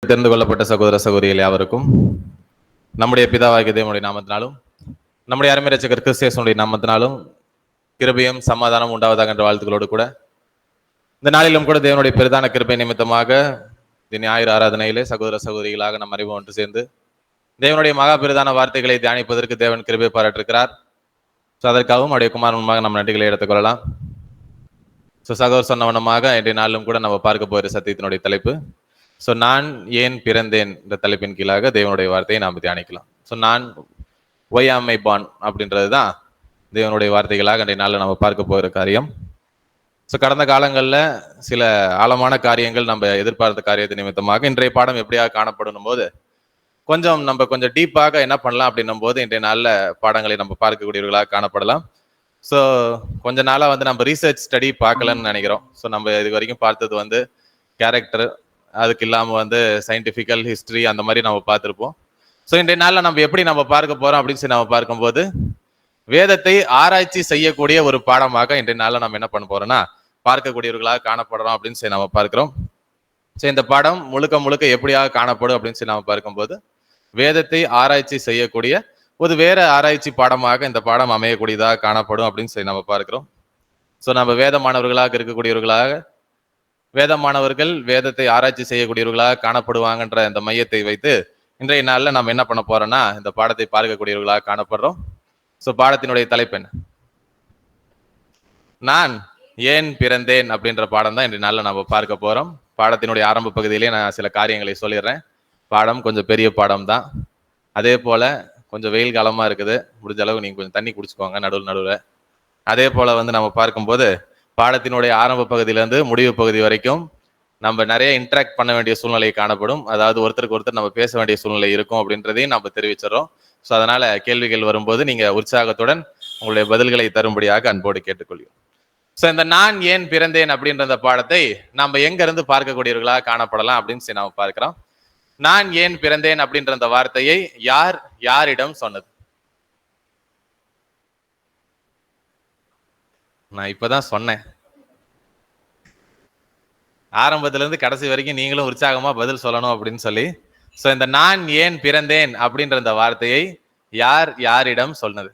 தெரிந்து கொள்ளப்பட்ட சகோதர சகோதரிகள் யாவருக்கும் நம்முடைய பிதாவாகிய தேவனுடைய நாமத்தினாலும் நம்முடைய அருமை ரட்சகர் கிறிஸ்து நாமத்தினாலும் கிருபையும் சமாதானம் உண்டாவதாக என்ற வாழ்த்துக்களோடு கூட இந்த நாளிலும் கூட தேவனுடைய பிரதான கிருபை நிமித்தமாக இந்த ஞாயிறு ஆராதனையிலே சகோதர சகோதரிகளாக நம் அறிவு ஒன்று சேர்ந்து தேவனுடைய மகா பிரதான வார்த்தைகளை தியானிப்பதற்கு தேவன் கிருபை பாராட்டிருக்கிறார். ஸோ அதற்காகவும் அவருடைய குமாரன் மூலமாக நம்ம நன்றிகளை எடுத்துக்கொள்ளலாம். ஸோ சகோதரர் சொன்னவனமாக இன்றைய நாளிலும் கூட நம்ம பார்க்க போகிற சத்தியத்தினுடைய தலைப்பு ஸோ நான் ஏன் பிறந்தேன் என்ற தலைப்பின் கீழாக தேவனுடைய வார்த்தையை நாம் தியானிக்கலாம். ஸோ நான் ஒய் ஆம் ஐ பார்ன் அப்படின்றது தான் தேவனுடைய வார்த்தைகளாக இன்றைய நாளில் நம்ம பார்க்க போகிற காரியம். ஸோ கடந்த காலங்களில் சில ஆழமான காரியங்கள் நம்ம எதிர்பார்த்த காரியத்தை நிமித்தமாக இன்றைய பாடம் எப்படியாக காணப்படும் போது கொஞ்சம் டீப்பாக என்ன பண்ணலாம் அப்படின்னும் போது இன்றைய நாளில் பாடங்களை நம்ம பார்க்கக்கூடியவர்களாக காணப்படலாம். ஸோ கொஞ்ச நாளாக நம்ம ரீசர்ச் ஸ்டடி பார்க்கலன்னு நினைக்கிறோம். ஸோ நம்ம இது வரைக்கும் பார்த்தது கேரக்டர், அதுக்கு இல்லாமல் சயின்டிஃபிக்கல் ஹிஸ்ட்ரி அந்த மாதிரி நம்ம பார்த்துருப்போம். ஸோ இன்றைய நாளில் நம்ம எப்படி பார்க்க போகிறோம் அப்படின்னு சொல்லி நம்ம பார்க்கும்போது வேதத்தை ஆராய்ச்சி செய்யக்கூடிய ஒரு பாடமாக இன்றைய நாளில் நம்ம என்ன பண்ண போகிறோம்னா பார்க்கக்கூடியவர்களாக காணப்படுறோம் அப்படின்னு சொல்லி நம்ம பார்க்குறோம். ஸோ இந்த பாடம் முழுக்க எப்படியாக காணப்படும் அப்படின்னு சொல்லி நம்ம பார்க்கும்போது வேதத்தை ஆராய்ச்சி செய்யக்கூடிய ஒரு வேற ஆராய்ச்சி பாடமாக இந்த பாடம் அமையக்கூடியதாக காணப்படும் அப்படின்னு சொல்லி நம்ம பார்க்கிறோம். ஸோ நம்ம வேதமானவர்களாக இருக்கக்கூடியவர்களாக வேதமானவர்கள் வேதத்தை ஆராய்ச்சி செய்யக்கூடியவர்களாக காணப்படுவாங்கன்ற இந்த மையத்தை வைத்து இன்றைய நாளில் நம்ம என்ன பண்ண போறோம்னா இந்த பாடத்தை பார்க்கக்கூடியவர்களாக காணப்படுறோம். ஸோ பாடத்தினுடைய தலைப்பு என்ன? நான் ஏன் பிறந்தேன் அப்படின்ற பாடம் தான் இன்றைய நாளில் நம்ம பார்க்க போறோம். பாடத்தினுடைய ஆரம்ப பகுதியிலே நான் சில காரியங்களை சொல்லிடுறேன். பாடம் கொஞ்சம் பெரிய பாடம் தான். அதே போல கொஞ்சம் வெயில் காலமா இருக்குது, முடிஞ்ச அளவு நீங்க கொஞ்சம் தண்ணி குடிச்சுக்கோங்க நடுவில். அதே போல நம்ம பார்க்கும்போது பாடத்தினுடைய ஆரம்ப பகுதியிலேருந்து முடிவு பகுதி வரைக்கும் நம்ம நிறைய இன்ட்ராக்ட் பண்ண வேண்டிய சூழ்நிலை காணப்படும். அதாவது ஒருத்தருக்கு ஒருத்தர் நம்ம பேச வேண்டிய சூழ்நிலை இருக்கும் அப்படின்றதையும் நம்ம தெரிவிச்சிடறோம். ஸோ அதனால கேள்விகள் வரும்போது நீங்க உற்சாகத்துடன் உங்களுடைய பதில்களை தரும்படியாக அன்போடு கேட்டுக்கொள்கிறோம். ஸோ இந்த நான் ஏன் பிறந்தேன் அப்படின்ற அந்த பாடத்தை நம்ம எங்க இருந்து பார்க்கக்கூடியவர்களாக காணப்படலாம் அப்படின்னு சொல்லி நம்ம பார்க்கிறோம். நான் ஏன் பிறந்தேன் அப்படின்ற அந்த வார்த்தையை யாரிடம் சொன்னது? நான் இப்பதான் சொன்னேன். ஆரம்பத்துல இருந்து கடைசி வரைக்கும் நீங்களும் உற்சாகமா பதில் சொல்லணும் அப்படின்னு சொல்லி. ஸோ இந்த நான் ஏன் பிறந்தேன் அப்படின்ற அந்த வார்த்தையை யாரிடம் சொன்னது?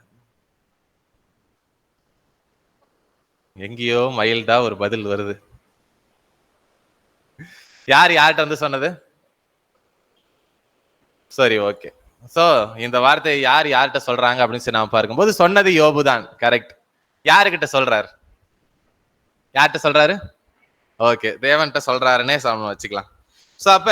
எங்கேயோ மைல்டா ஒரு பதில் வருது. யார்கிட்ட சொன்னது? சரி, ஓகே. சோ இந்த வார்த்தையை யார்கிட்ட சொல்றாங்க அப்படின்னு சொல்லி நாம பார்க்கும்போது சொன்னது யோபு தான். கரெக்ட். யாருக்கிட்ட சொல்றாரு? யார்கிட்ட சொல்றாரு? ஓகே, தேவன்கிட்ட சொல்றாருன்னே வச்சுக்கலாம். சோ அப்ப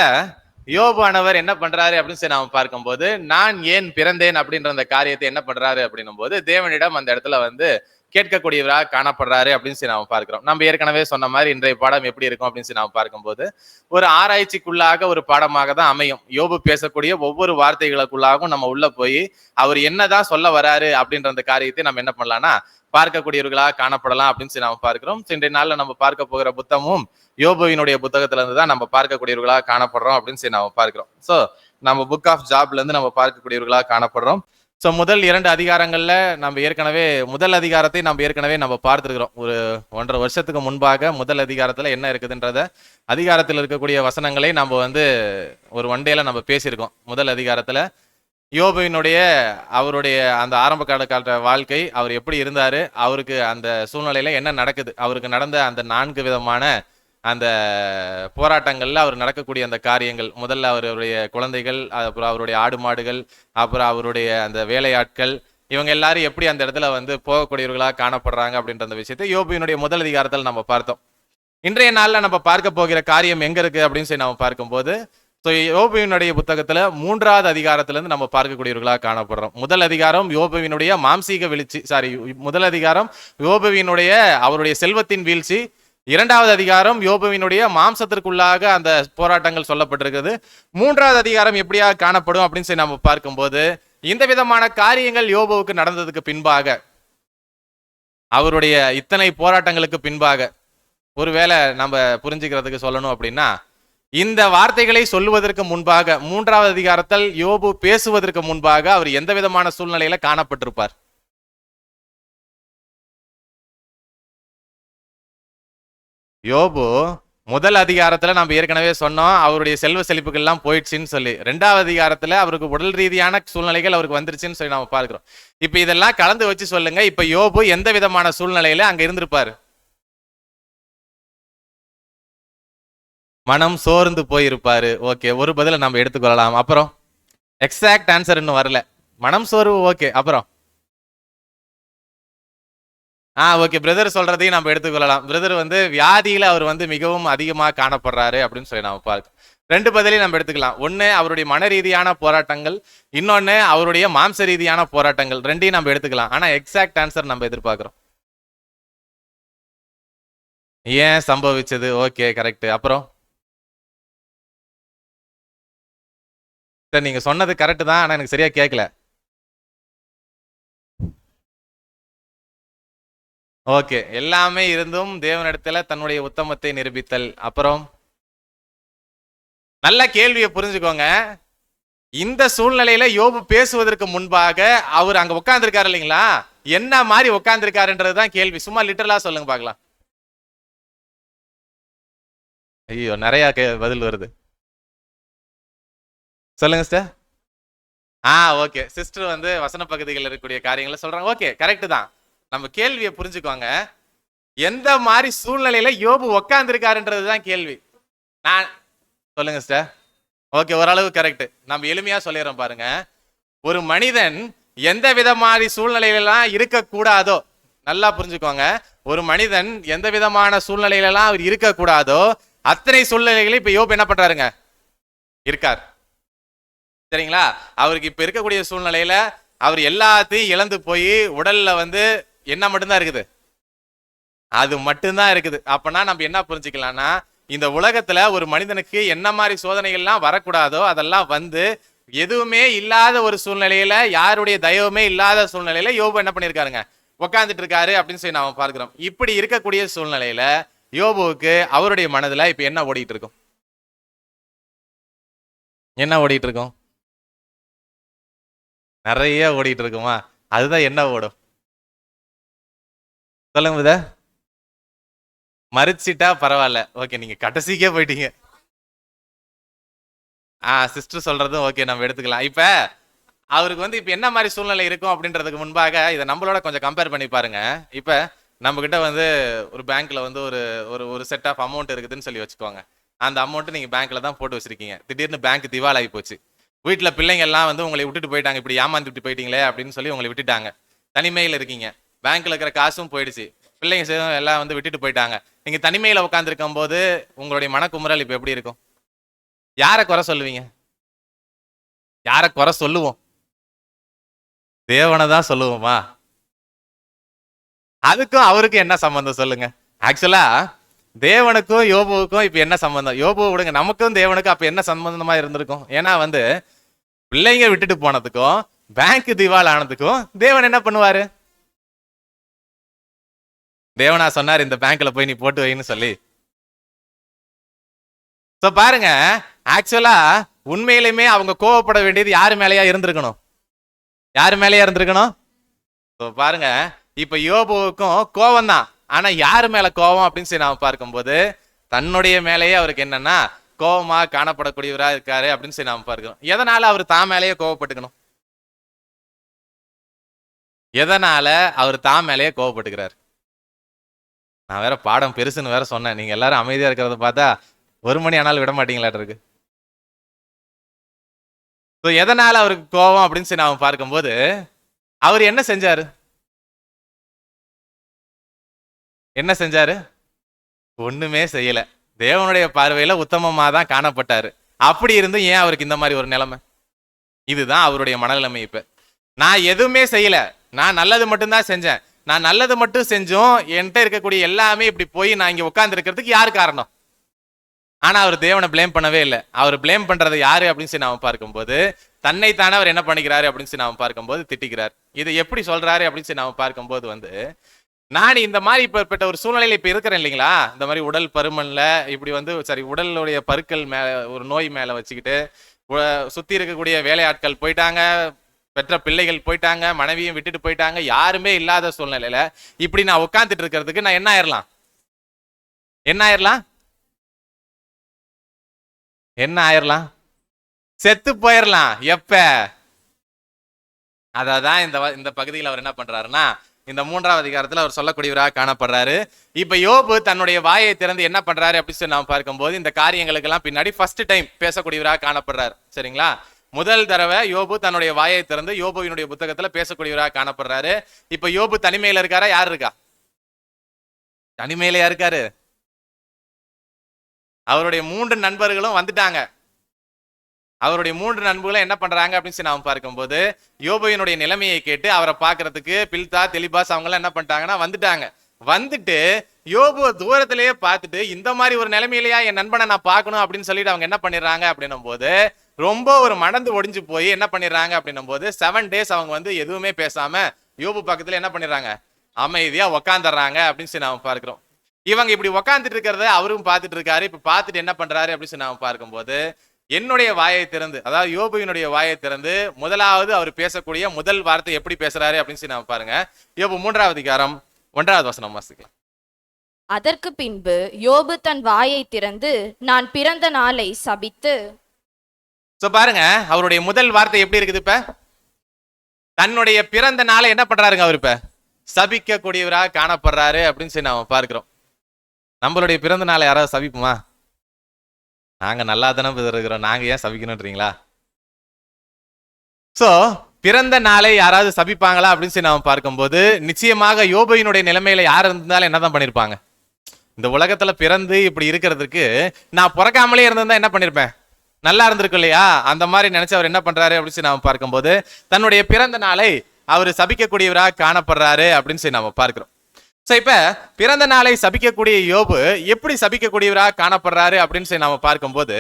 யோபானவர் என்ன பண்றாரு அப்படின்னு சொல்லி நாம பார்க்கும்போது நான் ஏன் பிறந்தேன் அப்படின்ற அந்த காரியத்தை என்ன பண்றாரு அப்படின்னும் போது தேவனிடம் அந்த இடத்துல கேட்கக்கூடியவராக காணப்படுறாரு அப்படின்னு சொல்லி நாம பார்க்கிறோம். நம்ம ஏற்கனவே சொன்ன மாதிரி இன்றைய பாடம் எப்படி இருக்கும் அப்படின்னு சொல்லி நாம பார்க்கும்போது ஒரு ஆராய்ச்சிக்குள்ளாக ஒரு பாடமாக தான் அமையும். யோபு பேசக்கூடிய ஒவ்வொரு வார்த்தைகளுக்குள்ளாகவும் நம்ம உள்ள போய் அவர் என்னதான் சொல்ல வராரு அப்படின்ற அந்த காரியத்தை நம்ம என்ன பண்ணலாம்னா பார்க்கக்கூடியவர்களாக காணப்படலாம் அப்படின்னு சொல்லி நாம பார்க்கிறோம். இன்றைய நாள்ல நம்ம பார்க்க போகிற புத்தகமும் யோபுவினுடைய புத்தகத்துல இருந்து தான் நம்ம பார்க்கக்கூடியவர்களாக காணப்படுறோம் அப்படின்னு சொல்லி நாம பார்க்கிறோம். ஸோ நம்ம புக் ஆஃப் ஜாப்ல இருந்து நம்ம பார்க்கக்கூடியவர்களாக காணப்படுறோம். ஸோ முதல் 2 அதிகாரங்கள்ல நம்ம ஏற்கனவே முதல் அதிகாரத்தை நம்ம பார்த்துருக்கிறோம். ஒரு 1.5 வருஷத்துக்கு முன்பாக முதல் அதிகாரத்துல என்ன இருக்குதுன்றத அதிகாரத்தில் இருக்கக்கூடிய வசனங்களை நம்ம ஒரு ஒன்டேல நம்ம பேசியிருக்கோம். முதல் அதிகாரத்துல யோபுவினுடைய அவருடைய அந்த ஆரம்ப கால வாழ்க்கை, அவர் எப்படி இருந்தாரு, அவருக்கு அந்த சூழ்நிலையில என்ன நடக்குது, அவருக்கு நடந்த அந்த 4 விதமான அந்த போராட்டங்கள்ல அவர் நடக்கக்கூடிய அந்த காரியங்கள், முதல்ல அவருடைய குழந்தைகள், அப்புறம் அவருடைய ஆடு மாடுகள், அப்புறம் அவருடைய அந்த வேலையாட்கள், இவங்க எல்லாரும் எப்படி அந்த இடத்துல போகக்கூடியவர்களாக காணப்படுறாங்க அப்படின்ற அந்த விஷயத்தை யோபுவினுடைய முதல் அதிகாரத்தில் நம்ம பார்த்தோம். இன்றைய நாள்ல நம்ம பார்க்க போகிற காரியம் எங்க இருக்கு அப்படின்னு சொல்லி நம்ம பார்க்கும்போது யோபுவினுடைய புத்தகத்துல 3வது அதிகாரத்திலிருந்து நம்ம பார்க்கக்கூடியவர்களாக காணப்படுறோம். முதல் அதிகாரம் யோபுவினுடைய மாம்சீக வீழ்ச்சி, முதல் அதிகாரம் யோபுவினுடைய அவருடைய செல்வத்தின் வீழ்ச்சி. 2வது அதிகாரம் யோபுவினுடைய மாம்சத்திற்குள்ளாக அந்த போராட்டங்கள் சொல்லப்பட்டிருக்கிறது. 3வது அதிகாரம் எப்படியாக காணப்படும் அப்படின்னு சொல்லி நம்ம பார்க்கும்போது இந்த விதமான காரியங்கள் யோபுவுக்கு நடந்ததுக்கு பின்பாக, அவருடைய இத்தனை போராட்டங்களுக்கு பின்பாக, ஒருவேளை நம்ம புரிஞ்சுக்கிறதுக்கு சொல்லணும் அப்படின்னா இந்த வார்த்தைகளை சொல்லுவதற்கு முன்பாக 3வது அதிகாரத்தில் யோபு பேசுவதற்கு முன்பாக அவர் எந்த விதமான சூழ்நிலையில காணப்பட்டிருப்பார்? யோபு முதல் அதிகாரத்துல நம்ம ஏற்கனவே சொன்னோம் அவருடைய செல்வ செழிப்புகள் எல்லாம் போயிடுச்சுன்னு சொல்லி. 2வது அதிகாரத்துல அவருக்கு உடல் ரீதியான சூழ்நிலைகள் அவருக்கு வந்துருச்சுன்னு சொல்லி நாம பார்க்கிறோம். இப்ப இதெல்லாம் கலந்து வச்சு சொல்லுங்க, இப்ப யோபு எந்த விதமான சூழ்நிலையில அங்க இருந்திருப்பாரு? மனம் சோர்ந்து போயிருப்பாரு. ஓகே, ஒரு பதில நம்ம எடுத்துக்கொள்ளலாம். அப்புறம் எக்ஸாக்ட் ஆன்சர் இன்னும் வரல. மனம் சோர்வு ஓகே, அப்புறம் ஓகே, பிரதர் சொல்றதையும் நம்ம எடுத்துக்கொள்ளலாம். பிரதர் வந்து வியாதியில அவர் வந்து மிகவும் அதிகமா காணப்படுறாரு அப்படின்னு சொல்லி நாம பார்க்கலாம். 2 பதிலையும் நம்ம எடுத்துக்கலாம். ஒன்னு அவருடைய மன ரீதியான போராட்டங்கள், இன்னொன்னு அவருடைய மாம்ச ரீதியான போராட்டங்கள். 2ஐயும் நம்ம எடுத்துக்கலாம். ஆனா எக்ஸாக்ட் ஆன்சர் நம்ம எதிர்பார்க்கிறோம். ஏன் சம்பவிச்சது? Okay, correct. அப்புறம் சார் நீங்க சொன்னது கரெக்ட் தான், ஆனா எனக்கு சரியா கேட்கல. ஓகே, எல்லாமே இருந்தும் தேவனிடத்துல தன்னுடைய உத்தமத்தை நிரூபித்தல். அப்புறம் நல்ல கேள்வியை புரிஞ்சுக்கோங்க. இந்த சூழ்நிலையில யோபு பேசுவதற்கு முன்பாக அவர் அங்க உட்கார்ந்துருக்காரு இல்லைங்களா, என்ன மாதிரி உட்கார்ந்துருக்காருன்றதுதான் கேள்வி. சும்மா லிட்டரலா சொல்லுங்க பார்க்கலாம். ஐயோ, நிறைய பதில் வருது. சொல்லுங்க சிஸ்டர். ஓகே, சிஸ்டர் வந்து வசன பகுதிகளில் இருக்கக்கூடிய காரியங்களை சொல்றாங்க. ஓகே, கரெக்ட் தான். நம்ம கேள்வியை புரிஞ்சுக்கோங்க. எந்த மாதிரி சூழ்நிலையில யோபு உட்கார்ந்துருக்காருன்றதுதான் கேள்வி. நான் சொல்லுங்க சிஸ்டர். ஓகே, ஓரளவு கரெக்ட். நம்ம எளிமையா சொல்லிடுறோம் பாருங்க. ஒரு மனிதன் எந்த விதமான சூழ்நிலையிலாம் இருக்கக்கூடாதோ, நல்லா புரிஞ்சுக்கோங்க. ஒரு மனிதன் எந்த விதமான சூழ்நிலையிலாம் அவர் இருக்கக்கூடாதோ அத்தனை சூழ்நிலைகளையும் இப்ப யோபு என்ன பண்றாருங்க? இருக்கார். சரிங்களா? அவருக்கு இப்ப இருக்கக்கூடிய சூழ்நிலையில அவர் எல்லாத்தையும் இழந்து போய் உடல்ல வந்து என்ன மட்டும்தான் இருக்குது? அது மட்டும்தான் இருக்குது. அப்பனா நம்ம என்ன புரிஞ்சுக்கலாம்னா, இந்த உலகத்துல ஒரு மனிதனுக்கு என்ன மாதிரி சோதனைகள்லாம் வரக்கூடாதோ அதெல்லாம் வந்து எதுவுமே இல்லாத ஒரு சூழ்நிலையில, யாருடைய தயவுமே இல்லாத சூழ்நிலையில யோபு என்ன பண்ணிருக்காருங்க? உட்கார்ந்துட்டு இருக்காரு அப்படின்னு சொல்லி நாம பார்க்கிறோம். இப்படி இருக்கக்கூடிய சூழ்நிலையில யோபுவுக்கு அவருடைய மனதுல இப்ப என்ன ஓடிட்டு இருக்கும்? என்ன ஓடிட்டு இருக்கும்? நிறைய ஓடிட்டு இருக்குமா? அதுதான் என்ன ஓடும்? சொல்லுங்க புதா. மறிச்சிட்டா பரவாயில்ல. ஓகே, நீங்க கடைசிக்கே போயிட்டீங்க. சிஸ்டர் சொல்றதும் ஓகே, நம்ம எடுத்துக்கலாம். இப்ப அவருக்கு வந்து இப்ப என்ன மாதிரி சூழ்நிலை இருக்கும் அப்படின்றதுக்கு முன்பாக இதை நம்மளோட கொஞ்சம் கம்பேர் பண்ணி பாருங்க. இப்ப நம்ம கிட்ட வந்து ஒரு பேங்க்ல வந்து ஒரு ஒரு ஒரு செட் ஆஃப் அமௌண்ட் இருக்குதுன்னு சொல்லி வச்சுக்கோங்க. அந்த அமௌண்ட் நீங்க பேங்க்ல தான் போட்டு வச்சிருக்கீங்க. திடீர்னு பேங்க் திவால் ஆகி போச்சு. வீட்டுல பிள்ளைங்க எல்லாம் வந்து உங்களை விட்டுட்டு போயிட்டாங்க. இப்படி ஏமாந்துட்டு போயிட்டீங்களே அப்படின்னு சொல்லி உங்களை விட்டுட்டாங்க. தனிமையில இருக்கீங்க. பேங்க்ல இருக்கிற காசும் போயிடுச்சு. பிள்ளைங்க எல்லாம் வந்து விட்டுட்டு போயிட்டாங்க. நீங்க தனிமையில உட்காந்துருக்கும் போது உங்களுடைய மனக்குமுறல் இப்ப எப்படி இருக்கும்? யாரை குறை சொல்லுவீங்க? யாரை குறை சொல்லுவோம்? தேவனை தான் சொல்லுவோமா? அதுக்கும் அவருக்கும் என்ன சம்பந்தம் சொல்லுங்க? ஆக்சுவலா தேவனுக்கும் யோபுவுக்கும் இப்ப என்ன சம்பந்தம்? யோபு விடுங்க, நமக்கும் தேவனுக்கும் அப்ப என்ன சம்பந்தமா இருந்திருக்கும்? ஏன்னா வந்து பிள்ளைங்க விட்டுட்டு போனதுக்கும் பேங்க் திவால் ஆனதுக்கும் தேவன் என்ன பண்ணுவாரு? தேவனா சொன்னார் இந்த பேங்க்ல போய் நீ போட்டு வைன்னு சொல்லி. பாருங்க, ஆக்சுவலா உண்மையிலுமே அவங்க கோவப்பட வேண்டியது யாரு மேலயா இருந்திருக்கணும்? யாரு மேலயா இருந்திருக்கணும்? பாருங்க, இப்ப யோபுவுக்கும் கோவம் தான். ஆனா யாரு மேல கோவம் அப்படின்னு சொல்லி நாம பார்க்கும்போது தன்னுடைய மேலேயே அவருக்கு என்னன்னா கோவமா காணப்படக்கூடியவரா இருக்காரு அப்படின்னு சொல்லி நாம பார்க்கிறோம். எதனால அவர் தான் மேலேயே கோவப்பட்டுக்கணும்? எதனால அவர் தான் மேலேயே கோவப்பட்டுக்கிறார்? நான் வேற பாடம் பெருசுன்னு வேற சொன்னேன். நீங்க எல்லாரும் அமைதியா இருக்கிறத பார்த்தா 1 மணி ஆனாலும் விட மாட்டீங்களாட்டு இருக்கு. எதனால அவருக்கு கோவம் அப்படின்னு சொல்லி நாம பார்க்கும்போது அவர் என்ன செஞ்சாரு? என்ன செஞ்சாரு? ஒண்ணுமே செய்யல. தேவனுடைய பார்வையில உத்தமமா தான் காணப்பட்டாரு. அப்படி இருந்து ஏன் அவருக்கு இந்த மாதிரி ஒரு நிலைமை? இதுதான் அவருடைய மனநிலைமை. இப்ப நான் எதுவுமே செய்யல, நான் நல்லது மட்டும்தான் செஞ்சேன். நான் நல்லது மட்டும் செஞ்சோம் என்கிட்ட இருக்கக்கூடிய எல்லாமே இப்படி போய் நான் இங்க உட்கார்ந்து இருக்கிறதுக்கு யாரு காரணம்? ஆனா அவர் தேவனை பிளேம் பண்ணவே இல்லை. அவர் பிளேம் பண்றது யாரு அப்படின்னு சொல்லி நாம பார்க்கும்போது தன்னைத்தானே அவர் என்ன பண்ணிக்கிறாரு அப்படின்னு சொல்லி நாம பார்க்கும்போது திட்டிக்கிறார். இது எப்படி சொல்றாரு அப்படின்னு சொல்லி நாம பார்க்கும்போது வந்து நான் இந்த மாதிரி இப்ப ஒரு சூழ்நிலையில இப்ப இருக்கிறேன் இல்லைங்களா, இந்த மாதிரி உடல் பருமன்ல இப்படி வந்து சரி உடலுடைய பருக்கள் மேல ஒரு நோய் மேல வச்சுக்கிட்டு சுத்தி இருக்கக்கூடிய வேலையாட்கள் போயிட்டாங்க, பெற்ற பிள்ளைகள் போயிட்டாங்க, மனைவியும் விட்டுட்டு போயிட்டாங்க, யாருமே இல்லாத சூழ்நிலையில இப்படி நான் உட்காந்துட்டு இருக்கிறதுக்கு நான் என்ன ஆயிரலாம்? என்ன ஆயிரலாம்? செத்து போயிடலாம். எப்ப? அதான் இந்த பகுதியில் அவர் என்ன பண்றாருன்னா, இந்த 3ஆவது அதிகாரத்தில் அவர் சொல்லக்கூடியவராக காணப்படுறாரு. இப்ப யோபு தன்னுடைய வாயை திறந்து என்ன பண்றாரு அப்படின்னு சொல்லி நாம் பார்க்கும்போது, இந்த காரியங்களுக்கெல்லாம் பின்னாடி ஃபர்ஸ்ட் டைம் பேசக்கூடியவராக காணப்படுறாரு. சரிங்களா? முதல் தடவை யோபு தன்னுடைய வாயை திறந்து யோபுவினுடைய புத்தகத்துல பேசக்கூடியவராக காணப்படுறாரு. இப்ப யோபு தனிமையில இருக்காரா? யார் இருக்கா? தனிமையில இருக்காரு. அவருடைய 3 நண்பர்களும் வந்துட்டாங்க. அவருடைய 3 நண்பர்களும் என்ன பண்றாங்க அப்படின்னு சொல்லி நாம பார்க்கும்போது, யோபுவினுடைய நிலைமையை கேட்டு அவரை பார்க்கறதுக்கு பில்தா தெலிபாஸ் அவங்க எல்லாம் என்ன பண்ணிட்டாங்கன்னா வந்துட்டாங்க. வந்துட்டு யோபுவை தூரத்திலேயே பார்த்துட்டு இந்த மாதிரி ஒரு நிலைமையிலேயா என் நண்பனை நான் பார்க்கணும் அப்படின்னு சொல்லிட்டு அவங்க என்ன பண்ணிடுறாங்க அப்படின்னும் போது, ரொம்ப ஒரு மனந்து ஒடிஞ்சு போய் என்ன பண்ணிடுறாங்க அப்படின்னும் போது 7 days அவங்க வந்து எதுவுமே பேசாம யோபு பக்கத்துல என்ன பண்ணிடுறாங்க, அமைதியா உக்காந்துடுறாங்க அப்படின்னு சொல்லி நாம பார்க்கிறோம். இவங்க இப்படி உக்காந்துட்டு இருக்கிறத அவரும் பார்த்துட்டு இருக்காரு. இப்ப பார்த்துட்டு என்ன பண்றாரு அப்படின்னு சொல்லி நாம பார்க்கும்போது, என்னுடைய வாயை திறந்து, அதாவது யோபுவினுடைய வாயை திறந்து முதலாவது அவர் பேசக்கூடிய முதல் வார்த்தை எப்படி பேசுறாரு அப்படின்னு சொல்லி நாம பாருங்க. யோபு 3ஆவது அதிகாரம் 1வது வசனம் வாசிக்கலாம். அதற்கு பின்பு யோபு தன் வாயை திறந்து நான் பிறந்த நாளை சபித்து. பாருங்க, அவருடைய முதல் வார்த்தை எப்படி இருக்குது? இப்ப தன்னுடைய பிறந்த நாளை என்ன பண்றாருங்க அவர்? இப்ப சபிக்க கூடியவராக காணப்படுறாரு அப்படின்னு சொல்லி நாம பார்க்கிறோம். நம்மளுடைய பிறந்த நாளை யாராவது சபிப்புமா? நாங்க நல்லா தானே இருக்கிறோம், நாங்க ஏன் சபிக்கணும்ன்றீங்களா? சோ பிறந்த நாளை யாராவது சபிப்பாங்களா அப்படின்னு சொல்லி நாம பார்க்கும்போது, நிச்சயமாக யோபுவினுடைய நிலைமையில யார் இருந்தாலும் என்னதான் பண்ணிருப்பாங்க? இந்த உலகத்துல பிறந்து இப்படி இருக்கிறதுக்கு நான் பிறக்காமலே இருந்திருந்தா என்ன பண்ணிருப்பேன்? நல்லா இருந்திருக்கும் இல்லையா? அந்த மாதிரி நினைச்சு அவர் என்ன பண்றாரு அப்படின்னு சொல்லி நாம பார்க்கும்போது, தன்னுடைய பிறந்த நாளை அவர் சபிக்கக்கூடியவராக காணப்படுறாரு அப்படின்னு சொல்லி நாம பார்க்கிறோம். சோ இப்ப பிறந்த நாளை சபிக்கக்கூடிய யோபு எப்படி சபிக்கக்கூடியவராக காணப்படுறாரு அப்படின்னு சொல்லி நாம பார்க்கும்போது,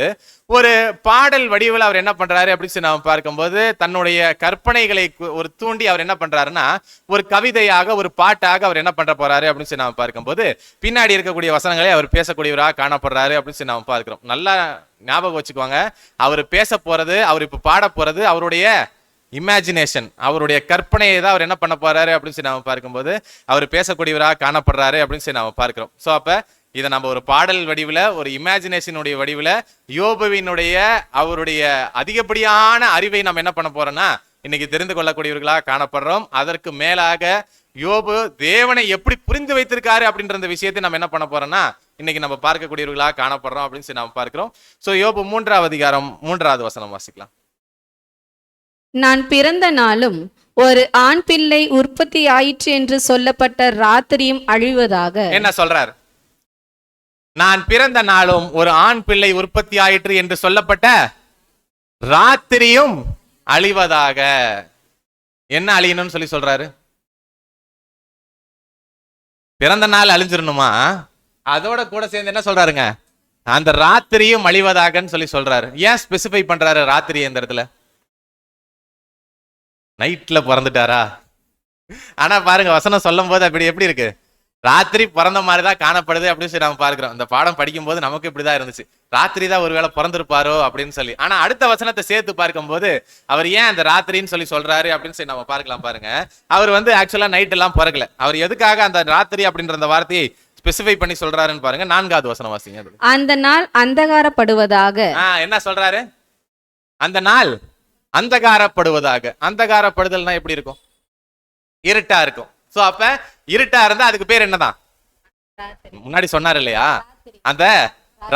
ஒரு பாடல் வடிவில் அவர் என்ன பண்றாரு அப்படின்னு சொல்லி நாம பார்க்கும்போது, தன்னுடைய கற்பனைகளை ஒரு தூண்டி அவர் என்ன பண்றாருன்னா, ஒரு கவிதையாக ஒரு பாட்டாக அவர் என்ன பண்ற போறாரு அப்படின்னு சொல்லி நாம பார்க்கும்போது, பின்னாடி இருக்கக்கூடிய வசனங்களை அவர் பேசக்கூடியவராக காணப்படுறாரு அப்படின்னு சொல்லி நாம பார்க்கிறோம். நல்லா ஞாபகம் வச்சுக்குவாங்க, அவர் பேச போறது, அவர் இப்ப பாட போறது அவருடைய இமேஜினேஷன், அவருடைய கற்பனையை தான் அவர் என்ன பண்ண போறாரு அப்படின்னு சொல்லி நாம பார்க்கும்போது, அவர் பேசக்கூடியவராக காணப்படுறாரு அப்படின்னு சொல்லி நாம பார்க்கிறோம். சோ அப்ப இதை நம்ம ஒரு பாடல் வடிவில், ஒரு இமேஜினேஷனுடைய வடிவில், யோபுவினுடைய அவருடைய அதிகப்படியான அறிவை நம்ம என்ன பண்ண போறோம்னா இன்னைக்கு தெரிந்து கொள்ளக்கூடியவர்களாக காணப்படுறோம். அதற்கு மேலாக யோபு தேவனை எப்படி புரிந்து வைத்திருக்காரு அப்படின்ற விஷயத்தை நம்ம என்ன பண்ண போறோம்னா இன்னைக்கு நம்ம பார்க்கக்கூடியவர்களாக காணப்படுறோம் அப்படின்னு சொல்லி நாம பார்க்கிறோம். சோ யோபு 3ஆவது அதிகாரம் 3வது வசனம் வாசிக்கலாம். நான் பிறந்த நாளும் ஒரு ஆண் பிள்ளை உற்பத்தி ஆயிற்று என்று சொல்லப்பட்ட ராத்திரியும் அழிவதாக. என்ன சொல்றார்? நான் பிறந்த நாளும் ஒரு ஆண் பிள்ளை உற்பத்தி ஆயிற்று என்று சொல்லப்பட்ட ராத்திரியும் அழிவதாக. என்ன அழியணும்னு சொல்லி சொல்றாரு? பிறந்த நாள் அழிஞ்சிடணுமா? அதோட கூட சேர்ந்து என்ன சொல்றாருங்க, அந்த ராத்திரியும் அழிவதாகன்னு சொல்லி சொல்றாரு. ஏன் ஸ்பெசிஃபை பண்றாரு ராத்திரி இந்த இடத்துல? நைட்ல பிறந்துட்டாரா? ஆனா பாருங்க, வசனம் சொல்லும் போது அப்படி எப்படி இருக்கு, ராத்திரி பிறந்த மாதிரிதான் காணப்படுது அப்படின்னு சொல்லி நம்ம பார்க்கிறோம். இந்த பாடம் படிக்கும் போது நமக்கு இப்படிதான் இருந்துச்சு, ராத்திரி தான் ஒருவேளை பிறந்திருப்பாரோ அப்படின்னு சொல்லி. ஆனா அடுத்த வசனத்தை சேர்த்து பார்க்கும் போது அவர் ஏன் அந்த ராத்திரின்னு சொல்லி சொல்றாரு அப்படின்னு சொல்லி நம்ம பார்க்கலாம். பாருங்க, அவர் வந்து ஆக்சுவலா நைட் எல்லாம் பிறக்கல. அவர் எதுக்காக அந்த ராத்திரி அப்படின்ற அந்த வார்த்தையை ஸ்பெசிஃபை பண்ணி சொல்றாருன்னு பாருங்க. 4வது வசனம் வாசிங்க. அந்த நாள் அந்தகாரப்படுவதாக. என்ன சொல்றாரு? அந்த நாள் அந்தகாரப்படுவதாக. அந்தகாரப்படுதல்னா எப்படி இருக்கும்? இருட்டா இருக்கும். சோ அப்ப இருட்டா இருந்தா அதுக்கு பேர் என்னதான்? முன்னாடி சொன்னார் இல்லையா, அந்த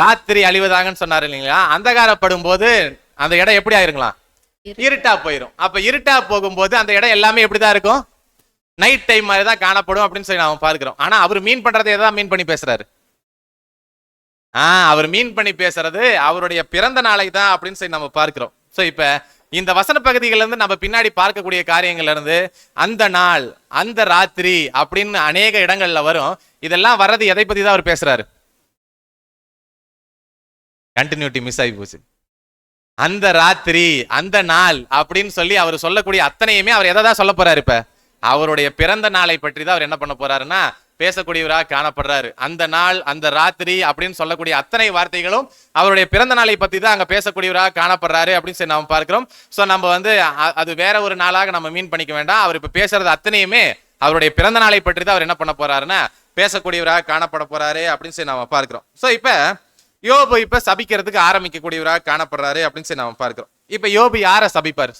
ராத்திரி அழிவதாகன்னு சொன்னார் இல்லைங்களா? அந்தகாரப்படும் போது அந்த இடம் எப்படி ஆயிருங்களா? இருட்டா போயிரும். அப்ப இருட்டா போகும்போது அந்த இடம் எல்லாமே எப்படிதான் இருக்கும்? நைட் டைம் மாதிரி தான் காணப்படும் அப்படின்னு சொல்லி நாம பார்க்கிறோம். ஆனா அவர் மீன் பண்றதை எதாவது மீன் பண்ணி பேசுறாரு? அவர் மீன் பண்ணி பேசுறது அவருடைய பிறந்த நாளை தான் அப்படின்னு சொல்லி நம்ம பார்க்கிறோம். சோ இப்ப இந்த வசன பகுதிகள் இருந்து நம்ம பின்னாடி பார்க்கக்கூடிய காரியங்கள்ல இருந்து அந்த நாள், அந்த ராத்திரி அப்படின்னு அநேக இடங்கள்ல வரும். இதெல்லாம் வர்றது எதை பத்தி தான் அவர் பேசுறாரு? கண்டினியூட்டி மிஸ் ஆகி போச்சு. அந்த ராத்திரி, அந்த நாள் அப்படின்னு சொல்லி அவர் சொல்லக்கூடிய அத்தனையுமே அவர் எதை தான் சொல்ல போறாரு? இப்ப அவருடைய பிறந்த நாளை பற்றி தான் அவர் என்ன பண்ண போறாருன்னா பேசக்கூடியவராக காணப்படுறாரு. அந்த நாள், அந்த ராத்திரி அப்படின்னு சொல்லக்கூடிய அத்தனை வார்த்தைகளும் அவருடைய பிறந்த நாளை பத்தி தான் அங்க பேசக்கூடியவராக காணப்படுறாரு அப்படின்னு சொல்லி நாம பார்க்கிறோம். சோ நம்ம வந்து அது வேற ஒரு நாளாக நம்ம மீன் பண்ணிக்க வேண்டாம். அவர் இப்ப பேசுறது அத்தனையுமே அவருடைய பிறந்த நாளை பற்றி தான் அவர் என்ன பண்ண போறாருன்னா பேசக்கூடியவராக காணப்பட போறாரு அப்படின்னு சொல்லி நாம பார்க்கிறோம். சோ இப்ப யோபு இப்ப சபிக்கிறதுக்கு ஆரம்பிக்கக்கூடியவராக காணப்படுறாரு அப்படின்னு சொல்லி நாம பார்க்கிறோம். இப்ப யோபு யார சபிப்பாரு?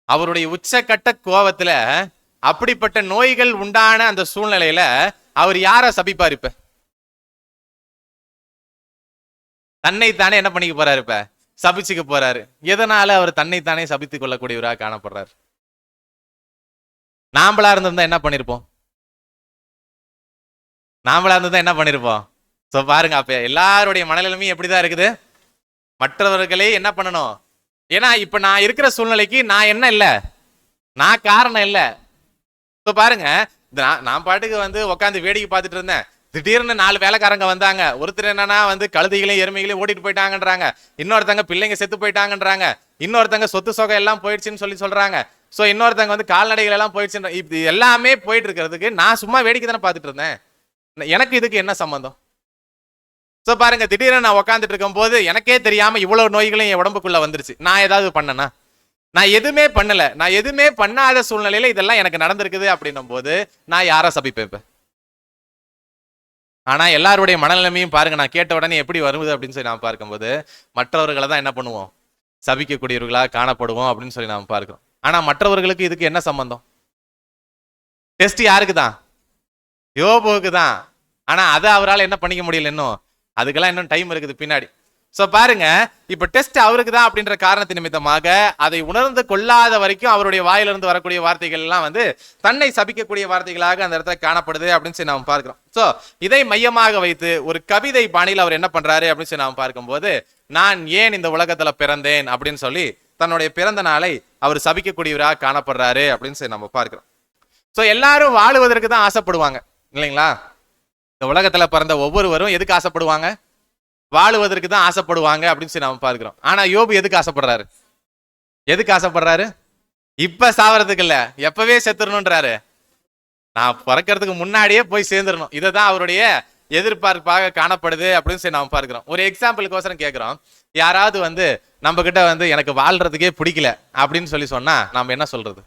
அவருடைய உச்சக்கட்ட கோபத்துல, அப்படிப்பட்ட நோய்கள் உண்டான அந்த சூழ்நிலையில அவர் யார சபிப்பார்? இப்ப தன்னைத்தானே என்ன பண்ணிக்க போறாரு? இப்ப சபிச்சுக்க போறாரு. எதனால அவர் தன்னைத்தானே சபித்துக் கொள்ளக்கூடியவராக காணப்படுறாரு? நாமளா இருந்திருந்தா என்ன பண்ணிருப்போம்? நாமளா இருந்திருந்தா என்ன பண்ணிருப்போம்? சோ பாருங்க, அப்ப எல்லாருடைய மனநிலைமையும் எப்படிதான் இருக்குது? மற்றவர்களே என்ன பண்ணணும்? ஏன்னா இப்ப நான் இருக்கிற சூழ்நிலைக்கு நான் என்ன இல்ல, நான் காரணம் இல்ல. இப்ப பாருங்க, நான் பாட்டுக்கு வந்து உட்காந்து வேடிக்கை பார்த்துட்டு இருந்தேன். திடீர்னு 4 வேலைக்காரங்க வந்தாங்க. ஒருத்தர் என்னன்னா வந்து கழுதைகளையும் எருமைகளையும் ஓட்டிட்டு போயிட்டாங்கன்றாங்க. இன்னொருத்தங்க பிள்ளைங்க செத்து போயிட்டாங்கன்றாங்க. இன்னொருத்தங்க சொத்து சொகை எல்லாம் போயிடுச்சுன்னு சொல்றாங்க. சோ இன்னொருத்தங்க வந்து கால்நடைகள் எல்லாம் போயிடுச்சு. இப்படி எல்லாமே போயிட்டு இருக்கிறதுக்கு நான் சும்மா வேடிக்கை தானே பார்த்துட்டு இருந்தேன். எனக்கு இதுக்கு என்ன சம்பந்தம்? சோ பாருங்க, திடீர்னு நான் உட்காந்துட்டு இருக்கும் போது எனக்கே தெரியாம இவ்வளவு நோய்களும் என் உடம்புக்குள்ள வந்துருச்சு. நான் ஏதாவது பண்ணனா? நான் எதுவுமே பண்ணல. நான் எதுவுமே பண்ணாத சூழ்நிலையில இதெல்லாம் எனக்கு நடந்திருக்குது அப்படின்னும் போது நான் யார சபிப்பேன்? ஆனா எல்லாருடைய மனநிலைமையும் பாருங்க, நான் கேட்ட உடனே எப்படி வருவது அப்படின்னு சொல்லி நான் பார்க்கும்போது மற்றவர்களை தான் என்ன பண்ணுவோம்? சபிக்கக்கூடியவர்களா காணப்படுவோம் அப்படின்னு சொல்லி நாம் பார்க்கிறோம். ஆனா மற்றவர்களுக்கு இதுக்கு என்ன சம்பந்தம்? டெஸ்ட் யாருக்கு தான்? யோபுவுக்கு தான். ஆனா அதை அவரால் என்ன பண்ணிக்க முடியல இன்னும். அதுக்கெல்லாம் இன்னும் டைம் இருக்குது பின்னாடி. சோ பாருங்க, இப்ப டெஸ்ட் அவருக்கு தான் அப்படின்ற காரணத்தின் நிமித்தமாக அதை உணர்ந்து கொள்ளாத வரைக்கும் அவருடைய வாயிலிருந்து வரக்கூடிய வார்த்தைகள் எல்லாம் வந்து தன்னை சபிக்கக்கூடிய வார்த்தைகளாக அந்த இடத்துல காணப்படுது அப்படின்னு சொல்லி நாம் பார்க்கிறோம். சோ இதை மையமாக வைத்து ஒரு கவிதை பாணியில் அவர் என்ன பண்றாரு அப்படின்னு சொல்லி நாம் பார்க்கும்போது, நான் ஏன் இந்த உலகத்துல பிறந்தேன் அப்படின்னு சொல்லி தன்னுடைய பிறந்த நாளை அவர் சபிக்கக்கூடியவராக காணப்படுறாரு அப்படின்னு சொல்லி நம்ம பார்க்கிறோம். சோ எல்லாரும் வாழுவதற்கு தான் ஆசைப்படுவாங்க இல்லைங்களா? இந்த உலகத்துல பிறந்த ஒவ்வொருவரும் எதுக்கு ஆசைப்படுவாங்க? வாழுவதற்கு தான் ஆசைப்படுவாங்க அப்படின்னு சொல்லி நாம பார்க்கிறோம். ஆனா யோபு எதுக்கு ஆசைப்படுறாரு? எதுக்கு ஆசைப்படுறாரு? இப்ப சாவறதுக்கு இல்ல, எப்பவே செத்துறணும்ன்றாரு. நான் பிறக்கிறதுக்கு முன்னாடியே போய் சேர்ந்துடணும். இதுதான் அவருடைய எதிர்பார்ப்பாக காணப்படுது அப்படின்னு சொல்லி நாம பார்க்கிறோம். ஒரு எக்ஸாம்பிளுக்கோசரம் கேட்கிறோம். யாராவது வந்து நம்ம கிட்ட வந்து எனக்கு வாழ்றதுக்கே பிடிக்கல அப்படின்னு சொல்லி சொன்னா நாம என்ன சொல்றது?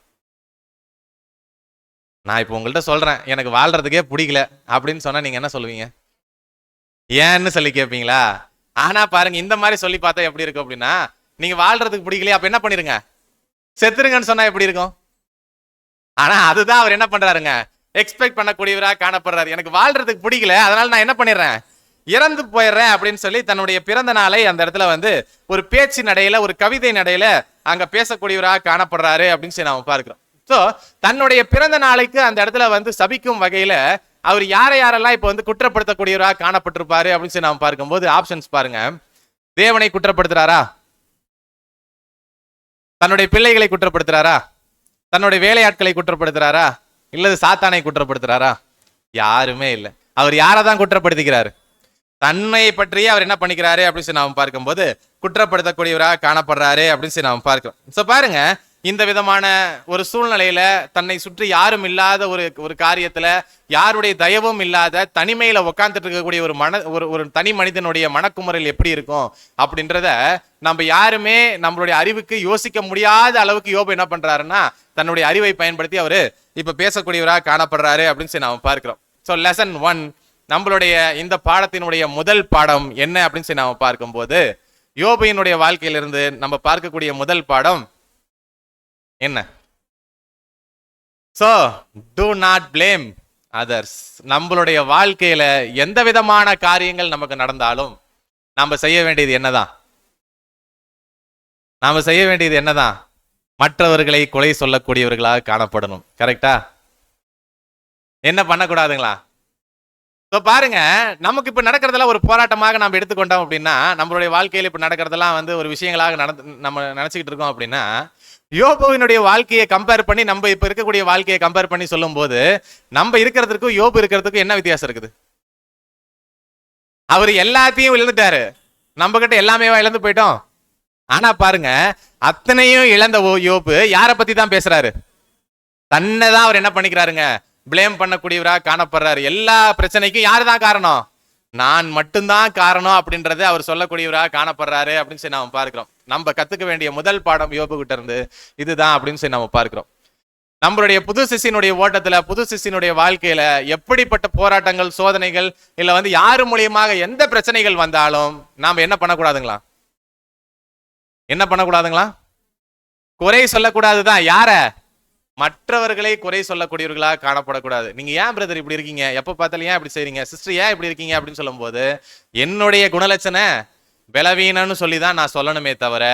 நான் இப்ப உங்கள்கிட்ட சொல்றேன் எனக்கு வாழ்றதுக்கே பிடிக்கல அப்படின்னு சொன்னா நீங்க என்ன சொல்லுவீங்க? ஏன்னு சொல்லி கேட்பீங்களா? ஆனா பாருங்க, இந்த மாதிரி சொல்லி பார்த்தா எப்படி இருக்கும் அப்படின்னா, நீங்க வாழ்றதுக்கு பிடிக்கலையா அப்ப என்ன பண்ணிருங்க, செத்துருங்கன்னு சொன்னா எப்படி இருக்கும்? ஆனா அதுதான் அவர் என்ன பண்றாருங்க, எக்ஸ்பெக்ட் பண்ணக்கூடியவராக காணப்படுறாரு. எனக்கு வாழ்றதுக்கு பிடிக்கல, அதனால நான் என்ன பண்ணிடுறேன், இறந்து போயிடுறேன் அப்படின்னு சொல்லி தன்னுடைய பிறந்த நாளை அந்த இடத்துல வந்து ஒரு பேச்சு நடையில, ஒரு கவிதை நடையில அங்க பேசக்கூடியவராக காணப்படுறாரு அப்படின்னு சொல்லி நாம பார்க்கிறோம். சோ தன்னுடைய பிறந்த நாளைக்கு அந்த இடத்துல வந்து சபிக்கும் வகையில அவர் யாரெல்லாம் இப்ப வந்து குற்றப்படுத்தக்கூடியவராக காணப்பட்டிருப்பாரு அப்படின்னு சொல்லி நாம பார்க்கும்போது ஆப்ஷன்ஸ் பாருங்க. தேவனை குற்றப்படுத்துறாரா? தன்னுடைய பிள்ளைகளை குற்றப்படுத்துறாரா? தன்னுடைய வேலையாட்களை குற்றப்படுத்துறாரா? இல்லது சாத்தானை குற்றப்படுத்துறாரா? யாருமே இல்லை. அவர் யாரதான் குற்றப்படுத்திக்கிறாரு? தன்னை பற்றியே அவர் என்ன பண்ணிக்கிறாரு அப்படின்னு சொல்லி நாம பார்க்கும்போது குற்றப்படுத்தக்கூடியவராக காணப்படுறாரு அப்படின்னு சொல்லி நாம பார்க்கிறோம். சோ பாருங்க, இந்த விதமான ஒரு சூழ்நிலையில தன்னை சுற்றி யாரும் இல்லாத ஒரு காரியத்துல, யாருடைய தயவும் இல்லாத தனிமையில உட்கார்ந்துட்டு இருக்கக்கூடிய ஒரு தனி மனிதனுடைய மனக்குமுறையில் எப்படி இருக்கும் அப்படின்றத நம்ம யாருமே நம்மளுடைய அறிவுக்கு யோசிக்க முடியாத அளவுக்கு யோபு என்ன பண்றாருன்னா தன்னுடைய அறிவை பயன்படுத்தி அவரு இப்ப பேசக்கூடியவராக காணப்படுறாரு அப்படின்னு சொல்லி நாம பார்க்கிறோம். சோ லெசன் 1, நம்மளுடைய இந்த பாடத்தினுடைய முதல் பாடம் என்ன அப்படின்னு சொல்லி நாம பார்க்கும்போது, யோபுவினுடைய வாழ்க்கையிலிருந்து நம்ம பார்க்கக்கூடிய முதல் பாடம் என்ன? So do not blame others. நம்மளுடைய வாழ்க்கையில எந்த விதமான காரியங்கள் நமக்கு நடந்தாலும் நாம செய்ய வேண்டியது என்னதான்? நாம செய்ய வேண்டியது என்னதான்? மற்றவர்களை குறை சொல்லக்கூடியவர்களாக காணப்படணும். கரெக்டா? என்ன பண்ணக்கூடாதுங்களா? பாருங்க, நமக்கு இப்ப நடக்கிறதெல்லாம் ஒரு போராட்டமாக நம்ம எடுத்துக்கொண்டோம் அப்படின்னா, நம்மளுடைய வாழ்க்கையில இப்ப நடக்கிறதெல்லாம் வந்து ஒரு விஷயங்களாக நம்ம நினைச்சுக்கிட்டு இருக்கோம் அப்படின்னா, யோபுவினுடைய வாழ்க்கையை கம்பேர் பண்ணி நம்ம இப்ப இருக்கக்கூடிய வாழ்க்கையை கம்பேர் பண்ணி சொல்லும் போது நம்ம இருக்கிறதுக்கும் யோபு இருக்கிறதுக்கும் என்ன வித்தியாசம் இருக்குது? அவர் எல்லாத்தையும் இழந்துட்டாரு, நம்ம கிட்ட எல்லாமே இழந்து போயிட்டோம். ஆனா பாருங்க, அத்தனையும் இழந்த யோபு யாரை பத்தி தான் பேசுறாரு? தன்னைதான் அவர் என்ன பண்ணிக்கிறாருங்க, பிளேம் பண்ணக்கூடியவராக காணப்படுறாரு. எல்லா பிரச்சனைக்கும் யாரு தான் காரணம்? நான் மட்டும்தான் காரணம் அப்படின்றத அவர் சொல்லக்கூடியவராக காணப்படுறாரு அப்படின்னு சொல்லி நாம பார்க்கிறோம். நம்ம கத்துக்க வேண்டிய முதல் பாடம் யோபு கிட்ட இருந்து இதுதான் அப்படின்னு சொல்லி நாம பார்க்கிறோம். நம்மளுடைய புது சிஷ்யனுடைய ஓட்டத்துல, புது சிஷ்யனுடைய வாழ்க்கையில எப்படிப்பட்ட போராட்டங்கள், சோதனைகள், இல்ல வந்து யாரு மூலியமாக எந்த பிரச்சனைகள் வந்தாலும் நாம என்ன பண்ணக்கூடாதுங்களா? என்ன பண்ணக்கூடாதுங்களா? குறை சொல்லக்கூடாதுதான். யார? மற்றவர்களை குறை சொல்லக்கூடியவர்களாக காணப்படக்கூடாது. நீங்க ஏன் பிரதர் இப்படி இருக்கீங்க, எப்ப பார்த்தாலும் ஏன் இப்படி செய்றீங்க, சிஸ்டர் ஏன் இப்படி இருக்கீங்க அப்படின்னு சொல்லும் போது என்னுடைய குணலட்சண பலவீனம்னு சொல்லிதான் நான் சொல்லணுமே தவிர,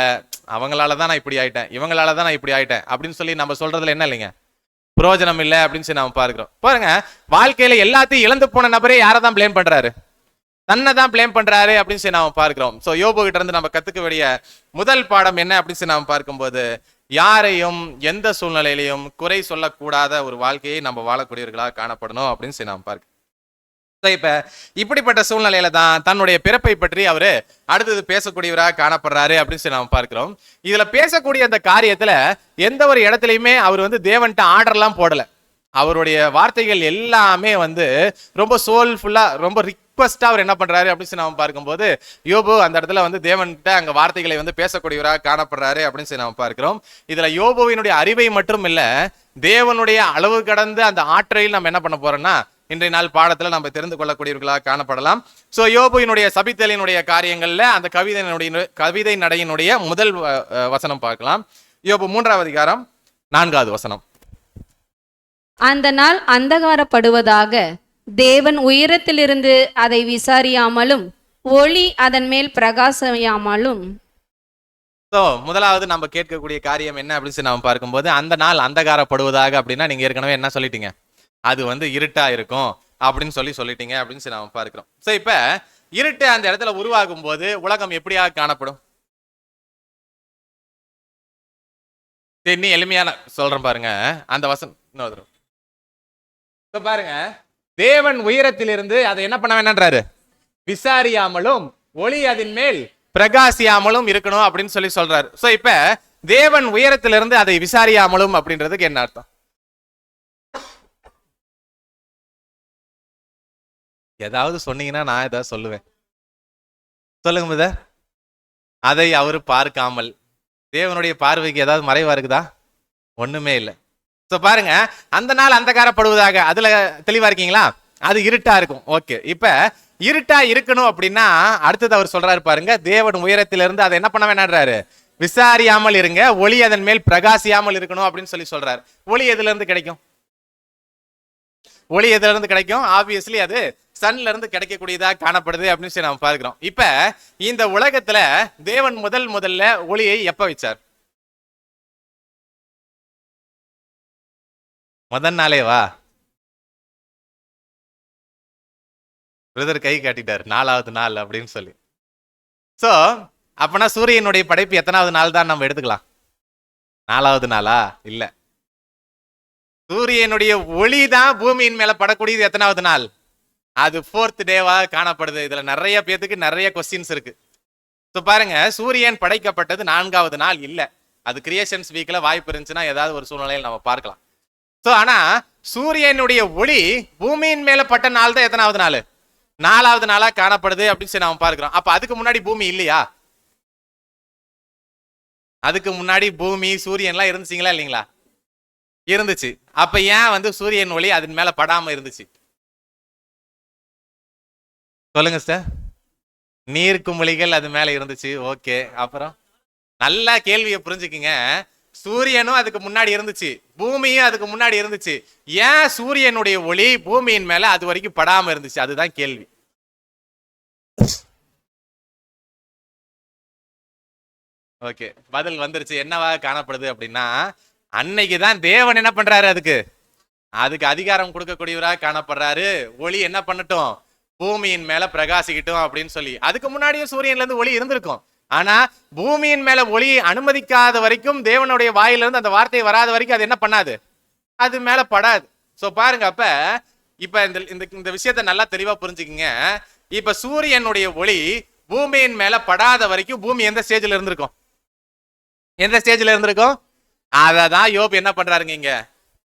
அவங்களாலதான் நான் இப்படி ஆயிட்டேன், இவங்களாலதான் நான் இப்படி ஆயிட்டேன் அப்படின்னு சொல்லி நம்ம சொல்றதுல என்ன இல்லைங்க, பிரயோஜனம் இல்லை அப்படின்னு சொல்லி நாம பார்க்கிறோம். பாருங்க, வாழ்க்கையில எல்லாத்தையும் இழந்து போன நபரே யாரதான் பிளேம் பண்றாரு? தன்னை தான் பிளேம் பண்றாரு அப்படின்னு சொல்லி நாம பார்க்கிறோம். சோ யோபு கிட்ட இருந்து நம்ம கத்துக்க வேண்டிய முதல் பாடம் என்ன அப்படின்னு சொல்லி நாம பார்க்கும்போது, யாரையும் எந்த சூழ்நிலையிலையும் குறை சொல்லக்கூடாத ஒரு வாழ்க்கையை நம்ம வாழக்கூடியவர்களாக காணப்படணும் அப்படின்னு சொல்லி நாம பார்க்கிறோம். இப்ப இப்படிப்பட்ட சூழ்நிலையில தான் தன்னுடைய பிறப்பை பற்றி அவரு அடுத்தது பேசக்கூடியவராக காணப்படுறாரு அப்படின்னு சொல்லி நாம பார்க்கிறோம். இதுல பேசக்கூடிய அந்த காரியத்துல எந்த ஒரு இடத்துலயுமே அவர் வந்து தேவன்ட்ட ஆர்டர்லாம் போடல. அவருடைய வார்த்தைகள் எல்லாமே வந்து ரொம்ப சோல்ஃபுல்லா, ரொம்ப ரிக்வெஸ்டா அவர் என்ன பண்றாரு அப்படின்னு சொல்லி நாம பார்க்கும்போது, யோபு அந்த இடத்துல வந்து தேவன்கிட்ட அங்க வார்த்தைகளை வந்து பேசக்கூடியவராக காணப்படுறாரு அப்படின்னு சொல்லி நாம பார்க்கிறோம். இதுல யோபுவினுடைய அறிவை மட்டும் இல்ல, தேவனுடைய அளவு கடந்த அந்த ஆற்றலில் நம்ம என்ன பண்ண போறோம்னா இன்றைய நாள் பாடத்துல நம்ம தெரிந்து கொள்ளக்கூடியவர்களாக காணப்படலாம். சோ யோபுவினுடைய சபித்தலினுடைய காரியங்கள்ல அந்த கவிதை நடையினுடைய முதல் வசனம் பார்க்கலாம். யோபு 3ஆம் அதிகாரம் 4வது வசனம். அந்த நாள் அந்தகாரப்படுவதாக, தேவன் உயரத்திலிருந்து அதை விசாரியாமலும் ஒளி அதன் மேல் பிரகாசியாமலும். சோ முதலாவது நம்ம கேட்கக்கூடிய காரியம் என்ன அப்படின்னு சொல்லி நம்ம பார்க்கும்போது, அந்த நாள் அந்தகாரப்படுவதாக அப்படின்னா நீங்க ஏற்கனவே என்ன சொல்லிட்டீங்க, அது வந்து இருட்டா இருக்கும் அப்படின்னு சொல்லிட்டீங்க அப்படின்னு சொல்லி நாம பார்க்கிறோம். சோ இப்ப இருட்டு அந்த இடத்துல உருவாகும் போது உலகம் எப்படியாக காணப்படும்? நீ எளிமையான சொல்றேன் பாருங்க அந்த வசனம். பாருங்க, தேவன் உயரத்திலிருந்து அதை என்ன பண்ண வேண்டான்றாரு, விசாரியாமலும் ஒளி அதன் மேல் பிரகாசியாமலும் இருக்கணும் அப்படின்னு சொல்லி சொல்றாரு. சோ இப்ப தேவன் உயரத்திலிருந்து அதை விசாரியாமலும் அப்படின்றதுக்கு என்ன அர்த்தம்? ஏதாவது சொன்னீங்கன்னா நான் ஏதாவது சொல்லுவேன். சொல்லுங்க முத. அதை அவரு பார்க்காமல், தேவனுடைய பார்வைக்கு ஏதாவது மறைவா இருக்குதா? ஒண்ணுமே இல்லை. சோ பாருங்க, அந்த நாள் அந்தகாரப்படுவதாக, அதுல தெளிவா இருக்கீங்களா? அது இருட்டா இருக்கும். ஓகே, இப்ப இருட்டா இருக்கணும் அப்படின்னா அடுத்தது அவர் சொல்றாரு பாருங்க, தேவன் உயரத்திலிருந்து அதை என்ன பண்ண வேண்டான்றாரு, விசாரியாமல் இருங்க, ஒளி அதன் மேல் பிரகாசியாமல் இருக்கணும் அப்படின்னு சொல்லி சொல்றாரு. ஒளி எதுல இருந்து கிடைக்கும்? ஒளி எதுல இருந்து கிடைக்கும்? ஆப்வியஸ்லி அது சன்ல இருந்து கிடைக்கக்கூடியதா காணப்படுது அப்படின்னு சொல்லி நம்ம பார்க்கிறோம். இப்ப இந்த உலகத்துல தேவன் முதல்ல ஒளியை எப்ப வச்சார்? முதல் நாளே வா பிரதர் கை காட்டிட்டார், 4வது நாள் அப்படின்னு சொல்லி. சோ அப்பனா சூரியனுடைய படைப்பு எத்தனாவது நாள் தான் நம்ம எடுத்துக்கலாம்? 4வது நாளா? இல்ல, சூரியனுடைய ஒளி தான் பூமியின் மேல படக்கூடியது எத்தனாவது நாள்? அது 4th டேவா காணப்படுது. இதுல நிறைய பேத்துக்கு நிறைய கொஸ்டின்ஸ் இருக்கு. சோ பாருங்க, சூரியன் படைக்கப்பட்டது 4வது நாள் இல்ல. அது கிரியேஷன்ஸ் வீக்ல வாய்ப்பு இருந்துச்சுன்னா ஏதாவது ஒரு சூழ்நிலையில் நம்ம பார்க்கலாம். சோ ஆனா சூரியனுடைய ஒளி பூமியின் மேல பட்ட நாள் தான் எத்தனாவது நாள்? 4வது நாளா காணப்படுது அப்படின்னு சொல்லி நாம பார்க்கிறோம். அப்ப அதுக்கு முன்னாடி பூமி இல்லையா? அதுக்கு முன்னாடி பூமி சூரியன்லாம் இருந்துச்சுங்களா இல்லைங்களா? இருந்துச்சு. அப்ப ஏன் வந்து சூரியன் ஒளி அதன் மேல படாம இருந்துச்சு? சொல்லுங்க சார். நீர்க்குமிழிகள் அது மேல இருந்துச்சு. ஓகே, அப்புறம் நல்லா கேள்வியை புரிஞ்சுக்குங்க. சூரியனும் அதுக்கு முன்னாடி இருந்துச்சு, பூமியும் அதுக்கு முன்னாடி இருந்துச்சு. ஏன் சூரியனுடைய ஒளி பூமியின் மேல அது வரைக்கும் படாம இருந்துச்சு? அதுதான் கேள்வி. ஓகே, பதில் வந்துருச்சு. என்னவா காணப்படுது அப்படின்னா, அன்னைக்குதான் தேவன் என்ன பண்றாரு, அதுக்கு அதிகாரம் கொடுக்கக்கூடியவராக காணப்படுறாரு. ஒளி என்ன பண்ணட்டும், பூமியின் மேல பிரகாசிக்கட்டும் அப்படின்னு சொல்லி. அதுக்கு முன்னாடியும் சூரியன்ல இருந்து ஒளி இருந்திருக்கும். ஆனா பூமியின் மேல ஒளி அனுமதிக்காத வரைக்கும், தேவனுடைய வாயிலிருந்து அந்த வார்த்தை வராத வரைக்கும் அது என்ன பண்ணாது, அது மேல படாது. சோ பாருங்க, அப்ப இப்ப இந்த விஷயத்த நல்லா தெளிவா புரிஞ்சுக்குங்க. இப்ப சூரியனுடைய ஒளி பூமியின் மேல படாத வரைக்கும் பூமி எந்த ஸ்டேஜ்ல இருந்திருக்கும்? எந்த ஸ்டேஜ்ல இருந்திருக்கும்? அததான் யோபு என்ன பண்றாருங்க, இங்க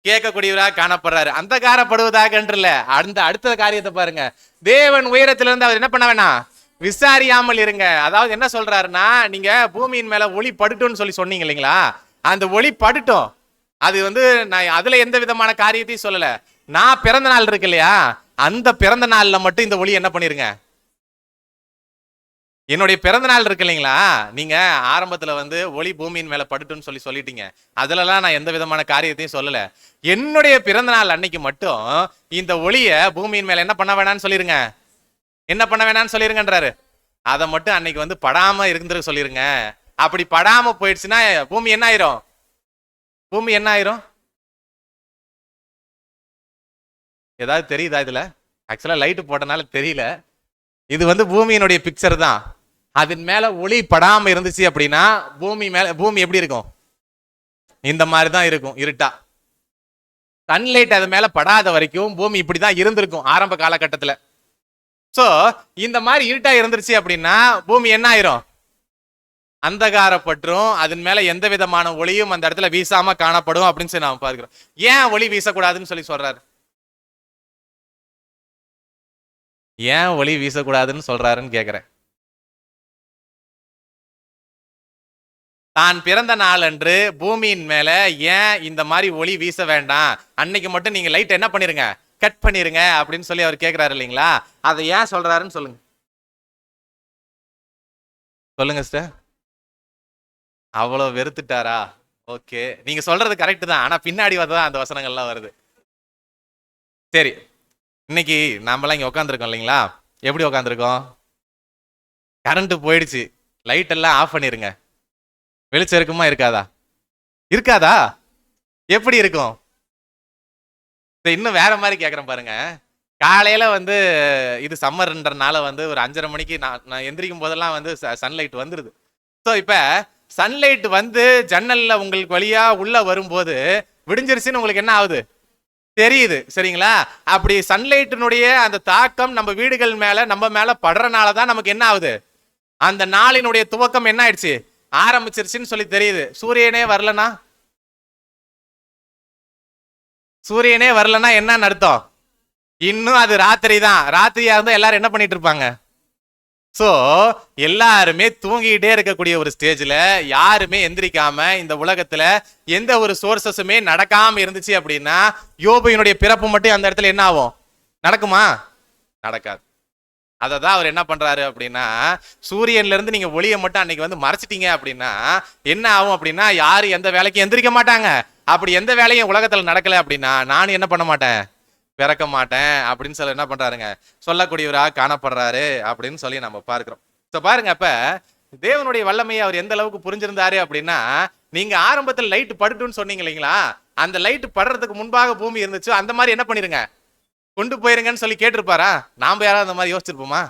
கேட்கக்கூடியவராக காணப்படுறாரு. அந்தகாரப்படுவதாக அடுத்த காரியத்தை பாருங்க. தேவன் உயரத்திலிருந்து அவர் என்ன பண்ண வேணாம், விசாரியாமல் இருங்க. அதாவது என்ன சொல்றாருன்னா, நீங்க பூமியின் மேல ஒளி படுட்டும்னு சொல்லி சொன்னீங்க இல்லைங்களா, அந்த ஒளி படுட்டும், அது வந்து நான் அதுல எந்த விதமான காரியத்தையும் சொல்லல. நான் பிறந்த நாள் இருக்கு இல்லையா, அந்த பிறந்த நாள்ல மட்டும் இந்த ஒளி என்ன பண்ணிருங்க, என்னுடைய பிறந்த நாள் இருக்கு இல்லைங்களா, நீங்க ஆரம்பத்துல வந்து ஒளி பூமியின் மேல படுட்டுன்னு சொல்லிட்டீங்க. அதுலலாம் நான் எந்த விதமான காரியத்தையும் சொல்லல. என்னுடைய பிறந்த நாள் அன்னைக்கு மட்டும் இந்த ஒளிய பூமியின் மேல என்ன பண்ண வேணாம்னு சொல்லிருங்க, என்ன பண்ண வேணாம்னு சொல்லிருங்கன்றாரு. அதை மட்டும் அன்னைக்கு வந்து படாம இருந்துரு சொல்லிருங்க. அப்படி படாம போயிடுச்சுன்னா பூமி என்ன ஆயிரும், பூமி என்ன ஆயிரும்? ஏதாவது தெரியுதா இதுல? ஆக்சுவலா லைட் போட்டனால தெரியல. இது வந்து பூமியினுடைய பிக்சர் தான். அதன் மேல ஒளி படாம இருந்துச்சு அப்படின்னா பூமி எப்படி இருக்கும்? இந்த மாதிரி தான் இருக்கும், இருட்டா. சன்லைட் அது மேல படாத வரைக்கும் பூமி இப்படிதான் இருந்திருக்கும் ஆரம்ப காலகட்டத்துல. சோ இந்த மாதிரி இருட்டா இருந்துருச்சு அப்படின்னா பூமி என்ன ஆயிரும்? அந்தகாரப்பற்றும். அதன் மேல எந்த விதமான ஒளியும் அந்த இடத்துல வீசாம காணப்படும் அப்படின்னு சொல்லி நாம பார்க்கிறோம். ஏன் ஒளி வீசக்கூடாதுன்னு சொல்றாரு? ஏன் ஒளி வீசக்கூடாதுன்னு சொல்றாருன்னு கேக்குறேன். தான் பிறந்த நாள் அன்று பூமியின் மேல ஏன் இந்த மாதிரி ஒளி வீச வேண்டாம், அன்னைக்கு மட்டும் நீங்க லைட் என்ன பண்ணிருங்க, கட் பண்ணிருங்க அப்படின்னு சொல்லி அவர் கேட்கிறாரு இல்லைங்களா? அதை ஏன் சொல்றாருன்னு சொல்லுங்க, சொல்லுங்க சிஸ்டர். அவ்வளவு வெறுத்துட்டாரா? ஓகே, நீங்க சொல்றது கரெக்ட் தான். ஆனா பின்னாடி வரதான் அந்த வசனங்கள்லாம் வருது. சரி, இன்னைக்கு நாமெல்லாம் இங்க உட்காந்துருக்கோம் இல்லைங்களா? எப்படி உட்காந்துருக்கோம்? கரண்ட் போயிடுச்சு, லைட் எல்லாம் ஆஃப் பண்ணிருங்க. வெளிச்சம் இருக்குமா இருக்காதா? இருக்காதா? எப்படி இருக்கும்? இன்னும் வேற மாதிரி கேக்குறேன் பாருங்க. காலையில வந்து இது சம்மர்ன்றனால வந்து ஒரு 5:30 மணிக்கு நான் எந்திரிக்கும் போதெல்லாம் வந்து சன்லைட் வந்துருது. ஸோ இப்ப சன்லைட் வந்து ஜன்னல்ல உங்களுக்கு வழியா உள்ள வரும்போது விடிஞ்சிருச்சுன்னு உங்களுக்கு என்ன ஆகுது தெரியுது, சரிங்களா? அப்படி சன்லைட்டினுடைய அந்த தாக்கம் நம்ம வீடுகள் மேல நம்ம மேல படுறனால தான் நமக்கு என்ன ஆகுது, அந்த நாளினுடைய துவக்கம் என்ன ஆயிடுச்சு, ஆரம்பிச்சிருச்சுன்னு சொல்லி தெரியுது. சூரியனே வரலனா, சூரியனே வரலன்னா என்ன அர்த்தம்? இன்னும் அது ராத்திரி தான். ராத்திரியா இருந்தா எல்லாரும் என்ன பண்ணிட்டு இருப்பாங்க? சோ எல்லாருமே தூங்கிட்டே இருக்கக்கூடிய ஒரு ஸ்டேஜ்ல யாருமே எந்திரிக்காம இந்த உலகத்துல எந்த ஒரு சோர்சஸுமே நடக்காம இருந்துச்சு அப்படின்னா யோபுவினுடைய பிறப்பு மட்டும் அந்த இடத்துல என்ன ஆகும்? நடக்குமா? நடக்காது. அததான் அவர் என்ன பண்றாரு அப்படின்னா, சூரியன்ல இருந்து நீங்க ஒளியை மட்டும் அன்னைக்கு வந்து மறைச்சிட்டீங்க அப்படின்னா என்ன ஆகும் அப்படின்னா, யாரு எந்த வேலைக்கும் எந்திரிக்க மாட்டாங்க. அப்படி எந்த வேலையும் உலகத்துல நடக்கல அப்படின்னா நானும் என்ன பண்ண மாட்டேன், பிறக்க மாட்டேன் அப்படின்னு சொல்லி என்ன பண்றாருங்க, சொல்லக்கூடியவராக காணப்படுறாரு அப்படின்னு சொல்லி நம்ம பார்க்கிறோம். ஸோ பாருங்க, அப்ப தேவனுடைய வல்லமையை அவர் எந்த அளவுக்கு புரிஞ்சிருந்தாரு அப்படின்னா, நீங்க ஆரம்பத்தில் லைட் படுட்டுன்னு சொன்னீங்க இல்லைங்களா, அந்த லைட் படுறதுக்கு முன்பாக பூமி இருந்துச்சு, அந்த மாதிரி என்ன பண்ணிருங்க, கொண்டு போயிருங்கன்னு சொல்லி கேட்டிருப்பாரா? நாம யாராவது அந்த மாதிரி யோசிச்சிருப்போமா?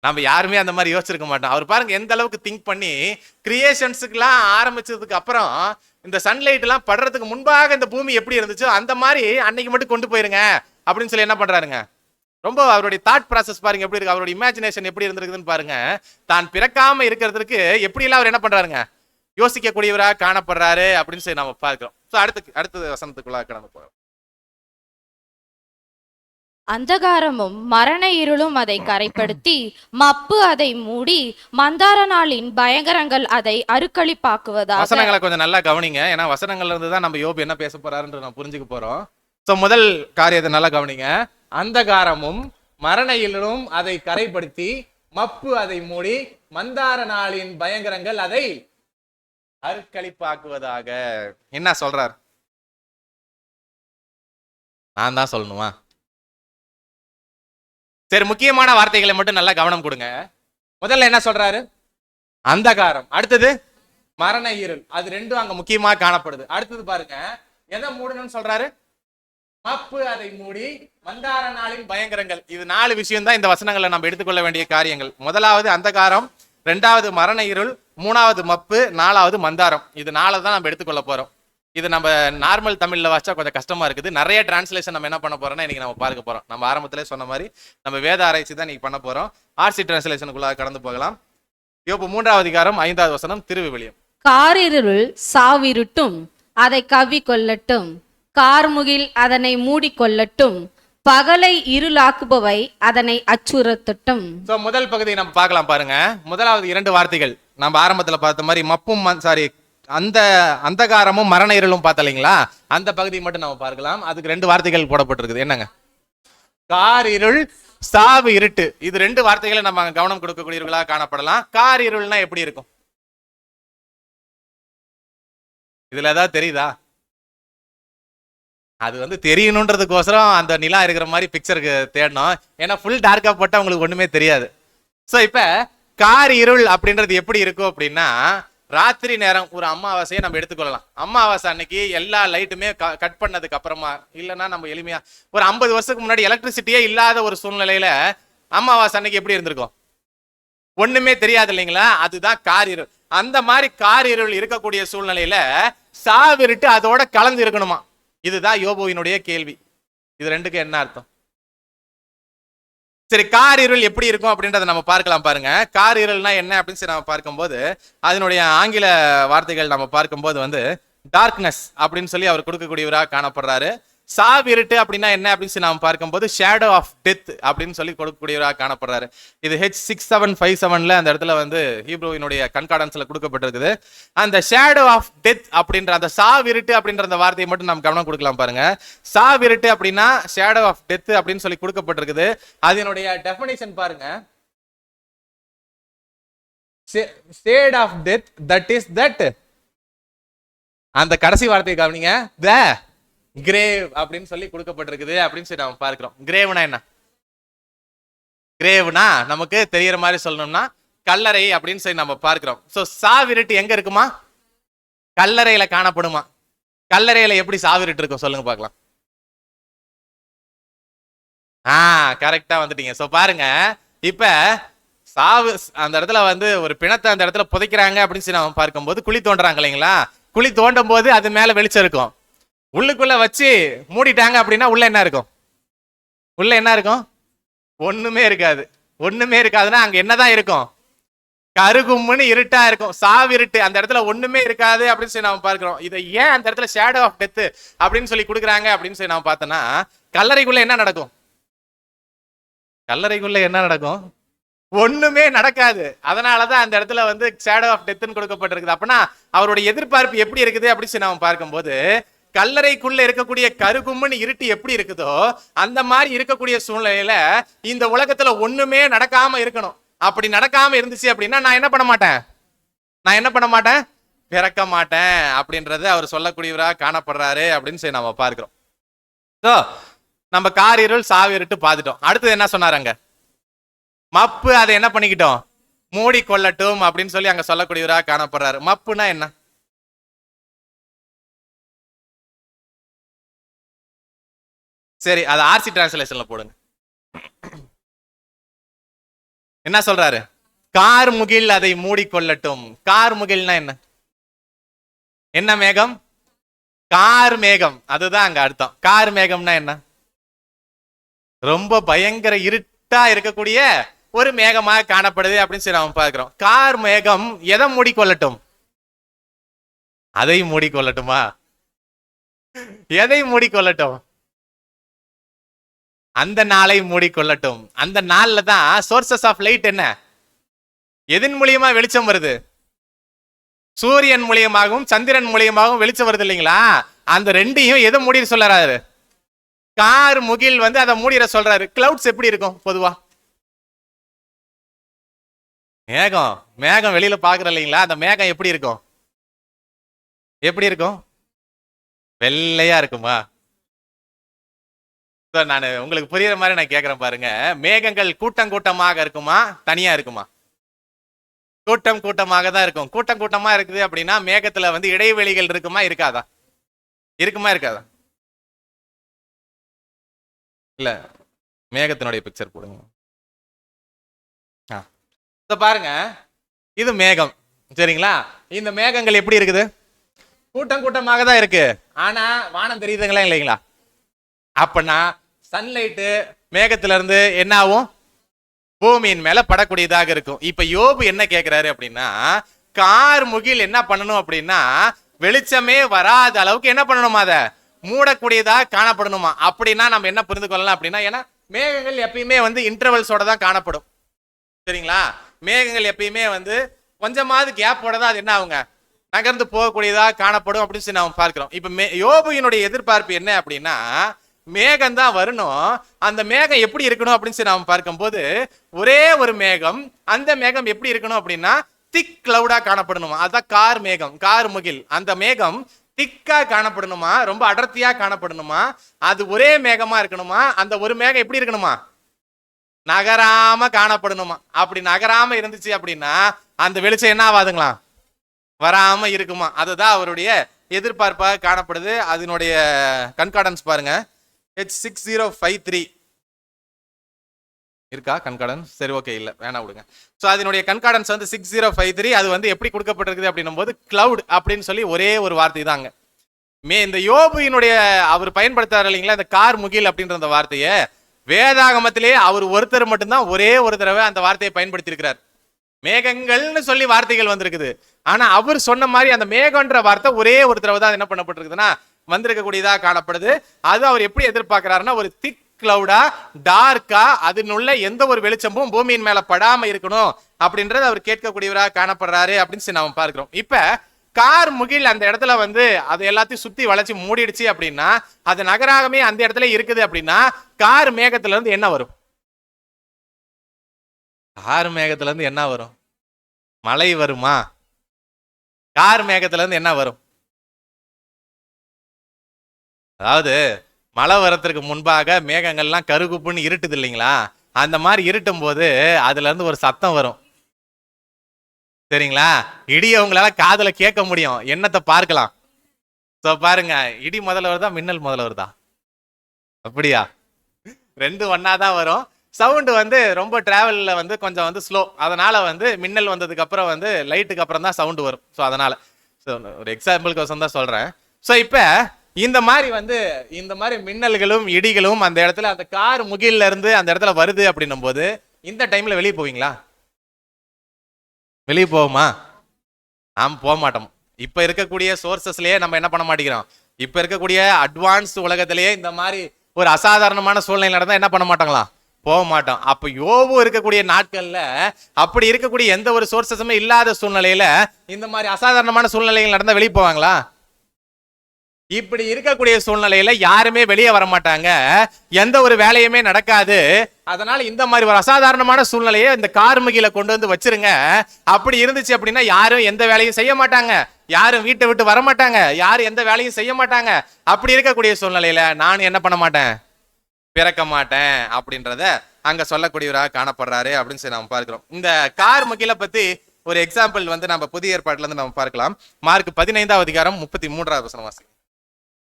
நம்ம யாருமே அந்த மாதிரி யோசிச்சிருக்க மாட்டோம். அவர் பாருங்க எந்த அளவுக்கு திங்க் பண்ணி கிரியேஷன்ஸுக்குலாம் ஆரம்பிச்சதுக்கு அப்புறம் இந்த சன்லைட் எல்லாம் படுறதுக்கு முன்பாக இந்த பூமி எப்படி இருந்துச்சோ அந்த மாதிரி அன்னைக்கு மட்டும் கொண்டு போயிருங்க அப்படின்னு சொல்லி என்ன பண்றாருங்க. ரொம்ப அவருடைய தாட் ப்ராசஸ் பாருங்க எப்படி இருக்கு, அவருடைய இமேஜினேஷன் எப்படி இருந்திருக்குதுன்னு பாருங்க. தான் பிறக்காம இருக்கிறதுக்கு எப்படி எல்லாம் அவர் என்ன பண்றாருங்க, யோசிக்கக்கூடியவராக காணப்படுறாரு அப்படின்னு சொல்லி நம்ம பார்க்கிறோம். ஸோ அடுத்த வசனத்துக்குள்ள கடந்து போறோம். அந்தகாரமும் மரண இருளும் அதை கரைப்படுத்தி மப்பு அதை மூடி மந்தார நாளின் பயங்கரங்கள் அதை அருக்களிப்பாக்குவதாக. வசனங்களை கொஞ்சம் நல்லா கவனிங்க, ஏன்னா வசனங்கள்ல இருந்து தான் நம்ம யோபு என்ன பேச போறாருன்னு நம்ம புரிஞ்சுக்க போறோம். சோ முதல் காரியத்தை நல்லா கவனிங்க. அந்தகாரமும் மரண இருளும் அதை கரைப்படுத்தி மப்பு அதை மூடி மந்தார நாளின் பயங்கரங்கள் அதை அருக்களிப்பாக்குவதாக. என்ன சொல்றார்? நான் தான் சொல்லணுமா? சரி, முக்கியமான வார்த்தைகளை மட்டும் நல்லா கவனம் கொடுங்க. முதல்ல என்ன சொல்றாரு? அந்தகாரம். அடுத்தது மரண இருள். அது ரெண்டும் அங்க முக்கியமா காணப்படுது. அடுத்தது பாருங்க, எதை மூடணும்னு சொல்றாரு? மப்பு அதை மூடி மந்தார நாளின் பயங்கரங்கள். இது 4 விஷயம் தான் இந்த வசனங்களை நம்ம எடுத்துக்கொள்ள வேண்டிய காரியங்கள். முதலாவது அந்தகாரம், 2வது மரண இருள், 3வது மப்பு, 4வது மந்தாரம். இது 4 தான் நம்ம எடுத்துக்கொள்ள போறோம். இது நம்ம நார்மல் தமிழ்ல வாசிச்சா கொஞ்சம் கஷ்டமா இருக்குது. நிறைய டிரான்ஸ்லேஷன் நம்ம என்ன பண்ண போறோம்னா இன்னைக்கு நம்ம பார்க்க போறோம். நம்ம ஆரம்பத்திலே சொன்ன மாதிரி நம்ம வேத ஆராய்ச்சி தான் இன்னைக்கு பண்ண போறோம். ஆர்சி டிரான்ஸ்லேஷனுக்குள்ள கடந்து போகலாம். யோபு 3வது அதிகாரம் 5வது வசனம், திருவிவிலியம். காரிருள் சாவிருட்டும் அதை கவ்வி கொள்ளட்டும், கார்முகில் அதனை மூடிக்கொள்ளட்டும், பகலை இருளாக்குபவை அதனை அச்சுறுத்தட்டும். முதல் பகுதியை நம்ம பார்க்கலாம் பாருங்க. முதலாவது 2 வார்த்தைகள் நம்ம ஆரம்பத்துல பார்த்த மாதிரி மப்பும் அந்த அந்தகாரமும் மரண இருளும் பார்த்தலைங்களா, அந்த பகுதி மட்டும் நம்ம பார்க்கலாம். அதுக்கு 2 வார்த்தைகள் போடப்பட்டிருக்குது. என்னங்க? கார் இருள், சாவு இருட்டு. இது 2 வார்த்தைகளை நம்ம கவனம் கொடுக்கக்கூடியவர்களாக காணப்படலாம். கார் இருள்னா எப்படி இருக்கும்? இதுல ஏதாவது தெரியுதா? அது வந்து தெரியணுன்றதுக்கோசரம் அந்த நிலா இருக்கிற மாதிரி பிக்சருக்கு தேடணும். ஏன்னா ஃபுல் டார்க்கா போட்டா உங்களுக்கு ஒண்ணுமே தெரியாது. சோ இப்ப கார் இருள் அப்படின்றது எப்படி இருக்கும் அப்படின்னா, ராத்திரி நேரம் ஒரு அமாவாசையை நம்ம எடுத்துக்கொள்ளலாம். அமாவாசை அன்னைக்கு எல்லா லைட்டுமே கட் பண்ணதுக்கு அப்புறமா, இல்லைன்னா நம்ம எளிமையா ஒரு 50 வருஷத்துக்கு முன்னாடி எலக்ட்ரிசிட்டியே இல்லாத ஒரு சூழ்நிலையில அமாவாசை அன்னைக்கு எப்படி இருந்திருக்கும்? ஒண்ணுமே தெரியாது இல்லைங்களா? அதுதான் கார் இருள். அந்த மாதிரி கார் இருள் இருக்கக்கூடிய சூழ்நிலையில சாவிருட்டு அதோட கலந்து இருக்கணுமா? இதுதான் யோபுவினுடைய கேள்வி. இது 2க்கு என்ன அர்த்தம்? சரி, கார் இருள் எப்படி இருக்கும் அப்படின்றத நம்ம பார்க்கலாம். பாருங்க, கார் இருள்னா என்ன அப்படின்னு சொல்லி நம்ம பார்க்கும்போது அதனுடைய ஆங்கில வார்த்தைகள் நம்ம பார்க்கும்போது வந்து டார்க்னஸ் அப்படின்னு சொல்லி அவர் கொடுக்கக்கூடியவராக காணப்படுறாரு. சாவிருட்டு அப்படின்னா என்ன அப்படின்னு சொல்லி நாம் பார்க்கும்போது ஷேடோ ஆஃப் டெத் அப்படின்னு சொல்லி கொடுக்கக்கூடியவராக காணப்படுறாரு. இது H6757 அந்த இடத்துல வந்து ஹீப்ரூவினுடைய கன்கார்டன்ஸ்ல கொடுக்கப்பட்டிருக்குது. அந்த ஷேடோ ஆஃப் டெத் அப்படின்ற அந்த சாவிருட்டு அப்படின்ற அந்த வார்த்தையை மட்டும் நாம் கவனம் கொடுக்கலாம். பாருங்க, சாவிருட்டு அப்படின்னா ஷேடோ ஆஃப் டெத் அப்படின்னு சொல்லி கொடுக்கப்பட்டிருக்குது. அதனுடைய டெஃபினிஷன் பாருங்க, shade of death that is that. அந்த கடைசி வார்த்தையை கவனிங்க, த கிரேவ் அப்படின்னு சொல்லி கொடுக்கப்பட்டிருக்குது அப்படின்னு சொல்லி நம்ம பார்க்கிறோம். கிரேவ்னா என்ன? கிரேவ்னா நமக்கு தெரியற மாதிரி சொல்லணும்னா கல்லறை அப்படின்னு சொல்லி நம்ம பார்க்கிறோம். சோ சாவிருட்டு எங்க இருக்குமா? கல்லறையில காணப்படுமா? கல்லறையில எப்படி சாவிருட்டு இருக்கும் சொல்லுங்க பார்க்கலாம். கரெக்டா வந்துட்டீங்க. சோ பாருங்க, இப்ப சாவு அந்த இடத்துல வந்து ஒரு பிணத்தை அந்த இடத்துல புதைக்கிறாங்க அப்படின்னு சொல்லி நம்ம பார்க்கும்போது குழி தோண்டுறாங்க இல்லைங்களா? குழி தோண்டும் போது அது மேல வெளிச்சம் இருக்கும். உள்ளுக்குள்ள வச்சு மூடிட்டாங்க அப்படின்னா உள்ள என்ன இருக்கும்? உள்ள என்ன இருக்கும்? ஒண்ணுமே இருக்காது. ஒண்ணுமே இருக்காதுன்னா அங்க என்னதான் இருக்கும்? கருகும்னு இருட்டா இருக்கும். சாவிருட்டு, அந்த இடத்துல ஒண்ணுமே இருக்காது அப்படின்னு சொல்லி நம்ம பார்க்கிறோம். இதை ஏன் அந்த இடத்துல ஷேடோ ஆஃப் டெத் அப்படின்னு சொல்லி கொடுக்குறாங்க அப்படின்னு சொல்லி நம்ம பார்த்தோம்னா, கல்லறைக்குள்ள என்ன நடக்கும்? கல்லறைக்குள்ள என்ன நடக்கும்? ஒண்ணுமே நடக்காது. அதனாலதான் அந்த இடத்துல வந்து ஷேடோ ஆஃப் டெத்னு கொடுக்கப்பட்டிருக்குது. அப்படின்னா அவருடைய எதிர்பார்ப்பு எப்படி இருக்குது அப்படின்னு சொல்லி நம்ம பார்க்கும்போது, கல்லறைக்குள்ள இருக்கக்கூடிய கருகும்னு இருட்டு எப்படி இருக்குதோ அந்த மாதிரி இருக்கக்கூடிய சூழ்நிலையில இந்த உலகத்துல ஒண்ணுமே நடக்காம இருக்கணும். அப்படி நடக்காம இருந்துச்சு அப்படின்னா நான் என்ன பண்ண மாட்டேன்? பிறக்க மாட்டேன் அப்படின்றது அவர் சொல்லக்கூடியவராக காணப்படுறாரு அப்படின்னு சொல்லி நம்ம பார்க்கிறோம். சோ நம்ம காரிருள் சாவிருட்டு பார்த்துட்டோம். அடுத்தது என்ன சொன்னாங்க? மப்பு அதை என்ன பண்ணிக்கிட்டோம்? மூடி கொள்ளட்டும் அப்படின்னு சொல்லி அங்க சொல்லக்கூடியவராக காணப்படுறாரு. மப்புனா என்ன? சரி, அது ஆர்சி டிரான்ஸ்லேஷன்ல போடுங்க. என்ன சொல்றாரு? கார் முகில் அதை மூடிக்கொள்ளட்டும். கார் முகில்னா என்ன? என்ன மேகம்? கார் மேகம். அதுதான் அங்க அர்த்தம். கார் மேகம்னா என்ன? ரொம்ப பயங்கர இருட்டா இருக்கக்கூடிய ஒரு மேகமாக காணப்படுது அப்படின்னு சொல்லி நாம பார்க்கிறோம். கார் மேகம் எதை மூடிக்கொள்ளட்டும்? அதை மூடிக்கொள்ளட்டுமா? எதை மூடிக்கொள்ளட்டும்? அந்த நாளை மூடிக்கொள்ளட்டும். அந்த நாள்ல தான் சோர்சஸ் ஆஃப் லைட் என்ன? எதன் மூலியமா வெளிச்சம் வருது? சூரியன் மூலியமாகவும் சந்திரன் மூலியமாகவும் வெளிச்சம் வருது இல்லைங்களா? அந்த ரெண்டையும் எதை மூடிட சொல்றாரு? கார் முகில் வந்து அதை மூடிட சொல்றாரு. கிளவுட்ஸ் எப்படி இருக்கும் பொதுவா? மேகம் வெளியில பாக்குற இல்லைங்களா? அந்த மேகம் எப்படி இருக்கும்? வெள்ளையா இருக்குமா? நான் உங்களுக்கு புரியுற மாதிரி நான் கேட்கிறேன் பாருங்க. மேகங்கள் கூட்டம் கூட்டமாக இருக்குமா, தனியா இருக்குமா? கூட்டம் கூட்டமாக தான் இருக்கும். கூட்டம் கூட்டமா இருக்குது அப்படின்னா மேகத்துல வந்து இடைவெளிகள் இருக்குமா இருக்காதா? இருக்காதா? இல்ல, மேகத்தினுடைய பிக்சர் போடுங்க. பாருங்க, இது மேகம் சரிங்களா? இந்த மேகங்கள் எப்படி இருக்குது? கூட்டம் கூட்டமாக தான் இருக்கு. ஆனா வானம் தெரியுதுங்களா இல்லைங்களா? அப்பனா சன்லைட்டு மேகத்துல இருந்து என்ன ஆகும்? பூமியின் மேல படக்கூடியதாக இருக்கும். இப்ப யோபு என்ன கேட்கிறாரு அப்படின்னா, கார் முகில் என்ன பண்ணணும் அப்படின்னா வெளிச்சமே வராத அளவுக்கு என்ன பண்ணணுமா? அதை மூடக்கூடியதா காணப்படணுமா? அப்படின்னா நம்ம என்ன புரிந்து கொள்ளலாம் அப்படின்னா, ஏன்னா மேகங்கள் எப்பயுமே வந்து இன்டர்வல்ஸோட தான் காணப்படும் சரிங்களா? மேகங்கள் எப்பயுமே வந்து கொஞ்சமாவது கேப்போட தான் அது என்ன ஆகுங்க நகர்ந்து போகக்கூடியதா காணப்படும் அப்படின்னு சொல்லி நாம் பார்க்கிறோம். இப்ப யோபுவினுடைய எதிர்பார்ப்பு என்ன அப்படின்னா, மேகம் தான் வரணும், அந்த மேகம் எப்படி இருக்கணும் அப்படின்னு சொல்லி நாம் பார்க்கும்போது, ஒரே ஒரு மேகம், அந்த மேகம் எப்படி இருக்கணும் அப்படின்னா திக் கிளவுடா காணப்படணுமா. அதான் கார் மேகம், கார் முகில். அந்த மேகம் திக்கா காணப்படணுமா, ரொம்ப அடர்த்தியா காணப்படணுமா, அது ஒரே மேகமா இருக்கணுமா. அந்த ஒரு மேகம் எப்படி இருக்கணுமா, நகராம காணப்படணுமா. அப்படி நகராம இருந்துச்சு அப்படின்னா அந்த வெளிச்சம் என்ன ஆகாதுங்களா, வராம இருக்குமா. அதுதான் அவருடைய எதிர்பார்ப்பாக காணப்படுது. அதனுடைய கன்கார்டன்ஸ் பாருங்க, H6053 இருக்கா கன்கார்டன்ஸ்? சரி, ஓகே, இல்ல வேணா விடுங்க. ஸோ அதனுடைய கன்கார்டன்ஸ் வந்து 6053. அது வந்து எப்படி கொடுக்கப்பட்டிருக்குது அப்படின்னும் போது கிளவுட் அப்படின்னு சொல்லி ஒரே ஒரு வார்த்தை தாங்க. இந்த யோபுவினுடைய அவர் பயன்படுத்தாரு இல்லைங்களா, இந்த கார் முகில் அப்படின்ற அந்த வார்த்தையை வேதாகமத்திலே அவர் ஒருத்தர் மட்டும்தான் ஒரே ஒரு தடவை அந்த வார்த்தையை பயன்படுத்தி இருக்கிறார். மேகங்கள்னு சொல்லி வார்த்தைகள் வந்திருக்குது, ஆனா அவர் சொன்ன மாதிரி அந்த மேகன்ற வார்த்தை ஒரே ஒரு தடவை தான் என்ன பண்ணப்பட்டிருக்குதுன்னா வந்திருக்கக்கூடியதா காணப்படுது. அது அவர் எப்படி எதிர்பார்க்கிறாருன்னா, ஒரு திக் கிளவுடா, டார்க்கா, அதனுள்ள எந்த ஒரு வெளிச்சமும் பூமியின் மேல படாம இருக்கணும் அப்படின்றது அவர் கேட்கக்கூடியவராக காணப்படுறாரு அப்படின்னு சொல்லி நாம பார்க்கிறோம். இப்ப கார் முகில் அந்த இடத்துல வந்து அது எல்லாத்தையும் சுத்தி வளைச்சு மூடிடுச்சு அப்படின்னா, அது நகராகமே அந்த இடத்துல இருக்குது அப்படின்னா, கார் மேகத்துல இருந்து என்ன வரும்? கார் மேகத்துல இருந்து என்ன வரும்? மழை வருமா? கார் மேகத்துல இருந்து என்ன வரும்? அதாவது மழை வரத்துக்கு முன்பாக மேகங்கள்லாம் கருகுப்புன்னு இருட்டுது இல்லைங்களா, அந்த மாதிரி இருட்டும் போது அதுல இருந்து ஒரு சத்தம் வரும், சரிங்களா? இடியை உங்களால காதுல கேட்க முடியும், என்னத்தை பார்க்கலாம். சோ பாருங்க, இடி முதல்ல வருதா மின்னல் முதல்ல வருதா? அப்படியா? ரெண்டு ஒன்னாதான் வரும். சவுண்டு வந்து ரொம்ப டிராவல்ல வந்து கொஞ்சம் வந்து ஸ்லோ, அதனால வந்து மின்னல் வந்ததுக்கு அப்புறம் வந்து லைட்டுக்கு அப்புறம் தான் சவுண்டு வரும். ஸோ அதனால ஒரு எக்ஸாம்பிளுக்கு தான் சொல்றேன். ஸோ இப்ப இந்த மாதிரி மின்னல்களும் இடிகளும் அந்த இடத்துல அந்த கார் முகில்ல இருந்து அந்த இடத்துல வருது அப்படின்னும் போது இந்த டைம்ல வெளியே போவீங்களா? வெளியே போவோமா? நாம் போக மாட்டோம். இப்ப இருக்கக்கூடிய சோர்சஸ்லயே நம்ம என்ன பண்ண மாட்டேங்கிறோம், இப்ப இருக்கக்கூடிய அட்வான்ஸ் உலகத்திலேயே இந்த மாதிரி ஒரு அசாதாரணமான சூழ்நிலை நடந்தா என்ன பண்ண மாட்டாங்களா, போக மாட்டோம். அப்ப யோபு இருக்கக்கூடிய நாட்கள்ல அப்படி இருக்கக்கூடிய எந்த ஒரு சோர்சஸுமே இல்லாத சூழ்நிலையில இந்த மாதிரி அசாதாரணமான சூழ்நிலைகள் நடந்தா வெளியே போவாங்களா? இப்படி இருக்கக்கூடிய சூழ்நிலையில யாருமே வெளியே வர மாட்டாங்க, எந்த ஒரு வேலையுமே நடக்காது. அதனால இந்த மாதிரி ஒரு அசாதாரணமான சூழ்நிலையை இந்த கார்முகில கொண்டு வந்து வச்சிருங்க. அப்படி இருந்துச்சு அப்படின்னா யாரும் எந்த வேலையும் செய்ய மாட்டாங்க, யாரும் வீட்டை விட்டு வர மாட்டாங்க, யாரும் எந்த வேலையும் செய்ய மாட்டாங்க. அப்படி இருக்கக்கூடிய சூழ்நிலையில நான் என்ன பண்ண மாட்டேன், பிறக்க மாட்டேன் அப்படின்றத அங்க சொல்லக்கூடியவராக காணப்படுறாரு அப்படின்னு சொல்லி நம்ம பார்க்கிறோம். இந்த கார்முகில பத்தி ஒரு எக்ஸாம்பிள் வந்து நம்ம புதிய ஏற்பாட்டுல இருந்து நம்ம பார்க்கலாம். மார்க் 15ஆம் அதிகாரம் 33ஆவது வசனம் வாசிங்க.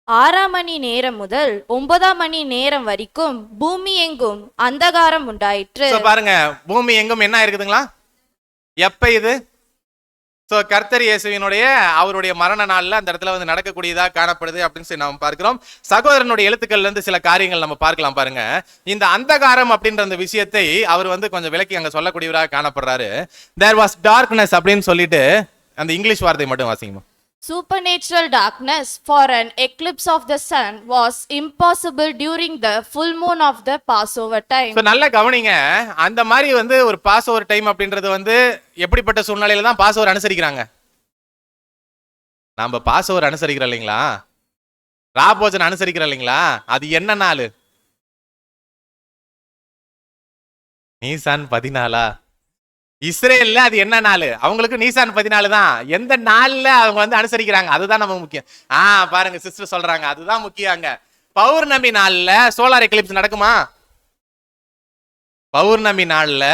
6 மணி நேரம் முதல் 9 மணி நேரம் வரைக்கும் பூமி எங்கும் அந்தகாரம் உண்டாயிற்று. பாருங்க, பூமி எங்கும் என்ன இருக்குதுங்களா? எப்ப இது? சோ கர்த்தர் இயேசுவினுடைய அவருடைய மரண நாள்ல அந்த இடத்துல வந்து நடக்கக்கூடியதா காணப்படுது அப்படின்னு சொல்லி நம்ம பார்க்கிறோம். சகோதரனுடைய எழுத்துக்கள்ல இருந்து சில காரியங்கள் நம்ம பார்க்கலாம். பாருங்க, இந்த அந்தகாரம் அப்படின்ற அந்த விஷயத்தை அவர் வந்து கொஞ்சம் விளக்கி அங்க சொல்லக்கூடியவராக காணப்படுறாரு. There was darkness அப்படின்னு சொல்லிட்டு அந்த இங்கிலீஷ் வார்த்தை மட்டும் வாசிங்க. Supernatural darkness for an eclipse of the sun was impossible during the full moon of the Passover time. So நல்ல கவனிங்க, அந்த மாதிரி வந்து ஒரு பாஸ் ஓவர் டைம் அப்படின்றது வந்து எப்படிப்பட்ட சூழ்நிலையில தான் பாஸ் ஓவர் அனுசரிக்கிறாங்க? நம்ம பாஸ் ஓவர் அனுசரிக்கிறோம் இல்லைங்களா, ராபோஜன் அனுசரிக்கிறோம் இல்லைங்களா, அது என்ன நாள்? நீசான் 14. இஸ்ரேல்ல அது என்ன நாள்? அவங்களுக்கு நீசான் 14 தான். எந்த நாள்ல அவங்க வந்து அனுசரிக்கிறாங்க அதுதான் நம்ம முக்கியம். பாருங்க சிஸ்டர் சொல்றாங்க, அதுதான் முக்கியங்க. பௌர்ணமி நாள்ல சோலார் எக்லிப்ஸ் நடக்குமா? பௌர்ணமி நாள்ல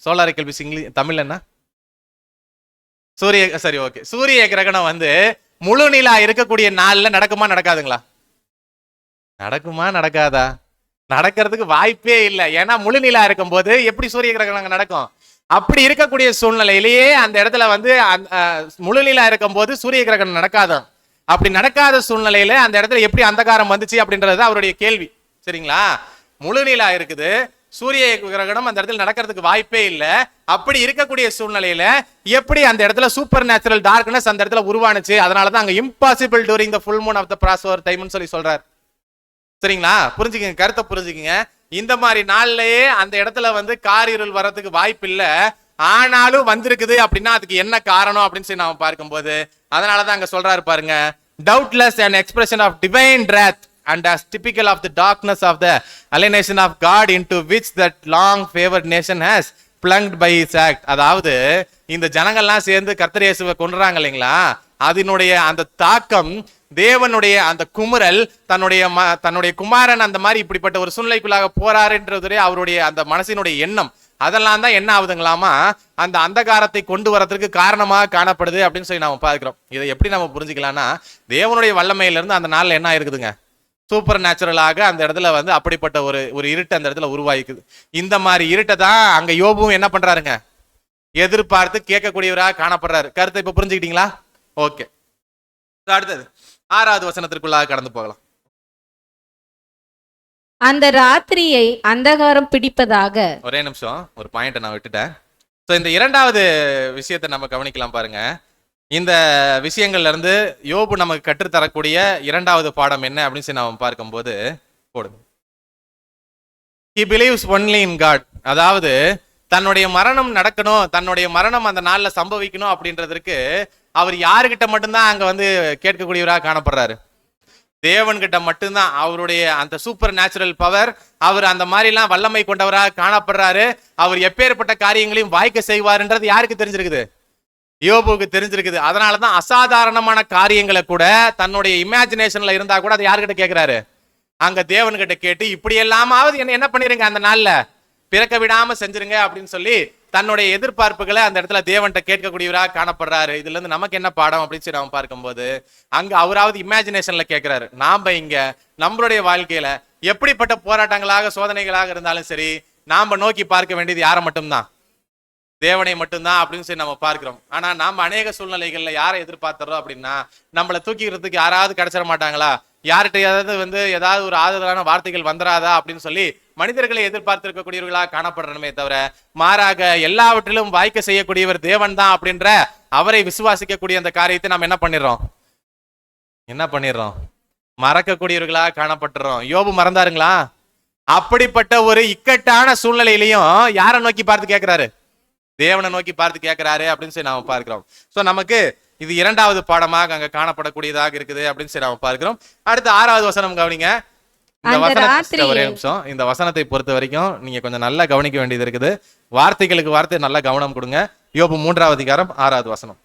சோலார் எக்லிப்ஸ் தமிழ் என்ன? சூரிய கிரகணம் வந்து முழு நிலா இருக்கக்கூடிய நாள்ல நடக்குமா நடக்காதுங்களா? நடக்குமா நடக்காதா? நடக்கிறதுக்கு வாய்ப்பே இல்லை. ஏன்னா முழு நிலா இருக்கும் போது எப்படி சூரிய கிரகணம் நடக்கும்? அப்படி இருக்கக்கூடிய சூழ்நிலையிலேயே அந்த இடத்துல வந்து முழு நிலா இருக்கும் போது சூரிய கிரகணம் நடக்காது. அப்படி நடக்காத சூழ்நிலையில அந்த இடத்துல எப்படி அந்தகாரம் வந்துச்சு அப்படின்றது அவருடைய கேள்வி, சரிங்களா? முழு நிலா இருக்குது, சூரிய கிரகணம் அந்த இடத்துல நடக்கிறதுக்கு வாய்ப்பே இல்லை. அப்படி இருக்கக்கூடிய சூழ்நிலையில எப்படி அந்த இடத்துல சூப்பர் நேச்சுரல் டார்க்னஸ் அந்த இடத்துல உருவானுச்சு? அதனாலதான் அங்க impossible during the full moon of the Passover டைம்னு சொல்லி சொல்றாரு, சரிங்களா? புரிஞ்சுக்கங்க, கருத்தை புரிஞ்சுக்கங்க. இந்த மாதிரி நாள்லயே அந்த இடத்துல வந்து காரிருள் வர்றதுக்கு வாய்ப்பு இல்லை. ஆனாலும் வந்திருக்குது அப்படின்னா அதுக்கு என்ன காரணம் அப்படின்னு சொல்லி நாம பார்க்கும்போது அதனாலதான் அங்க சொல்றாரு பாருங்க, doubtless an expression of divine wrath and as typical of the darkness of the alienation of God into which that long favored nation has plunged by his act. அதாவது இந்த ஜனங்கள்லாம் சேர்ந்து கர்த்தர் இயேசுவை கொன்றாங்க இல்லைங்களா, அதனுடைய அந்த தாக்கம், தேவனுடைய அந்த குமுறல், தன்னுடைய குமாரன் அந்த மாதிரி இப்படிப்பட்ட ஒரு சூழ்நிலைக்குள்ளாக போறாருன்றதுடைய அவருடைய அந்த மனசினுடைய எண்ணம், அதெல்லாம் தான் என்ன ஆகுதுங்களாமா, அந்த அந்தகாரத்தை கொண்டு வரதுக்கு காரணமாக காணப்படுது அப்படின்னு சொல்லி நாம பார்க்கிறோம். இதை எப்படி நம்ம புரிஞ்சுக்கலாம்னா, தேவனுடைய வல்லமையிலிருந்து அந்த நாள்ல என்ன இருக்குதுங்க, சூப்பர் நேச்சுரலாக அந்த இடத்துல வந்து அப்படிப்பட்ட ஒரு இருட்டு அந்த இடத்துல உருவாகிக்குது. இந்த மாதிரி இருட்டை தான் அங்க யோபுவும் என்ன பண்றாருங்க, எதிர்பார்த்து கேட்கக்கூடியவராக காணப்படுறாரு. கருத்தை இப்ப புரிஞ்சுக்கிட்டீங்களா? ஓகே, அடுத்தது 6வது வசனத்திற்குள்ளாக கடந்து போகலாம். அந்த ராத்திரியை அந்தகாரம் பிடிப்பதாக. ஒரே நிமிஷம், ஒரு பாயிண்ட் நான் விட்டுட்டேன். ஸோ இந்த 2வது விஷயத்தை நம்ம கவனிக்கலாம் பாருங்க. இந்த விஷயங்கள்ல இருந்து யோபு நமக்கு கற்றுத்தரக்கூடிய 2வது பாடம் என்ன அப்படின்னு சொல்லி நாம பார்க்கும்போது போடுங்க. He believes only in God. அதாவது தன்னுடைய மரணம் நடக்கணும், தன்னுடைய மரணம் அந்த நாள்ல சம்பவிக்கணும் அப்படின்றதுக்கு அவர் யாருக்கிட்ட மட்டும்தான் அங்க வந்து கேட்கக்கூடியவராக காணப்படுறாரு, தேவன்கிட்ட மட்டும்தான். அவருடைய அந்த சூப்பர் நேச்சுரல் பவர், அவர் அந்த மாதிரிலாம் வல்லமை கொண்டவராக காணப்படுறாரு. அவர் எப்பேற்பட்ட காரியங்களையும் வாய்க்க செய்வார்ன்றது யாருக்கு தெரிஞ்சிருக்குது, யோபுக்கு தெரிஞ்சிருக்குது. அதனாலதான் அசாதாரணமான காரியங்களை கூட தன்னுடைய இமேஜினேஷன்ல இருந்தா கூட அதை யாருக்கிட்ட கேட்கிறாரு, அங்க தேவன்கிட்ட கேட்டு இப்படி எல்லாமாவது என்ன பண்ணிருங்க, அந்த நாள்ல பிறக்க விடாம செஞ்சிருங்க அப்படின்னு சொல்லி தன்னுடைய எதிர்பார்ப்புகளை அந்த இடத்துல தேவன்கிட்ட கேட்கக்கூடியவராக காணப்படுறாரு. இதுல இருந்து நமக்கு என்ன பாடம் அப்படின்னு சொல்லி நாம பார்க்கும்போது, அங்க அவராவது இமேஜினேஷன்ல கேட்கிறாரு, நாம இங்க நம்மளுடைய வாழ்க்கையில எப்படிப்பட்ட போராட்டங்களாக சோதனைகளாக இருந்தாலும் சரி, நாம நோக்கி பார்க்க வேண்டியது யாரை மட்டும்தான், தேவனை மட்டும்தான் அப்படின்னு சொல்லி நம்ம பார்க்கிறோம். ஆனா நாம அநேக சூழ்நிலைகள்ல யாரை எதிர்பார்த்துறோம் அப்படின்னா, நம்மளை தூக்கிக்கிறதுக்கு யாராவது கிடைச்சிட மாட்டாங்களா, யார்கிட்ட வந்து ஏதாவது ஒரு ஆறுதலான வார்த்தைகள் வந்துடாதா அப்படின்னு சொல்லி மனிதர்களை எதிர்பார்த்து இருக்கக்கூடியவர்களாக காணப்படுறமே தவிர, மாறாக எல்லாவற்றிலும் வாய்க்க செய்யக்கூடியவர் தேவன் தான் அப்படின்ற அவரை விசுவாசிக்கக்கூடிய அந்த காரியத்தை நம்ம என்ன பண்ணிடுறோம், மறக்கக்கூடியவர்களாக காணப்பட்டுறோம். யோபு மறந்தாருங்களா? அப்படிப்பட்ட ஒரு இக்கட்டான சூழ்நிலையிலையும் யாரை நோக்கி பார்த்து கேட்கிறாரு, தேவனை நோக்கி பார்த்து கேட்கிறாரு அப்படின்னு சொல்லி நாம பார்க்கிறோம். சோ நமக்கு இது 2வது பாடமாக அங்க காணப்படக்கூடியதாக இருக்குது அப்படின்னு சொல்லி நாம பார்க்கிறோம். அடுத்து 6வது வசனம் கவனிங்க. இந்த வசனத்தை பொறுத்த வரைக்கும் நீங்க கொஞ்சம் நல்லா கவனிக்க வேண்டியது இருக்குது. வார்த்தைகளுக்கு வார்த்தை நல்லா கவனம் கொடுங்க. யோபு 3வது அதிகாரம் 6வது வசனம்.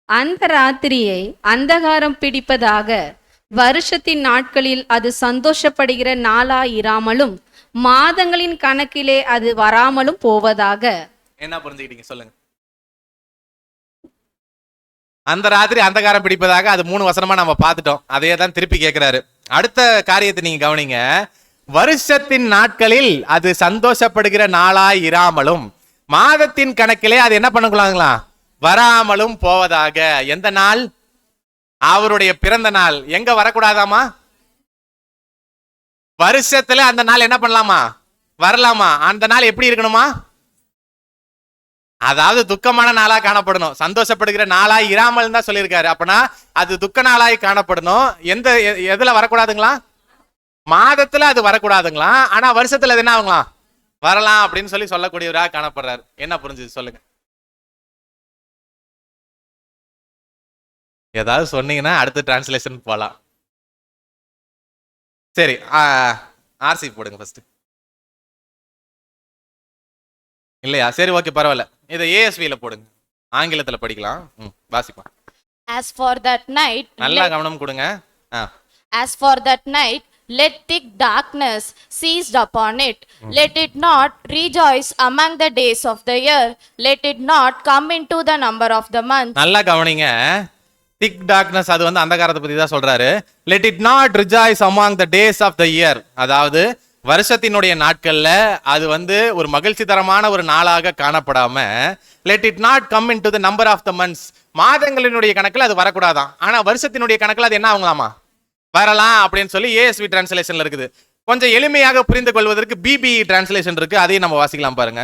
அந்த ராத்திரியை அந்தகாரம் பிடிப்பதாக, வருஷத்தின் நாட்களில் அது சந்தோஷப்படுகிற நாளாயிராமலும் மாதங்களின் கணக்கிலே அது வராமலும் போவதாக. என்ன புரிஞ்சுக்கிட்டீங்க சொல்லுங்க? அந்த ராத்திரி அந்தகாரம் பிடிப்பதாக, அது 3 வசனமா நம்ம பார்த்துட்டோம். அதையே தான் திருப்பி கேட்கிறாரு. அடுத்த காரியத்தை நீங்க கவனிங்க. வருஷத்தின் நாட்களில் அது சந்தோஷப்படுகிற நாளாய் இராமலும் மாதத்தின் கணக்கிலே அது என்ன பண்ணுங்களாங்களா, வராமலும் போவதாக. எந்த நாள்? அவருடைய பிறந்த நாள். எங்க வரக்கூடாதாமா? வருஷத்துல அந்த நாள் என்ன பண்ணலாமா, வரலாமா. அந்த நாள் எப்படி இருக்கணுமா, அதாவது துக்கமான நாளா காணப்படணும். சந்தோஷப்படுகிற நாளாய் இராமல் தான் சொல்லியிருக்காரு. அப்பனா அது துக்க நாளாய் காணப்படணும். எதுல வரக்கூடாதுங்களா? மாதத்துல அது வரக்கூடாதுங்களா. ஆனா வருஷத்துல அது என்ன ஆகுங்களா, வரலாம் அப்படின்னு சொல்லி சொல்லக்கூடியவராக காணப்படுறாரு. என்ன புரிஞ்சுது சொல்லுங்க? ஏதாவது சொன்னீங்கன்னா அடுத்த டிரான்ஸ்லேஷன் போலாம். சரி, ஆர்சி போடுங்க ஃபர்ஸ்ட். இல்லையா? சரி, ஓகே, பரவாயில்ல. இதை ஏஎஸ்வில போடுங்க, ஆங்கிலத்துல படிக்கலாம். வாசிப்போம். As for that night, நல்லா கவனம் கொடுங்க. As for that night, let thick darkness seized upon it. Let it not rejoice among the days of the year. Let it not come into the number of the months. நல்லா கவனிங்க. திக் darkness, அது வந்து அந்தகாரத்தை பத்தி தான் சொல்றாரு. Let it not rejoice among the days of the year. அதாவது வருஷத்தினுடைய நாட்கள்ல அது வந்து ஒரு மகிழ்ச்சி தரமான ஒரு நாளாக காணப்படாம, let it not come into the number of the months, மாதங்களினுடைய கணக்குல அது வரக்கூடாதான். ஆனா வருஷத்தினுடைய கணக்குல அது என்ன ஆகுங்களாமா, வரலாம் அப்படின்னு சொல்லி ஏஎஸ்வி டிரான்ஸ்லேஷன்ல இருக்குது. கொஞ்சம் எளிமையாக புரிந்து கொள்வதற்கு பிபி டிரான்ஸ்லேஷன் இருக்கு, அதையும் நம்ம வாசிக்கலாம் பாருங்க.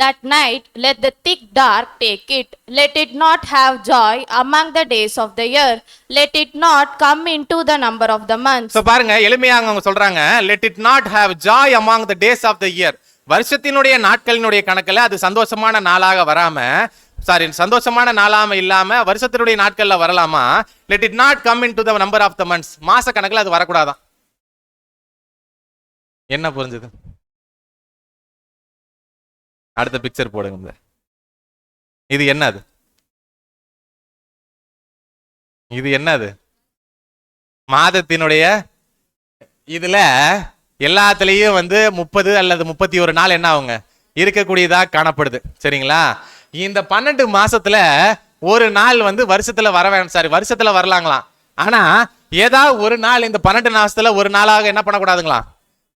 That night let the thick dark take it. Let it not have joy among the days of the year. Let it not come into the number of the months. So பாருங்க, எளிமையாக அவங்க சொல்றாங்க, let it not have joy among the days of the year. வருஷத்தினுடைய நாட்களினுடைய கணக்குல அது சந்தோஷமான நாளாக வராம, சந்தோஷமான நாளாம இல்லாம வருஷத்தினுடைய நாட்கள்ல வரலாமா? Let it not come into the number of the months. மாச கணக்குல அது வரக்கூடாதான். என்ன புரிஞ்சது? அடுத்த பிக்சர் போடுங்க. இது என்னது? இது என்னது? மாதத்தினுடைய இதுல எல்லாத்துலயும் 30 அல்லது 31 நாள் என்ன ஆகுங்க இருக்கக்கூடியதா காணப்படுது. சரிங்களா? இந்த 12 மாசத்துல ஒரு நாள் வருஷத்துல வர வேணும், வருஷத்துல வரலாங்களாம். ஆனா ஏதாவது ஒரு நாள் இந்த 12 மாசத்துல ஒரு நாளாக என்ன பண்ணக்கூடாதுங்களா?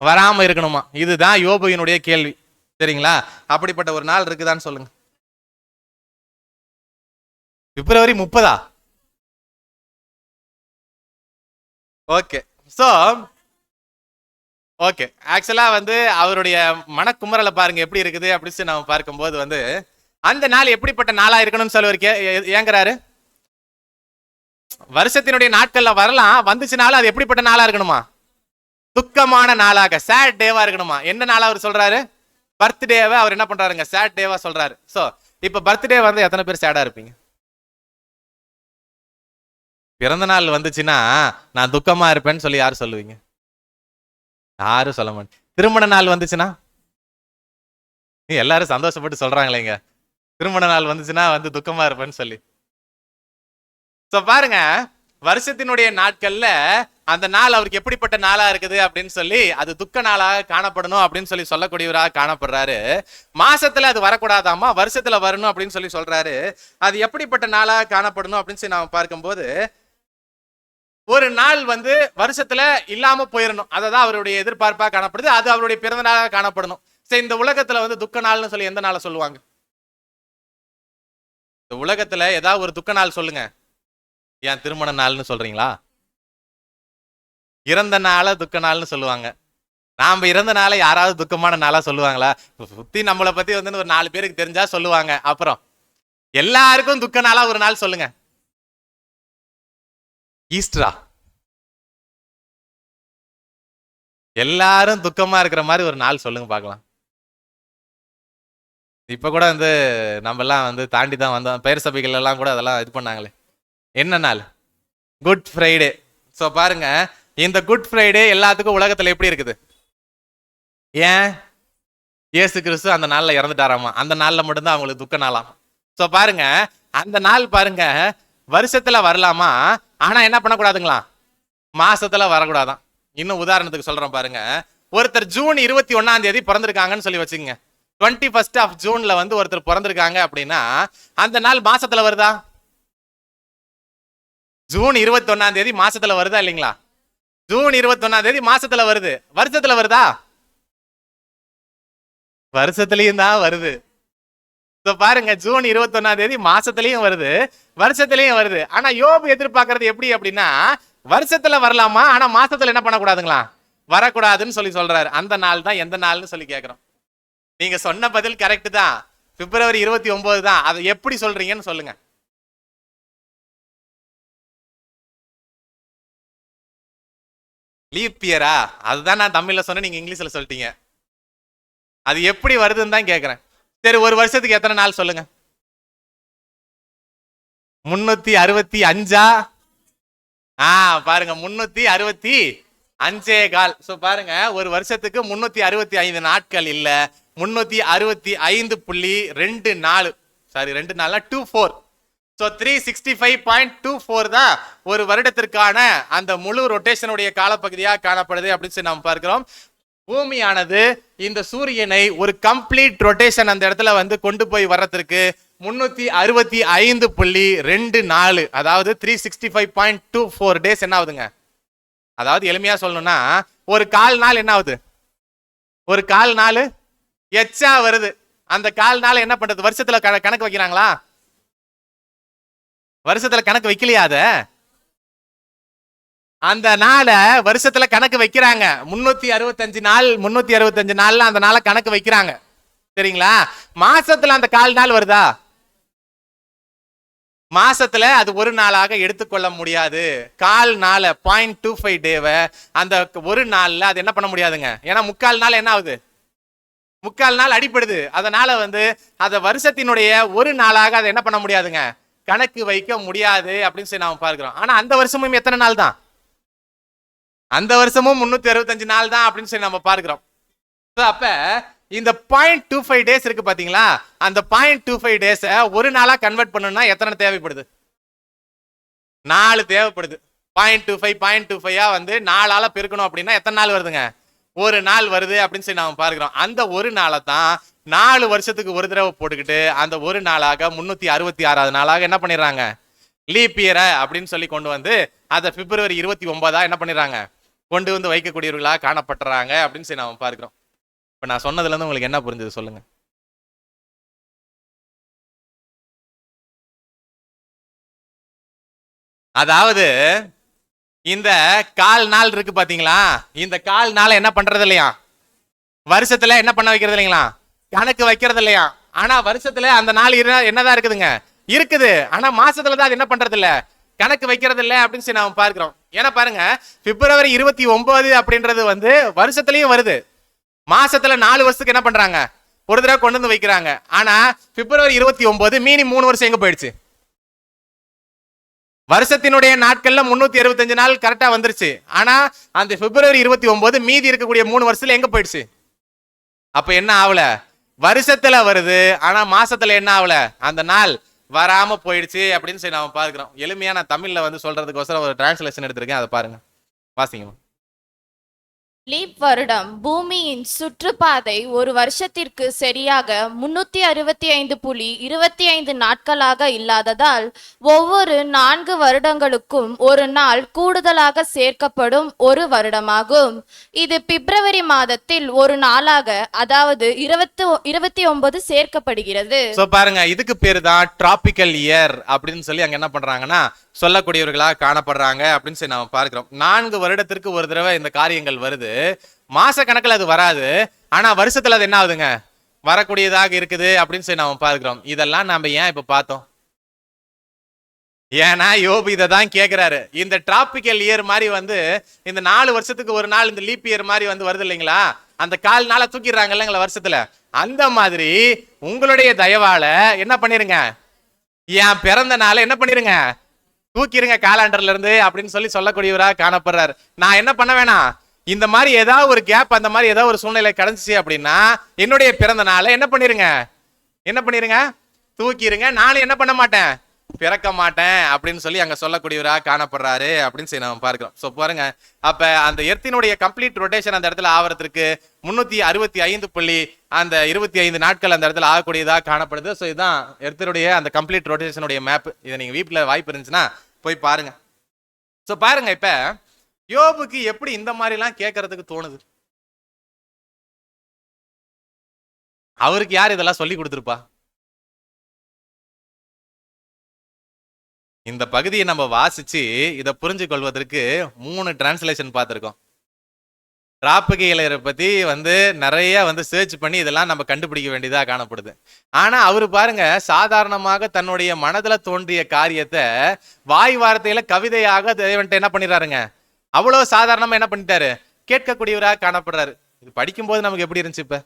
வராம இருக்கணுமா? இதுதான் யோபுவினுடைய கேள்வி. சரிங்களா? அப்படிப்பட்ட ஒரு நாள் இருக்குதான்னு சொல்லுங்க. பிப்ரவரி 30. ஓகே. சோ ஓகே, ஆக்சுவலா அவருடைய மனக்குமரலை பாருங்க எப்படி இருக்குது அப்படின்னு நம்ம பார்க்கும்போது அந்த நாள் எப்படிப்பட்ட நாளா இருக்கணும்னு சொல்லி ஏங்குறாரு. வருஷத்தினுடைய நாட்கள்ல வரலாம், வந்துச்சுனாலும் அது எப்படிப்பட்ட நாளா இருக்கணுமா? துக்கமான நாளாக, சேட் டேவா இருக்கணுமா? என்ன நாளா அவர் சொல்றாரு? பர்த்டேவை அவர் என்ன பண்றாருங்க? சேட் டேவா சொல்றாரு. சோ இப்ப பர்த்டே எத்தனை பேர் சேடா இருப்பீங்க? பிறந்த நாள் வந்துச்சுன்னா நான் துக்கமா இருப்பேன்னு சொல்லி யாரு சொல்லுவீங்க? யாரும் சொல்ல மாட்டேன். திருமண நாள் வந்துச்சுன்னா எல்லாரும் சந்தோஷப்பட்டு சொல்றாங்களேங்க, திருமண நாள் வந்துச்சுன்னா துக்கமா இருப்பேன்னு சொல்லி. சோ பாருங்க, வருஷத்தினுடைய நாட்கள்ல அந்த நாள் அவருக்கு எப்படிப்பட்ட நாளா இருக்குது அப்படின்னு சொல்லி அது துக்க நாளாக காணப்படணும் அப்படின்னு சொல்லி சொல்லக்கூடியவராக காணப்படுறாரு. மாசத்துல அது வரக்கூடாதாமா, வருஷத்துல வரணும் அப்படின்னு சொல்லி சொல்றாரு. அது எப்படிப்பட்ட நாளாக காணப்படணும் அப்படின்னு சொல்லி நாம பார்க்கும்போது, ஒரு நாள் வருஷத்துல இல்லாம போயிடணும், அததான் அவருடைய எதிர்பார்ப்பா காணப்படுது. அது அவருடைய பிறந்த நாளாக காணப்படணும். சரி, இந்த உலகத்துல துக்க நாள்னு சொல்லி எந்த நாளை சொல்லுவாங்க? இந்த உலகத்துல ஏதாவது ஒரு துக்க நாள் சொல்லுங்க. ஏன் திருமண நாள்னு சொல்றீங்களா? இறந்த நாள துக்க நாள்னு சொல்லுவாங்க. நாம இறந்த நாளை யாராவது துக்கமான நாளா சொல்லுவாங்களா? சுத்தி நம்மளை பத்தி ஒரு 4 பேருக்கு தெரிஞ்சா சொல்லுவாங்க. அப்புறம் எல்லாருக்கும் துக்க நாளா ஒரு நாள் சொல்லுங்க. ஈஸ்டரா? எல்லாரும் துக்கமா இருக்கிற மாதிரி ஒரு நாள் சொல்லுங்க பார்க்கலாம். இப்ப கூட நம்ம எல்லாம் தாண்டி தான் வந்தோம். பெயர் சபைகள் எல்லாம் கூட அதெல்லாம் இது பண்ணாங்களே. என்ன நாள்? Good Friday. சோ பாருங்க, இந்த குட் ஃப்ரைடே எல்லாத்துக்கும் உலகத்துல எப்படி இருக்குது? ஏன்? இயேசு கிறிஸ்து அந்த நாள்ல இறந்துட்டாராமா. அந்த நாள்ல மட்டும்தான் அவங்களுக்கு துக்க நாளாம். சோ பாருங்க, அந்த நாள் பாருங்க வருஷத்துல வரலாமா, ஆனா என்ன பண்ணக்கூடாதுங்களா? மாசத்துல வரக்கூடாதான். இன்னும் உதாரணத்துக்கு சொல்றேன் பாருங்க. ஒருத்தர் ஜூன் 21 பிறந்திருக்காங்கன்னு சொல்லி வச்சுங்க. 21 ஆஃப் ஜூன்ல ஒருத்தர் பிறந்திருக்காங்க அப்படின்னா அந்த நாள் மாசத்துல வருதா? ஜூன் 21 மாசத்துல வருதா இல்லைங்களா? ஜூன் 21 மாசத்துல வருது. வருஷத்துல வருதா? வருஷத்துலயும் தான் வருது. பாருங்க, ஜூன் 21 மாசத்துலயும் வருது, வருஷத்துலயும் வருது. ஆனா யோபு எதிர்பார்க்கறது எப்படி அப்படின்னா, வருஷத்துல வரலாமா, ஆனா மாசத்துல என்ன பண்ணக்கூடாதுங்களா? வரக்கூடாதுன்னு சொல்லி சொல்றாரு. அந்த நாள் தான் எந்த நாள்னு சொல்லி கேட்கிறோம். நீங்க சொன்ன பதில் கரெக்ட் தான், பிப்ரவரி 29 தான். அதை எப்படி சொல்றீங்கன்னு சொல்லுங்க. லீப் இயரா? அதுதான் நான் தமிழ்ல சொன்னேன், நீங்க இங்கிலீஷ்ல சொல்லிட்டீங்க. அது எப்படி வருதுன்னு தான் கேட்கிறேன். சரி, ஒரு வருஷத்துக்கு எத்தனை நாள் சொல்லுங்க? 365. பாருங்க, 365. சோ பாருங்க, ஒரு வருஷத்துக்கு 365 நாட்கள் இல்ல, 365.24. சாரி, 2 நாள்ல 24. சோ 365.24 தான் ஒரு வருடத்திற்கான அந்த முழு ரொட்டேஷனுடைய காலப்பகுதியாக காணப்படுது அப்படின்னு சொல்லி நாம் பார்க்கிறோம். பூமியானது இந்த சூரியனை ஒரு கம்ப்ளீட் ரொட்டேஷன் அந்த இடத்துல கொண்டு போய் வர்றதுக்கு 365.24, அதாவது 365.24 டேஸ் என்ன ஆகுதுங்க? அதாவது எளிமையா சொல்லணும்னா ஒரு கால் நாள் என்ன ஆகுது? ஒரு கால் நாள் எச்சா வருது. அந்த கால் நாள் என்ன பண்றது? வருஷத்துல கணக்கு வைக்கிறாங்களா? வருஷத்துல கணக்கு வைக்கலையா? அந்த நாளை வருஷத்துல கணக்கு வைக்கிறாங்க. 365 நாள், 365 நாள்ல அந்த நாளை கணக்கு வைக்கிறாங்க. சரிங்களா? மாசத்துல அந்த கால் நாள் வருதா? மாசத்துல அது ஒரு நாளாக எடுத்துக்கொள்ள முடியாது. கால் நாள 0.25 டேவை அந்த ஒரு நாள்ல அது என்ன பண்ண முடியாதுங்க. ஏன்னா முக்கால் நாள் என்ன ஆகுது? முக்கால் நாள் அடிப்படுது. அதனால வந்து அத வருஷத்தினுடைய ஒரு நாளாக அதை என்ன பண்ண முடியாதுங்க, கணக்கு வைக்க முடியாது அப்படின்னு சொல்லி நாம பார்க்கிறோம். ஆனா அந்த வருஷமும் எத்தனை நாள் தான்? அந்த வருஷமும் 365 நாள் தான் அப்படின்னு சொல்லி நம்ம பார்க்கிறோம். அப்ப இந்த 0.25 டேஸ் இருக்கு பாத்தீங்களா, அந்த 0.25 டேஸ் ஒரு நாளா கன்வெர்ட் பண்ணணும்னா எத்தனை தேவைப்படுது? 4 தேவைப்படுது. 0.25 வந்து 4ஆல பெருக்கணும் அப்படின்னா எத்தனை நாள் வருதுங்க? ஒரு நாள் வருது அப்படின்னு சொல்லி நாம பார்க்கிறோம். அந்த ஒரு நாளை தான் 4 வருஷத்துக்கு ஒரு தடவை போட்டுக்கிட்டு அந்த ஒரு நாளாக 366வது நாளாக என்ன பண்ணிடுறாங்க, லீப் இயர் அப்படின்னு சொல்லி கொண்டு வந்து அதை பிப்ரவரி 29 என்ன பண்ணிடுறாங்க, கொண்டு வந்து வைக்கக்கூடியவர்களாக காணப்பட்டுறாங்க அப்படின்னு சொல்லி நாம பார்க்கிறோம். இப்ப நான் சொன்னதுல இருந்து உங்களுக்கு என்ன புரிஞ்சது சொல்லுங்க? அதாவது இந்த கால் நாள் இருக்கு பாத்தீங்களா, இந்த கால் நாள் என்ன பண்றது இல்லையா, வருஷத்துல என்ன பண்ண வைக்கிறது இல்லைங்களா, கணக்கு வைக்கிறது இல்லையா. ஆனா வருஷத்துல அந்த நாள் என்னதான் இருக்குதுங்க, இருக்குது. ஆனா மாசத்துல தான் அது என்ன பண்றது இல்ல, கணக்கு வைக்கிறது இல்ல அப்படின்னு சொல்லி நாம பார்க்கிறோம். ஏன்னா பாருங்க, பிப்ரவரி 29 அப்படின்றது வந்து வருஷத்துலயும் வருது, மாசத்துல 4 வருஷத்துக்கு என்ன பண்றாங்க, ஒரு தடவை கொண்டு வந்து வைக்கிறாங்க. ஆனா பிப்ரவரி 29 மீனி 3 வருஷம் எங்க போயிடுச்சு? வருஷத்தினுடைய நாட்கள்ல 365 நாள் கரெக்டா வந்துருச்சு. ஆனா அந்த பிப்ரவரி 29 மீதி இருக்கக்கூடிய 3 வருஷத்துல எங்க போயிடுச்சு? அப்ப என்ன ஆகல, வருஷத்துல வருது, ஆனா மாசத்துல என்ன ஆகல, அந்த நாள் வராம போயிடுச்சு அப்படின்னு சொல்லி நாம பார்க்கிறோம். எளிமையா நான் தமிழ்ல வந்து சொல்றதுக்கோசரம் ஒரு டிரான்ஸ்லேஷன் எடுத்திருக்கேன், அதை பாருங்க, வாசிங்க. லீப் வருடம் பூமியின் சுற்றுப்பாதை ஒரு வருஷத்திற்கு சரியாக 365.25 நாட்களாக இல்லாததால் ஒவ்வொரு 4 வருடங்களுக்கும் ஒரு நாள் கூடுதலாக சேர்க்கப்படும் ஒரு வருடமாகும். இது பிப்ரவரி மாதத்தில் ஒரு நாளாக, அதாவது 29 சேர்க்கப்படுகிறது. பாருங்க, இதுக்கு பேரு தான் டிராபிக்கல் இயர் அப்படின்னு சொல்லி அங்க என்ன பண்றாங்கன்னா சொல்லக்கூடியவர்களாக காணப்படுறாங்க அப்படின்னு சொல்லி நாம பார்க்கிறோம். 4 வருடத்திற்கு ஒரு தடவை இந்த காரியங்கள் வருது. மாச கணக்கில் அது வராது, ஆனா வருஷத்துல அது என்ன ஆகுதுங்க, வரக்கூடியதாக இருக்குது அப்படின்னு சொல்லி நாம பார்க்கிறோம். இதெல்லாம் நாம ஏன் இப்ப பார்த்தோம்? ஏன்னா யோபு இதை தான் கேட்கிறாரு. இந்த டிராபிக்கல் இயர் மாதிரி வந்து இந்த 4 வருஷத்துக்கு ஒரு நாள் இந்த லீப் இயர் மாதிரி வந்து வருது இல்லைங்களா, அந்த கால் நாளை தூக்கிடுறாங்க இல்லைங்களா வருஷத்துல, அந்த மாதிரி உங்களுடைய தயவால என்ன பண்ணிருங்க, என் பிறந்த நாளை என்ன பண்ணிருங்க, தூக்கிருங்க காலண்டர்ல இருந்து அப்படின்னு சொல்லி சொல்லக்கூடியவராக காணப்படுறாரு. நான் என்ன பண்ண வேணாம், இந்த மாதிரி ஏதாவது ஒரு கேப், அந்த மாதிரி ஏதாவது ஒரு சூழ்நிலை கிடைச்சிச்சு அப்படின்னா என்னுடைய பிறந்த நாளை என்ன பண்ணிருங்க, தூக்கிருங்க, நானும் என்ன பண்ண மாட்டேன், பிறக்க மாட்டேன் அப்படின்னு சொல்லி அங்க சொல்லக்கூடியவராக காணப்படுறாரு அப்படின்னு சொல்லி நம்ம பார்க்கிறோம். சோ பாருங்க, அப்ப அந்த எர்த்தினுடைய கம்ப்ளீட் ரொட்டேஷன் அந்த இடத்துல ஆவறதுக்கு 365.25 நாட்கள் அந்த இடத்துல ஆகக்கூடியதாக காணப்படுது. ஸோ இதுதான் எர்த்தினுடைய அந்த கம்ப்ளீட் ரொட்டேஷனுடைய மேப். இதை நீங்க வீட்டுல வாய்ப்பு இருந்துச்சுன்னா போய் பாருங்க. ஸோ பாருங்க, இப்ப யோபுக்கு எப்படி இந்த மாதிரி எல்லாம் கேட்கறதுக்கு தோணுது? அவருக்கு யார் இதெல்லாம் சொல்லி கொடுத்துருப்பா? இந்த பகுதியை நம்ம வாசிச்சு இதை புரிஞ்சு கொள்வதற்கு 3 டிரான்ஸ்லேஷன் பார்த்திருக்கோம். டிராபிக்கல் பத்தி வந்து நிறைய வந்து சர்ச் பண்ணி இதெல்லாம் நம்ம கண்டுபிடிக்க வேண்டியதா காணப்படுது. ஆனா அவரு பாருங்க, சாதாரணமாக தன்னுடைய மனதுல தோன்றிய காரியத்தை வாய் வார்த்தையில கவிதையாக தேவன்ட்ட என்ன பண்ணிடுறாருங்க, அவ்வளவு சாதாரணமா என்ன பண்ணிட்டாரு, கேட்கக்கூடியவராக காணப்படுறாரு. இது படிக்கும் போது நமக்கு எப்படி இருந்துச்சு? இப்ப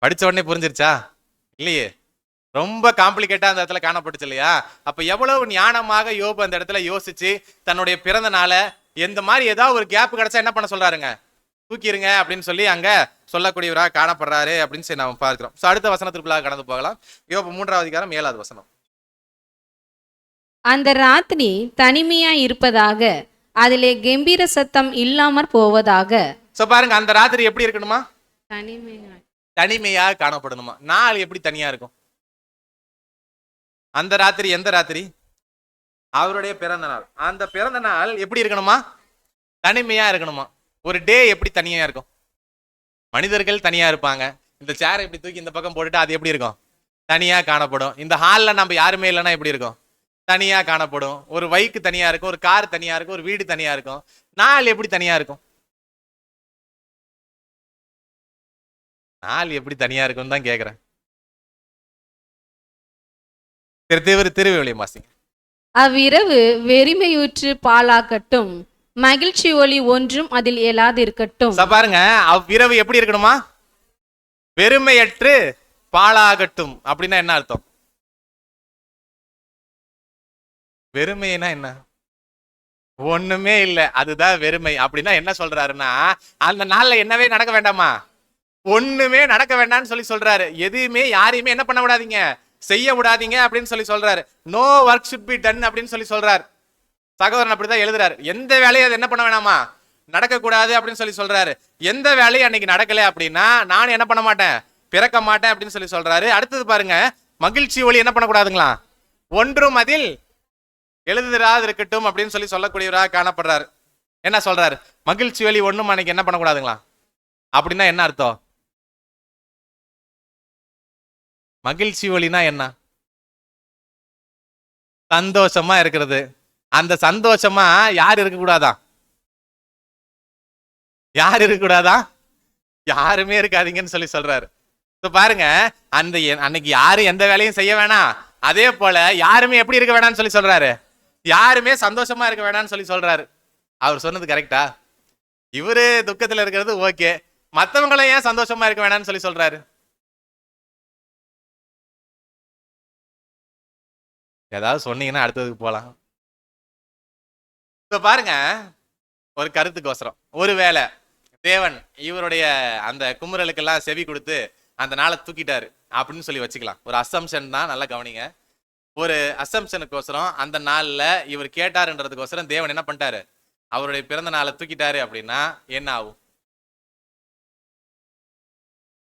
படிச்ச உடனே புரிஞ்சிருச்சா? இல்லையே, ரொம்ப காம்ப்ளிகேட்டா அந்த இடத்துல காணப்பட்டுச்சு இல்லையா? அப்ப எவ்வளவு ஞானமாக யோபு அந்த இடத்துல யோசிச்சு தன்னுடைய பிறந்த நாளை எந்த மாதிரி ஏதாவது ஒரு கேப் கிடைச்சா என்ன பண்ண சொல்றாருங்க, தூக்கிருங்க அப்படின்னு சொல்லி அங்க சொல்லக்கூடியவராக காணப்படுறாரு அப்படின்னு சொல்லி நாம பார்க்கிறோம். சோ அடுத்த வசனத்திற்குள்ளாக கடந்து போகலாம். யோபு 3ஆம் அதிகாரம் 7வது வசனம். அந்த ராத்திரி தனிமையா இருப்பதாக, அதிலே கம்பீர சத்தம் இல்லாமற் போவதாக. சோ பாருங்க, அந்த ராத்திரி எப்படி இருக்கணுமா, தனிமையா காணப்படணுமா. நாள் எப்படி தனியா இருக்கும்? அந்த ராத்திரி எந்த ராத்திரி? அவருடைய பிறந்த நாள். அந்த பிறந்த நாள் எப்படி இருக்கணுமா, தனிமையா இருக்கணுமா. ஒரு டே எப்படி தனியா இருக்கும்? மனிதர்கள் தனியா இருப்பாங்க. இந்த சேரை எப்படி தூக்கி இந்த பக்கம் போட்டுட்டு அது எப்படி இருக்கும், தனியா காணப்படும். இந்த ஹால்ல நம்ம யாருமே இல்லைன்னா எப்படி இருக்கும், தனியா காணப்படும். ஒரு பைக்கு தனியா இருக்கும், ஒரு கார் தனியா இருக்கும், ஒரு வீடு தனியா இருக்கும். நாள் எப்படி தனியா இருக்கும்? நாள் எப்படி தனியா இருக்கும்னு தான் கேக்குறேன். திருவிழியம் வாசிங்க. அவ்விரவு வெறுமையுற்று பாழாக்கட்டும், மகிழ்ச்சி ஒளி ஒன்றும் அதில் எழாது இருக்கட்டும். பாருங்க, அவ்விரவு எப்படி இருக்கணுமா, வெறுமையற்று பாழாகட்டும் அப்படின்னா என்ன அர்த்தம்? வெறுமைனா என்ன? ஒண்ணுமே இல்ல, அதுதான் வெறுமை. அப்படின்னா என்ன சொல்றாருன்னா, அந்த நாள்ல என்னவே நடக்க வேண்டாமா, ஒண்ணுமே நடக்க வேண்டாம்னு சொல்லி சொல்றாரு. எதுவுமே யாரையுமே என்ன பண்ண விடாதீங்க, செய்ய விடாதீங்க அப்படின்னு சொல்லி சொல்றாரு. No work should be done அப்படின்னு சொல்லி சொல்றாரு. சகோதரன் அப்படிதான் எழுதுறாரு. எந்த வேலையும் அது என்ன பண்ண வேணாமா, நடக்க கூடாது அப்படின்னு சொல்லி சொல்றாரு. எந்த வேலையும் அன்னைக்கு நடக்கல அப்படின்னா நான் என்ன பண்ண மாட்டேன், பிறக்க மாட்டேன் அப்படின்னு சொல்லி சொல்றாரு. அடுத்தது பாருங்க, மகிழ்ச்சி ஒளி என்ன பண்ணக்கூடாதுங்களா, ஒன்றும் அதில் எழுதுறாது இருக்கட்டும் அப்படின்னு சொல்லி சொல்லக்கூடியவராக காணப்படுறாரு. என்ன சொல்றாரு, மகிழ்ச்சி ஒளி ஒண்ணும் அன்னைக்கு என்ன பண்ணக்கூடாதுங்களா அப்படின்னா என்ன அர்த்தம்? மகிழ்ச்சி ஒளினா என்ன? சந்தோஷமா இருக்கிறது. அந்த சந்தோஷமா யார் இருக்கக்கூடாதா, யார் இருக்கக்கூடாதா, யாருமே இருக்காதீங்கன்னு சொல்லி சொல்றாரு. பாருங்க, அந்த அன்னைக்கு யாரும் எந்த வேலையும் செய்ய வேணாம், அதே போல யாருமே எப்படி இருக்க வேணாம்னு சொல்லி சொல்றாரு, யாருமே சந்தோஷமா இருக்க வேணாம்னு சொல்லி சொல்றாரு. அவர் சொன்னது கரெக்டா? இவரு துக்கத்துல இருக்கிறது ஓகே, மத்தவங்களும் ஏன் சந்தோஷமா இருக்க வேணாம்னு சொல்லி சொல்றாரு? ஏதாவது சொன்னீங்கன்னா அடுத்ததுக்கு போலாம். இப்ப பாருங்க, ஒரு கருத்துக்கோசரம் ஒருவேளை தேவன் இவருடைய அந்த குமுறலுக்கெல்லாம் செவி கொடுத்து அந்த நாளை தூக்கிட்டாரு அப்படின்னு சொல்லி வச்சுக்கலாம். ஒரு அசம்ஷன் தான், நல்லா கவனிங்க. ஒரு அசம்ஷனுக்கோசரம் அந்த நாள்ல இவர் கேட்டாருன்றதுக்கோசரம் தேவன் என்ன பண்ணிட்டாரு, அவருடைய பிறந்த நாளை தூக்கிட்டாரு அப்படின்னா என்ன ஆகும்?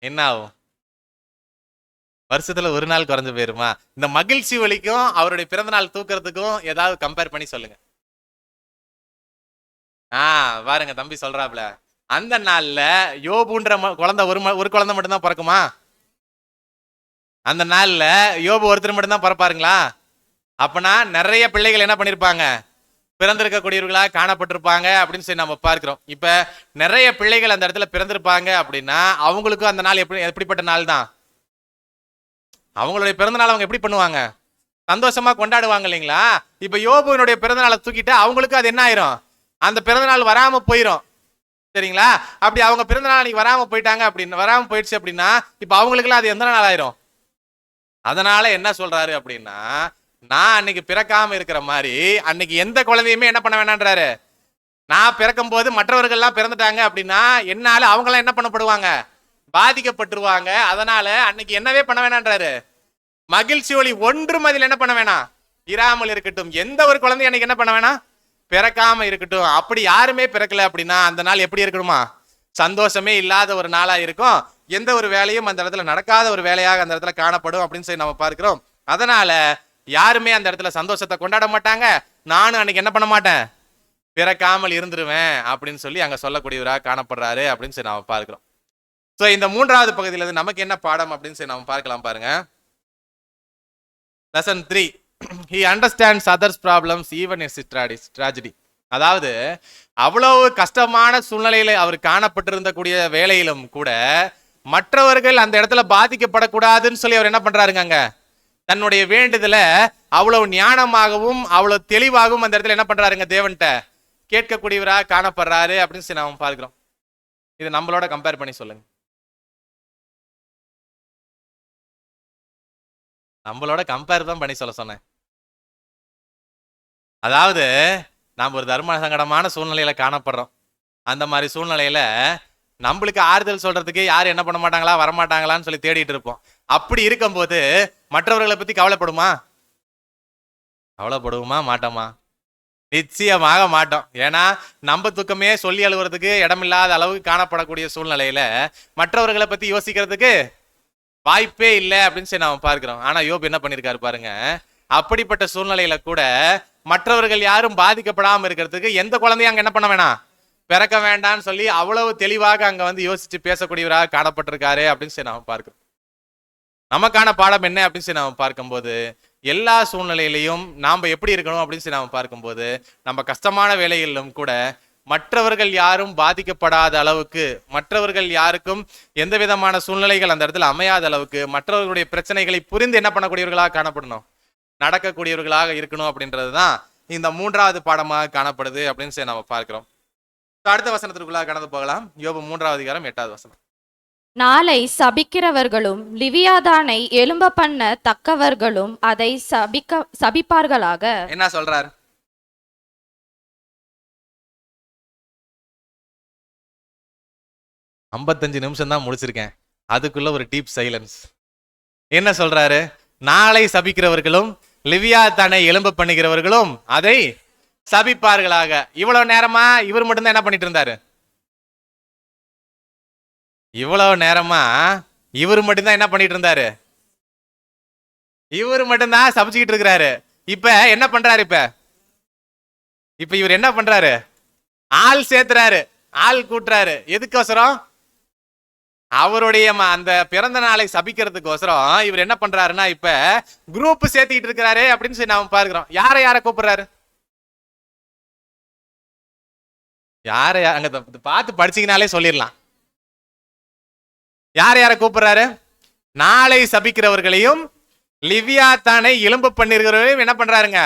என்ன ஆகும்? வருஷத்துல ஒரு நாள் குறைஞ்சு போயிருமா? இந்த மகிழ்ச்சி ஒலிக்கும் அவருடைய பிறந்த நாள் தூக்குறதுக்கும் ஏதாவது கம்பேர் பண்ணி சொல்லுங்க. பாருங்க, தம்பி சொல்றாப்ல, அந்த நாள்ல யோபுன்ற குழந்தை ஒரு குழந்தை மட்டும்தான் பிறக்குமா? அந்த நாள்ல யோபு ஒருத்தர் மட்டும்தான் பிறப்பாருங்களா? அப்பனா நிறைய பிள்ளைகள் என்ன பண்ணிருப்பாங்க, பிறந்திருக்கக்கூடியவர்களா காணப்பட்டிருப்பாங்க அப்படின்னு சொல்லி நம்ம பார்க்கிறோம். இப்ப நிறைய பிள்ளைகள் அந்த இடத்துல பிறந்திருப்பாங்க அப்படின்னா அவங்களுக்கும் அந்த நாள் எப்படிப்பட்ட நாள் தான், அவங்களுடைய பிறந்த நாள் அவங்க எப்படி பண்ணுவாங்க, சந்தோஷமா கொண்டாடுவாங்க இல்லைங்களா? இப்ப யோபுவினுடைய பிறந்த நாளை தூக்கிட்டு அவங்களுக்கு அது என்ன ஆயிரும், அந்த பிறந்த நாள் வராம போயிரும். சரிங்களா? அப்படி அவங்க பிறந்த நாள் அன்னைக்கு வராம போயிட்டாங்க அப்படின்னு, வராம போயிடுச்சு அப்படின்னா இப்ப அவங்களுக்குலாம் அது எந்த நாள் ஆயிரும்? அதனால என்ன சொல்றாரு அப்படின்னா, நான் அன்னைக்கு பிறக்காம இருக்கிற மாதிரி அன்னைக்கு எந்த குழந்தையுமே என்ன பண்ண வேணான்றாரு. நான் பிறக்கும் போது மற்றவர்கள்லாம் பிறந்துட்டாங்க அப்படின்னா என்னால அவங்களாம் என்ன பண்ணப்படுவாங்க, பாதிக்கப்பட்டுருவாங்க. அதனால அன்னைக்கு என்னவே பண்ண வேணான்றாரு, மகிழ்ச்சி ஒளி ஒன்றும் அதில் என்ன பண்ண வேணாம், இராமல் இருக்கட்டும். எந்த ஒரு குழந்தையும் அன்னைக்கு என்ன பண்ண வேணாம், பிறக்காம இருக்கட்டும். அப்படி யாருமே பிறக்கல அப்படின்னா அந்த நாள் எப்படி இருக்கணுமா, சந்தோஷமே இல்லாத ஒரு நாளா இருக்கும். எந்த ஒரு வேலையும் அந்த இடத்துல நடக்காத ஒரு வேலையாக அந்த இடத்துல காணப்படும் அப்படின்னு சொல்லி நம்ம பார்க்கிறோம். அதனால யாருமே அந்த இடத்துல சந்தோஷத்தை கொண்டாட மாட்டாங்க. நானும் அன்னைக்கு என்ன பண்ண மாட்டேன், பிறக்காமல் இருந்துருவேன் அப்படின்னு சொல்லி அங்க சொல்லக்கூடியவராக காணப்படுறாரு அப்படின்னு சொல்லி நாம பார்க்கிறோம். சோ இந்த மூன்றாவது பகுதியில நமக்கு என்ன பாடம் அப்படின்னு சொல்லி நம்ம பார்க்கலாம். பாருங்க, lesson 3, he understands others problems even in tragedy. அதாவது அவ்வளவு கஷ்டமான சூழ்நிலையில அவர் காணப்பட்டிருந்த கூடிய வேலையிலும் கூட மற்றவர்கள் அந்த இடத்துல பாதிக்கப்படக்கூடாதுன்னு சொல்லி அவர் என்ன பண்றாருங்க, அங்க தன்னுடைய வேண்டுதல அவ்வளவு ஞானமாகவும் அவ்வளவு தெளிவாகவும் அந்த இடத்துல என்ன பண்றாருங்க, தேவன்கிட்ட கேட்கக்கூடியவராக காணப்படுறாரு அப்படின்னு சொல்லி நாம பார்க்கிறோம். இது நம்மளோட கம்பேர் பண்ணி சொல்லுங்க. நம்மளோட கம்பேர் தான் பண்ணி சொல்ல சொன்னேன். அதாவது நாம் ஒரு தர்ம சங்கடமான சூழ்நிலையில காணப்படுறோம். அந்த மாதிரி சூழ்நிலையில நம்மளுக்கு ஆறுதல் சொல்றதுக்கு யாரும் என்ன பண்ண மாட்டாங்களா, வரமாட்டாங்களான்னு சொல்லி தேடிட்டு இருப்போம். அப்படி இருக்கும்போது மற்றவர்களை பத்தி கவலைப்படுவோமா மாட்டோமா? நிச்சயமாக மாட்டோம். ஏன்னா நம்ம துக்கமே சொல்லி அழுகுறதுக்கு இடமில்லாத அளவுக்கு காணப்படக்கூடிய சூழ்நிலையில மற்றவர்களை பத்தி யோசிக்கிறதுக்கு வாய்ப்பே இல்லை அப்படின்னு சொல்லி நாம பார்க்கிறோம். ஆனா யோபு என்ன பண்ணிருக்காரு பாருங்க, அப்படிப்பட்ட சூழ்நிலையில கூட மற்றவர்கள் யாரும் பாதிக்கப்படாம இருக்கிறதுக்கு எந்த குழந்தையும் அங்க என்ன பண்ண வேணாம், பிறக்க வேண்டாம்னு சொல்லி அவ்வளவு தெளிவாக அங்க வந்து யோசிச்சு பேசக்கூடியவராக காணப்பட்டிருக்காரு அப்படின்னு சொல்லி நாம பார்க்கிறோம். நமக்கான பாடம் என்ன அப்படின்னு சொல்லி நாம பார்க்கும்போது, எல்லா சூழ்நிலையிலையும் நாம எப்படி இருக்கணும் அப்படின்னு சொல்லி நாம பார்க்கும்போது, நம்ம கஷ்டமான வேலைகளிலும் கூட மற்றவர்கள் யாரும் பாதிக்கப்படாத அளவுக்கு, மற்றவர்கள் யாருக்கும் எந்த விதமான சூழ்நிலைகள் அந்த இடத்துல அமையாத அளவுக்கு மற்றவர்களுடைய பிரச்சனைகளை புரிந்து என்ன பண்ணக்கூடியவர்களாக காணப்படணும், நடக்கக்கூடியவர்களாக இருக்கணும் அப்படின்றதுதான் இந்த மூன்றாவது பாடமாக காணப்படுது அப்படின்னு சொல்லி நம்ம பார்க்கிறோம். அடுத்த வசனத்திற்குள்ளாக கடந்து போகலாம். யோபு 3வது அதிகாரம் 8வது வசனம். நாளை சபிக்கிறவர்களும் லிவியாதானை எழும்ப பண்ண தக்கவர்களும் அதை சபிப்பார்களாக. என்ன சொல்றாரு? ஐம்பத்தஞ்சு நிமிஷம் தான் முடிச்சிருக்கேன், அதுக்குள்ள ஒரு டீப் சைலன்ஸ். என்ன சொல்றாரு? நாளை சபிக்கிறவர்களும் லிவியாதானை எழும்ப பண்ணுகிறவர்களும் அதை சபிப்பார்களாக. இவ்வளவு நேரமா இவர் மட்டும்தான் என்ன பண்ணிட்டு இருந்தாரு? இவ்வளவு நேரமா இவர் மட்டும்தான் என்ன பண்ணிட்டு இருந்தாரு? இவர் மட்டும்தான் சபிச்சுக்கிட்டு இருக்கிறாரு. இப்ப என்ன பண்றாரு? இப்ப இவர் என்ன பண்றாரு? ஆள் சேர்த்துறாரு, ஆள் கூட்டுறாரு. எதுக்கோசரம்? அவருடைய அந்த பிறந்த நாளை சபிக்கிறதுக்கோசரம் இவர் என்ன பண்றாருன்னா இப்ப குரூப் சேர்த்திட்டு இருக்கிறாரு அப்படின்னு சொல்லி நாம பார்க்கிறோம். யாரை யாரை கூப்பிடுறாரு? யாரை அங்க பார்த்து படிச்சீங்கனாலே சொல்லிடலாம். யார் யாரை கூப்பிடுறாரு? நாளை சபிக்கிறவர்களையும் லிவியாதானை எலும்பு பண்ணிருக்கிறவரையும் என்ன பண்றாருங்க?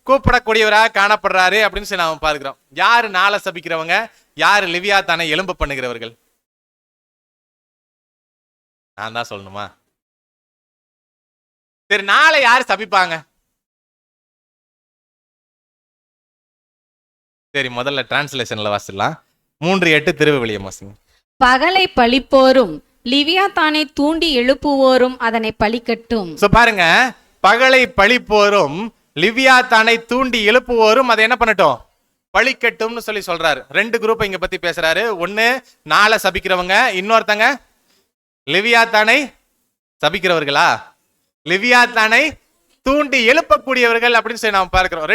கூப்பிடக்கூடியவராக காணப்படுறாரு அப்படின்னு சொல்லி நாம பார்க்கிறோம். யாரு நாளை சபிக்கிறவங்க? யாரு லிவியாதானை எலும்பு பண்ணுகிறவர்கள்? நான் தான் சொல்லணுமா? சரி, நாளை யாரு சபிப்பாங்க? சரி, முதல்ல டிரான்ஸ்லேஷன்ல வாசிடலாம். 3:8 திருவிவிலியம் வாசிங்க. பகலை பழிப்போரும் லிவியாதானை தூண்டி எழுப்புவோரும் அதனை பழிக்கட்டும். சோ பாருங்க, பகலை பழிப்போரும் லிவியாதானை தூண்டி எழுப்புவோரும் அதை என்ன பண்ணட்டும்? பழிக்கட்டும்னு சொல்லி சொல்றாரு. ரெண்டு குரூப் இங்க பத்தி பேசுறாரு. ஒன்னு நாளை சபிக்கிறவங்க, இன்னொருத்தங்க லிவியாதானை சபிக்கிறவர்களா? லிவியாதானை தூண்டி எழுப்பக்கூடியவர்கள் அப்படின்னு சொல்லி நாம் பார்க்கிறோம்.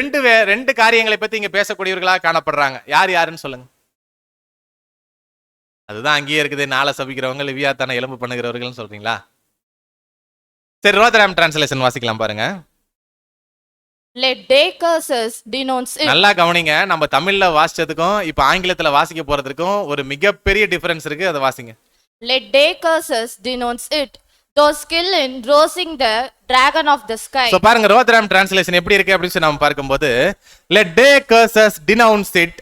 ரெண்டு காரியங்களை பத்தி இங்க பேசக்கூடியவர்களாக காணப்படுறாங்க. யார் யாருன்னு சொல்லுங்க. அதுதான் அங்கேயே இருக்குது. நாளை சபிக்கிறவங்க லிவியாதானை எலும்பு பண்ணுகிறவர்கள் சொல்றீங்களா? சரி, ரோதராம் டிரான்ஸ்லேஷன் வாசிக்கலாம் பாருங்க. Let their curses denounce it. நல்லா கவனிங்க. நம்ம தமிழ்ல வாசிச்சதுக்கும் இப்ப ஆங்கிலத்துல வாசிக்க போறதுக்கும் ஒரு மிகப்பெரிய டிஃபரன்ஸ் இருக்கு. அதை வாசிங்க. Let their curses denounce it. Those skilled in rousing the dragon of the sky. So பாருங்க, ரோதராம் டிரான்ஸ்லேஷன் எப்படி இருக்கு அப்படின்னு சொல்லி நாம பார்க்கும்போது, let their curses denounce it,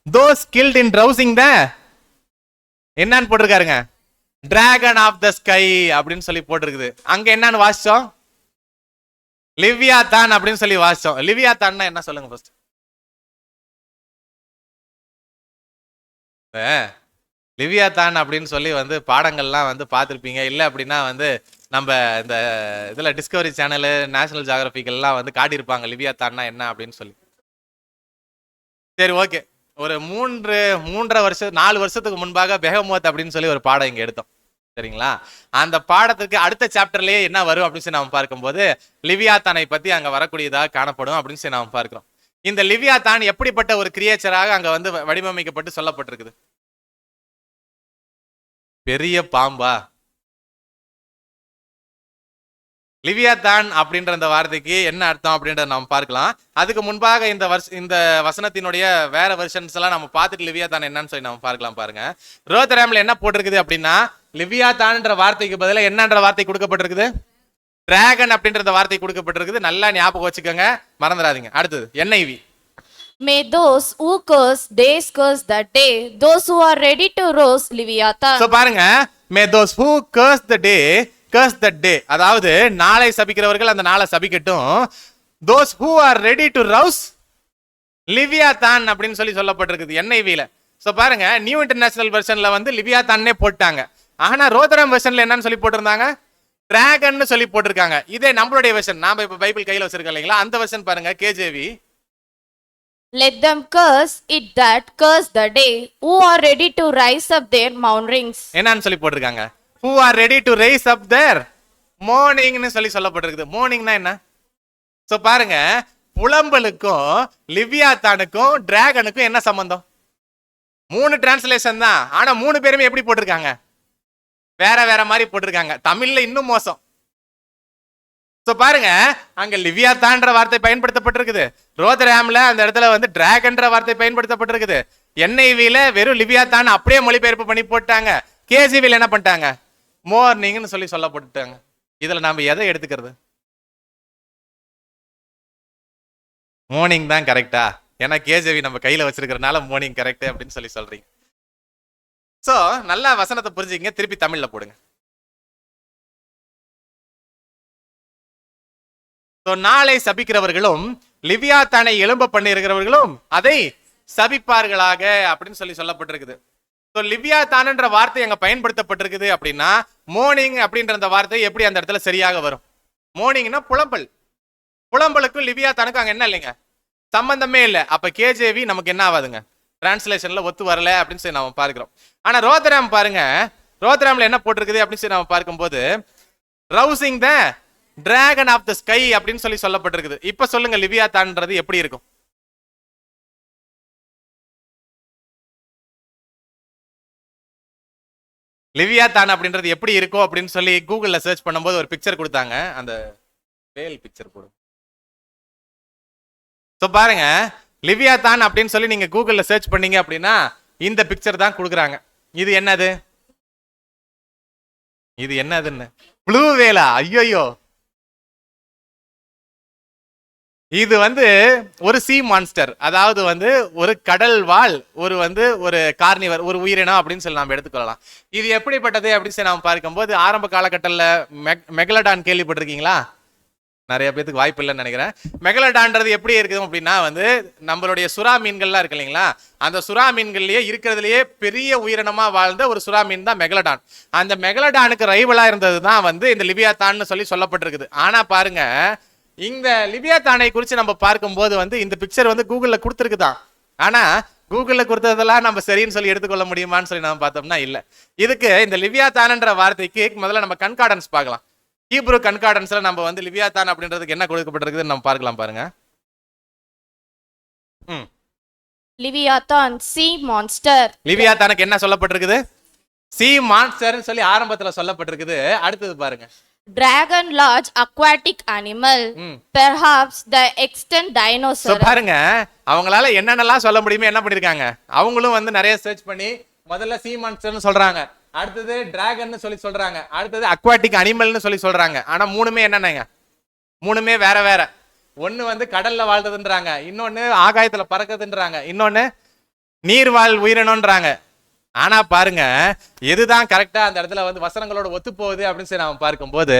those skilled in rousing the என்னன்னு போட்டிருக்காருங்க? டிராகன் ஆஃப் த ஸ்கை அப்படின்னு சொல்லி போட்டிருக்குது. அங்க என்னன்னு வாசிச்சோம்? லிவியாதான் அப்படின்னு சொல்லி வாசிச்சோம். லிவியாதான்னா என்ன சொல்லுங்க ஃபர்ஸ்ட். லிவியாதான் அப்படின்னு சொல்லி பாடங்கள்லாம் பார்த்துருப்பீங்க. இல்லை அப்படின்னா நம்ம இந்த இதுல டிஸ்கவரி சேனல், நேஷனல் ஜியோகிராபிக்கெல்லாம் காட்டியிருப்பாங்க லிவியாதான்னா என்ன அப்படின்னு சொல்லி. சரி, ஓகே. ஒரு 4 வருஷத்துக்கு முன்பாக பெஹமோத் அப்படின்னு சொல்லி ஒரு பாடம் இங்க எடுத்தோம். சரிங்களா? அந்த பாடத்துக்கு அடுத்த சாப்டர்லயே என்ன வரும் அப்படின்னு சொல்லி நாம பார்க்கும்போது லிவியாதானை பத்தி அங்க வரக்கூடியதாக காணப்படும் அப்படின்னு சொல்லி நாம பார்க்கிறோம். இந்த லிவியாதான் எப்படிப்பட்ட ஒரு கிரியேச்சராக அங்க வடிவமைக்கப்பட்டு சொல்லப்பட்டிருக்குது? பெரிய பாம்பா? லிவியாதான் அப்படின்ற அந்த வார்த்தைக்கு என்ன அர்த்தம் அப்படின்றத நாம் பார்க்கலாம். அதுக்கு முன்பாக இந்த வசனத்தினுடைய வேற வெர்ஷன்ஸ் எல்லாம் நம்ம பார்த்துட்டு லிவியாதான் என்னன்னு சொல்லி நம்ம பார்க்கலாம். பாருங்க, ரோதராம்ல என்ன போட்டிருக்குது அப்படின்னா, லிவியாதான்ன்ற வார்த்தைக்கு பதிலாக என்னன்ற வார்த்தை கொடுக்கப்பட்டிருக்குது? டிராகன் அப்படின்ற வார்த்தை கொடுக்கப்பட்டிருக்குது. நல்லா ஞாபகம் வச்சுக்கோங்க, மறந்துடாதீங்க. அடுத்தது NIV. May those who curse days curse that day, those who are ready to rouse Leviathan. So பாருங்க, may those who curse the day curse that day. அதாவது நாளை சபிக்கிறவர்கள் அந்த நாளை சபிக்கட்டும். those who are ready to rouse Leviathan அப்படின்னு சொல்லி சொல்லப்பட்டிருக்குது NIV-ல. So பாருங்க, new international வெர்ஷன்ல லிவியாத்தான்னே போட்டாங்க. ஆனா ரோதராம் வெர்ஷன்ல என்னன்னு சொல்லி போட்டிருந்தாங்க? டிராகன் சொல்லி போட்டிருக்காங்க. இதே நம்மளுடைய வெர்ஷன், நாம இப்ப பைபிள் கையில வச்சிருக்கோம் இல்லைங்களா, அந்த வெர்ஷன் பாருங்க, KJV. Let them curse it that curse the day, who are ready to rise up their mournings. என்னன்னு சொல்லி போட்டிருக்காங்க? who are ready to raise up their mourning னு சொல்லி சொல்லப்பட்டிருக்குது. mourningனா என்ன? சோ பாருங்க, புலம்பலுக்கும் லிவியாத்தானுக்கும் டிராகனுக்கும் என்ன சம்பந்தம்? 3 டிரான்ஸ்லேஷன் தான். ஆனா 3 பேருமே எப்படி போட்டிருக்காங்க? வேற வேற மாதிரி போட்டிருக்காங்க. தமிழ்ல இன்னும் மோசம். சோ பாருங்க, அங்க லிவியாத்தான்ற வார்த்தை பயன்படுத்தப்பட்டிருக்குது. ரோதராம்ல அந்த இடத்துல டிராகன்ற வார்த்தை பயன்படுத்தப்பட்டிருக்குது. NIV-ல வெறும் லிவியாத்தான் அப்படியே மொழிபெயர்ப்பு பண்ணி போட்டாங்க. KJV-ல என்ன பண்ணிட்டாங்க? மார்னிங்னு சொல்லி சொல்லப்பட்டுட்டாங்க. இதுல நாம எதை எடுத்துக்கிறது? மார்னிங் தான் கரெக்டா? ஏன்னா KJV நம்ம கையில வச்சிருக்கிறதுனால மார்னிங் கரெக்ட் அப்படின்னு சொல்லி சொல்றீங்க. சோ நல்லா வசனத்தை புரிஞ்சுக்கங்க, திருப்பி தமிழ்ல போடுங்க. நாளை சபிக்கிறவர்களும் லிவியாத்தானை எழும்ப பண்ணி இருக்கிறவர்களும் அதை சபிப்பார்களாக அப்படின்னு சொல்லப்பட்டிருக்குது. லிவியாத்தான்ன்ற வார்த்தை அங்க பயன்படுத்தப்பட்டிருக்குது அப்படின்னா மோர்னிங் அப்படின்ற அந்த வார்த்தை எப்படி அந்த இடத்துல சரியாக வரும்? மோர்னிங்னா புலம்பல். புலம்பலுக்கும் லிவியாத்தானுக்கும் அங்க என்ன இல்லைங்க, சம்பந்தமே இல்லை. அப்ப கேஜேவி நமக்கு என்ன ஆகாதுங்க, டிரான்ஸ்லேஷன்ல ஒத்து வரல அப்படின்னு சொல்லி நாம பார்க்கிறோம். ஆனா ரோதராம் பாருங்க, ரோதராம்ல என்ன போட்டிருக்குது அப்படின்னு சொல்லி நாம பார்க்கும்போது rousing the dragon of the sky அப்படின்னு சொல்லப்பட்டிருக்குது. இப்ப சொல்லுங்க லிவியாத்தான்ன்றது எப்படி இருக்கும்? லிவியாத்தான் அப்படின்றது எப்படி இருக்கும் அப்படின்னு சொல்லி கூகுள்ல சர்ச் பண்ணும்போது ஒரு பிக்சர் கொடுத்தாங்க. அந்த வேல் பிக்சர் போடும். பாருங்க, லிவியாத்தான் அப்படின்னு சொல்லி நீங்க கூகுள்ல சர்ச் பண்ணீங்க அப்படின்னா இந்த பிக்சர் தான் கொடுக்குறாங்க. இது என்னது? இது என்னதுன்னு ப்ளூ வேலா? ஐயோ, இது ஒரு சி மான்ஸ்டர், அதாவது ஒரு கடல் வாழ், ஒரு கார்னிவர், ஒரு உயிரினம் அப்படின்னு சொல்லி நாம் எடுத்துக்கொள்ளலாம். இது எப்படிப்பட்டது அப்படின்னு சொல்லி நாம் பார்க்கும்போது ஆரம்ப காலகட்டத்தில் மெகலடான் கேள்விப்பட்டிருக்கீங்களா? நிறைய பேருக்கு வாய்ப்பு இல்லைன்னு நினைக்கிறேன். மெகலடான்றது எப்படி இருக்குது அப்படின்னா நம்மளுடைய சுறா மீன்கள்லாம் இருக்கு இல்லைங்களா, அந்த சுறா மீன்கள்லயே இருக்கிறதுலயே பெரிய உயிரினமா வாழ்ந்த ஒரு சுறா மீன் தான் மெகலடான். அந்த மெகலடானுக்கு ரைவலா இருந்தது தான் இந்த லிவியாத்தான் சொல்லப்பட்டிருக்குது. ஆனா பாருங்க, இந்த லிவியாத்தானை குறித்து நம்ம பார்க்கும்போது இந்த பிக்சர் கூகுள்ல கொடுத்துருக்குதான். ஆனா கூகுள்ல கொடுத்ததெல்லாம் நம்ம சரின்னு சொல்லி எடுத்துக்கொள்ள முடியுமான்னு சொல்லி நம்ம பார்த்தோம்னா இல்ல. இதுக்கு இந்த லிவியாத்தான்ன்ற வார்த்தைக்கு முதல்ல நம்ம கன்கார்டன்ஸ் பார்க்கலாம். ஹீப்ரு கன்கார்டன்ஸ்ல நம்ம லிவியாத்தான் அப்படின்றதுக்கு என்ன கொடுக்கப்பட்டிருக்குதுன்னு நம்ம பார்க்கலாம். பாருங்க, லிவியாத்தான் சி மான்ஸ்டர். லிவியாத்தானுக்கு என்ன சொல்லப்பட்டிருக்குது? சி மான்ஸ்டர்னு சொல்லி ஆரம்பத்துல சொல்லப்பட்டிருக்குது. அடுத்தது பாருங்க, Dragon, large aquatic animal, perhaps the extant dinosaur. பாருங்க, அவங்களால என்னென்னலாம் சொல்ல முடியுமோ என்ன பண்ணிருக்காங்க, அவங்களும் நிறைய சர்ச் பண்ணி முதல்ல சி மான்ஸ்டர்னு சொல்றாங்க, அடுத்தது டிராகன் சொல்லி சொல்றாங்க, அடுத்தது அக்வாட்டிக் அனிமல்னு சொல்லி சொல்றாங்க. ஆனா மூணுமே என்னன்னாங்க, மூணுமே வேற வேற. ஒன்னு கடல்ல வாழ்றதுன்றாங்க, இன்னொன்னு ஆகாயத்துல பறக்குதுன்றாங்க, இன்னொன்னு நீர்வாழ் உயிரினம்ன்றாங்க. ஆனா பாருங்க, எதுதான் கரெக்டா அந்த இடத்துல வசனங்களோட ஒத்து போகுது அப்படின்னு சொல்லி நாம பார்க்கும்போது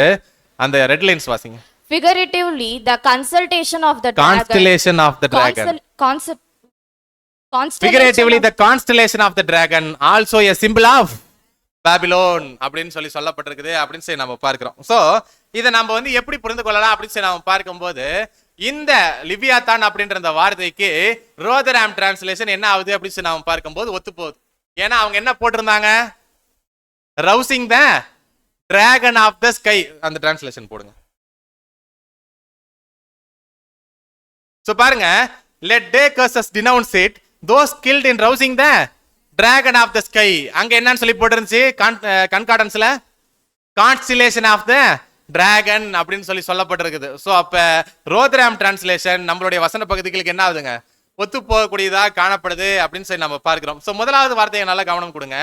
அந்த ரெட் லைன்ஸ் வாசிங்க. Figuratively, the constellation of the constellation of the dragon. Figuratively, the constellation of the dragon, also a symbol of Babylon அப்படின்னு சொல்லப்பட்டிருக்குது அப்படின்னு சொல்லி நம்ம பார்க்கிறோம். சோ இதை நம்ம எப்படி புரிந்து கொள்ளலாம் அப்படின்னு சொல்லி நாம பார்க்கும்போது இந்த லிவியாத்தான் அப்படின்ற அந்த வார்த்தைக்கு ரோதராம் டிரான்ஸ்லேஷன் என்ன ஆகுது அப்படின்னு சொல்லி நாம பார்க்கும்போது ஒத்து போகுது. ஏன்னா அவங்க என்ன போட்டிருந்தாங்க, rousing the dragon of the sky. அந்த டிரான்ஸ்லேஷன் போடுங்க. சோ பாருங்க, let day curses denounce it, those killed in rousing the dragon of the sky. அங்க என்னன்னு சொல்லி போட்டிருந்துச்சு கன்கார்டன்ஸ்ல, கான்ஸ்டிலேஷன் ஆஃப் த டிராகன் அப்படின்னு சொல்லப்பட்டிருக்குது. சோ அப்ப ரோதராம் டிரான்ஸ்லேஷன் நம்மளுடைய வசன பகுதிகளுக்கு என்ன ஆகுதுங்க, ஒத்து போகக்கூடியதா காணப்படுது அப்படின்னு சொல்லி நம்ம பார்க்கிறோம். சோ முதலாவது வார்த்தையை நல்லா கவனம் கொடுங்க,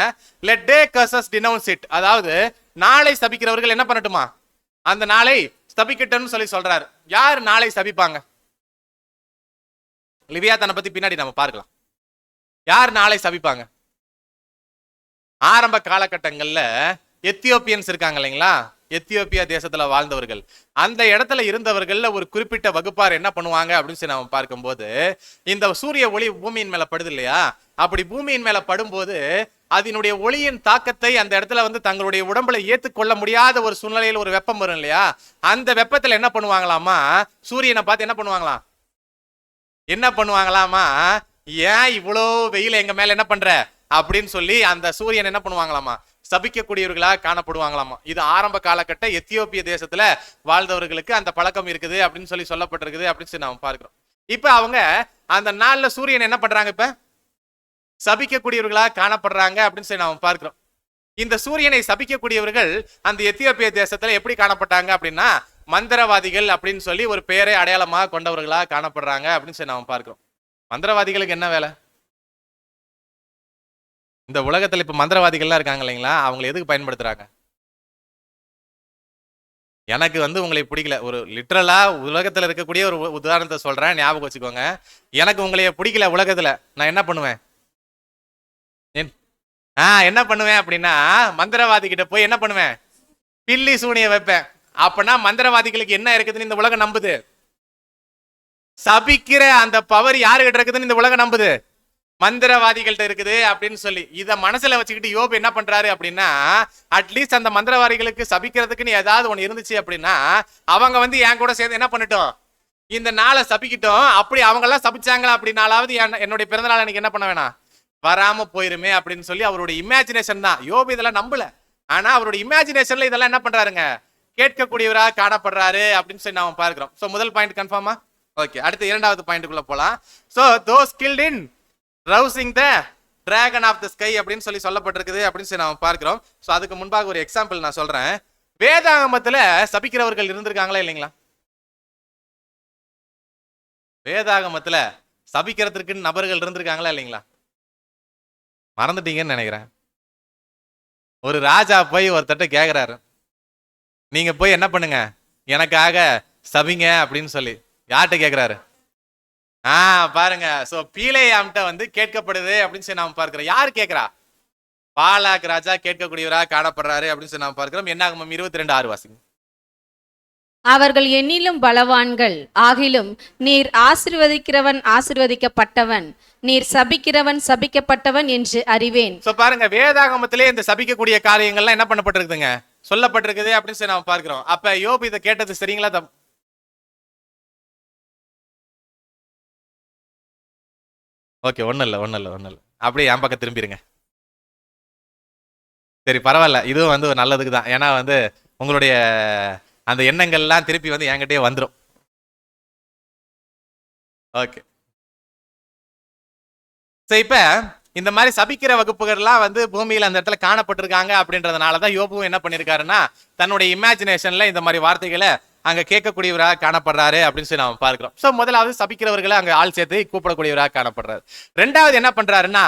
let day curses denounce it. அதாவது நாளை சபிக்கிறவர்கள் என்ன பண்ணட்டுமா, அந்த நாளை சபிக்கட்டும்னு சொல்றாரு. யார் நாளை சபிப்பாங்க? லிவியாத்தானை பத்தி பின்னாடி நம்ம பார்க்கலாம். யார் நாளை சபிப்பாங்க? ஆரம்ப காலகட்டங்கள்ல எத்தியோப்பியன்ஸ் இருக்காங்க இல்லைங்களா, எத்தியோப்பியா தேசத்துல வாழ்ந்தவர்கள், அந்த இடத்துல இருந்தவர்கள்ல ஒரு குறிப்பிட்ட வகுப்பார் என்ன பண்ணுவாங்க அப்படின்னு சொல்லி நம்ம பார்க்கும்போது இந்த சூரிய ஒளி பூமியின் மேல படுது இல்லையா, அப்படி பூமியின் மேல படும்போது அதனுடைய ஒளியின் தாக்கத்தை அந்த இடத்துல தங்களுடைய உடம்புல ஏற்றுக்கொள்ள முடியாத ஒரு சூழ்நிலையில் ஒரு வெப்பம் வரும் இல்லையா, அந்த வெப்பத்துல என்ன பண்ணுவாங்களாமா, சூரியனை பார்த்து என்ன பண்ணுவாங்களாமா, ஏன் இவ்வளோ வெயில் எங்க மேல என்ன பண்ற அப்படின்னு சொல்லி அந்த சூரியன் என்ன பண்ணுவாங்களாமா, சபிக்கக்கூடியவர்களா காணப்படுவாங்களாமா. இது ஆரம்ப காலகட்ட எத்தியோப்பிய தேசத்துல வாழ்ந்தவர்களுக்கு அந்த பழக்கம் இருக்குது அப்படின்னு சொல்லப்பட்டிருக்குது அப்படின்னு சொல்லி நாம பார்க்கிறோம். இப்ப அவங்க அந்த நாள்ல சூரியன் என்ன பண்றாங்க, இப்ப சபிக்கக்கூடியவர்களா காணப்படுறாங்க அப்படின்னு சொல்லி நாம பார்க்கிறோம். இந்த சூரியனை சபிக்கக்கூடியவர்கள் அந்த எத்தியோப்பிய தேசத்துல எப்படி காணப்பட்டாங்க அப்படின்னா மந்திரவாதிகள் அப்படின்னு சொல்லி ஒரு பெயரை அடையாளமாக கொண்டவர்களா காணப்படுறாங்க அப்படின்னு சொல்லி நாம பார்க்கிறோம். மந்திரவாதிகளுக்கு என்ன வேலை? இந்த உலகத்துல இப்ப மந்திரவாதிகள்லாம் இருக்காங்க இல்லைங்களா, அவங்களை எதுக்கு பயன்படுத்துறாங்க? எனக்கு உங்களை பிடிக்கல, ஒரு லிட்டரலா உலகத்துல இருக்கக்கூடிய ஒரு உதாரணத்தை சொல்றேன், ஞாபகம் வச்சுக்கோங்க. எனக்கு உங்களைய பிடிக்கல உலகத்துல, நான் என்ன பண்ணுவேன்? என்ன பண்ணுவேன் அப்படின்னா மந்திரவாதி கிட்ட போய் என்ன பண்ணுவேன், பில்லி சூனிய வைப்பேன். அப்பனா மந்திரவாதிகளுக்கு என்ன இருக்குதுன்னு இந்த உலகம் நம்புது, சபிக்கிற அந்த பவர் யாருகிட்ட இருக்குதுன்னு இந்த உலகம் நம்புது, மந்திரவாதிகள்ட்ட இருக்குது அப்படின்னு சொல்லி இத மனசுல வச்சுக்கிட்டு யோபு என்ன பண்றாரு அப்படின்னா, அட்லீஸ்ட் அந்த மந்திரவாதிகளுக்கு சபிக்கிறதுக்குன்னு ஏதாவது ஒண்ணு இருந்துச்சு அப்படின்னா அவங்க வந்து என் கூட சேர்ந்து என்ன பண்ணட்டும், இந்த நாளை சபிக்கிட்டோம். அப்படி அவங்க எல்லாம் சபிச்சாங்களா அப்படின்னாலாவது என்னுடைய பிறந்த நாள் எனக்கு என்ன பண்ண வேணாம், வராம போயிருமே அப்படின்னு சொல்லி அவருடைய இமேஜினேஷன் தான். யோபு இதெல்லாம் நம்பல, ஆனா அவருடைய இமேஜினேஷன்ல இதெல்லாம் என்ன பண்றாருங்க, கேட்கக்கூடியவராக காணப்படுறாரு அப்படின்னு சொல்லி நாம பார்க்கிறோம். சோ முதல் பாயிண்ட் கன்ஃபார்மா? ஓகே, அடுத்து இரண்டாவது பாயிண்ட்டுக்குள்ள போலாம். So those killed in rousing the dragon of the sky அப்படின்னு சொல்லி சொல்லப்பட்டிருக்குது அப்படின்னு சொல்லி நாம பார்க்கிறோம். சோ அதுக்கு முன்பாக ஒரு எக்ஸாம்பிள் நான் சொல்றேன். வேதாகமத்துல சபிக்கிறவர்கள் இருந்திருக்காங்களா இல்லைங்களா? வேதாகமத்துல சபிக்கிறதுக்கு நபர்கள் இருந்திருக்காங்களா இல்லைங்களா? மறந்துட்டீங்கன்னு நினைக்கிறேன். ஒரு ராஜா போய் ஒருத்தட்ட கேக்குறாரு, நீங்க போய் என்ன பண்ணுங்க எனக்காக சபிங்க அப்படின்னு சொல்லி. யார்கிட்ட கேக்குறாரு? பாருங்க. சோ பீலேயாம்கிட்ட வந்து கேட்கப்படுது அப்படின்னு சொல்லி நாம பார்க்கிறோம். யார் கேட்கிறா? பாலாக் ராஜா கேட்கக்கூடியவரா காணப்படுறாரு அப்படின்னு சொல்லி நாம பார்க்கிறோம். என்னாகும் 22:6 வாசிங்க. அவர்கள் எண்ணிலும் பலவான்கள் ஆகிலும் நீர் ஆசீர்வதிக்கிறவன் ஆசீர்வதிக்கப்பட்டவன், நீர் சபிக்கிறவன் சபிக்கப்பட்டவன் என்று அறிவேன். சோ பாருங்க, வேதாகமத்திலே இந்த சபிக்கக்கூடிய காரியங்கள்லாம் என்ன பண்ணப்பட்டிருக்குதுங்க, சொல்லப்பட்டிருக்குது அப்படின்னு சொல்லி நாம பார்க்கிறோம். அப்ப யோபு இதை கேட்டது சரிங்களா? ஓகே, ஒன்னும் இல்ல. அப்படியே என் பக்கம் திரும்பிடுங்க. சரி, பரவாயில்ல, இதுவும் வந்து ஒரு நல்லதுக்கு தான். ஏன்னா வந்து உங்களுடைய அந்த எண்ணங்கள்லாம் திருப்பி வந்து என்கிட்டயே வந்துடும். ஓகே, இப்ப இந்த மாதிரி சபிக்கிற வகுப்புகள்லாம் வந்து பூமியில அந்த இடத்துல காணப்பட்டிருக்காங்க அப்படின்றதுனாலதான் யோபுவும் என்ன பண்ணிருக்காருன்னா தன்னுடைய இமேஜினேஷன்ல இந்த மாதிரி வார்த்தைகளை அங்க கேட்கக்கூடியவராக காணப்படுறாரு அப்படின்னு சொல்லி நாம பார்க்கிறோம். சோ முதலாவது சபிக்கிறவர்களை அங்க ஆள் சேர்த்து கூப்பிடக்கூடியவராக காணப்படுறாரு. ரெண்டாவது என்ன பண்றாருன்னா,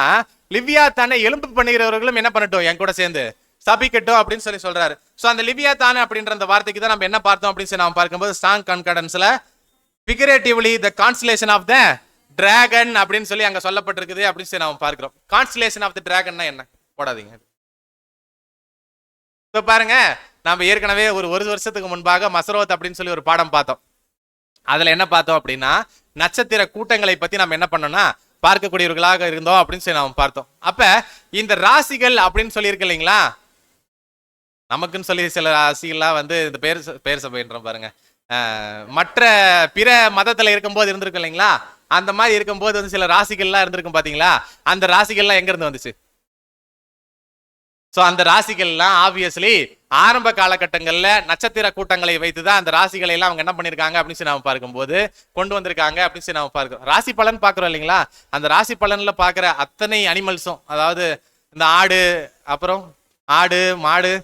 லிவியா தானே எலும்பு பண்ணுகிறவர்களும் என்ன பண்ணட்டும், என் கூட சேர்ந்து சபிக்கட்டும் அப்படின்னு சொல்லி சொல்றாரு. சோ அந்த லிவியா தானே அப்படின்ற அந்த வார்த்தைக்கு தான் நம்ம என்ன பார்த்தோம் அப்படின்னு சொல்லி நாம பார்க்கும்போது strong கன்கார்டன்ஸ்ல figuratively the constellation of the dragon அப்படின்னு சொல்லி அங்க சொல்லப்பட்டிருக்குது அப்படின்னு சொல்லி நாம பார்க்கிறோம். கான்ஸ்டலேஷன் ஆஃப் தி டிராகன்னா என்ன போடாதீங்க. பாருங்க, நம்ம ஏற்கனவே ஒரு வருஷத்துக்கு முன்பாக மசரோத் அப்படின்னு சொல்லி ஒரு பாடம் பார்த்தோம். அதுல என்ன பார்த்தோம் அப்படின்னா, நட்சத்திர கூட்டங்களை பத்தி நம்ம என்ன பண்ணோம்னா பார்க்கக்கூடியவர்களாக இருந்தோம் அப்படின்னு சொல்லி நாம பார்த்தோம். அப்ப இந்த ராசிகள் அப்படின்னு சொல்லி இருக்கு இல்லைங்களா, நமக்குன்னு சொல்லி சில ராசிகள்லாம் வந்து இந்த பேர் சபைன்றோம் பாருங்க, மற்ற பிற மதத்துல இருக்கும்போது இருந்திருக்கு இல்லைங்களா, அந்த மாதிரி இருக்கும்போது வந்து சில ராசிகள்லாம் இருந்திருக்கும் பாத்தீங்களா. அந்த ராசிகள்லாம் எங்க இருந்து வந்துச்சு? சோ அந்த ராசிகள்லாம் ஆப்வியஸ்லி ஆரம்ப காலகட்டங்கள்ல நட்சத்திர கூட்டங்களை வைத்துதான் அந்த ராசிகளை எல்லாம் அவங்க என்ன பண்ணிருக்காங்க அப்படின்னு சொல்லி நாம பார்க்கும்போது கொண்டு வந்திருக்காங்க அப்படின்னு சொல்லி நாம பார்க்கிறோம். ராசி பலன் பாக்குறோம் இல்லைங்களா, அந்த ராசி பலன்ல பாக்குற அத்தனை அனிமல்ஸும், அதாவது இந்த ஆடு மாடு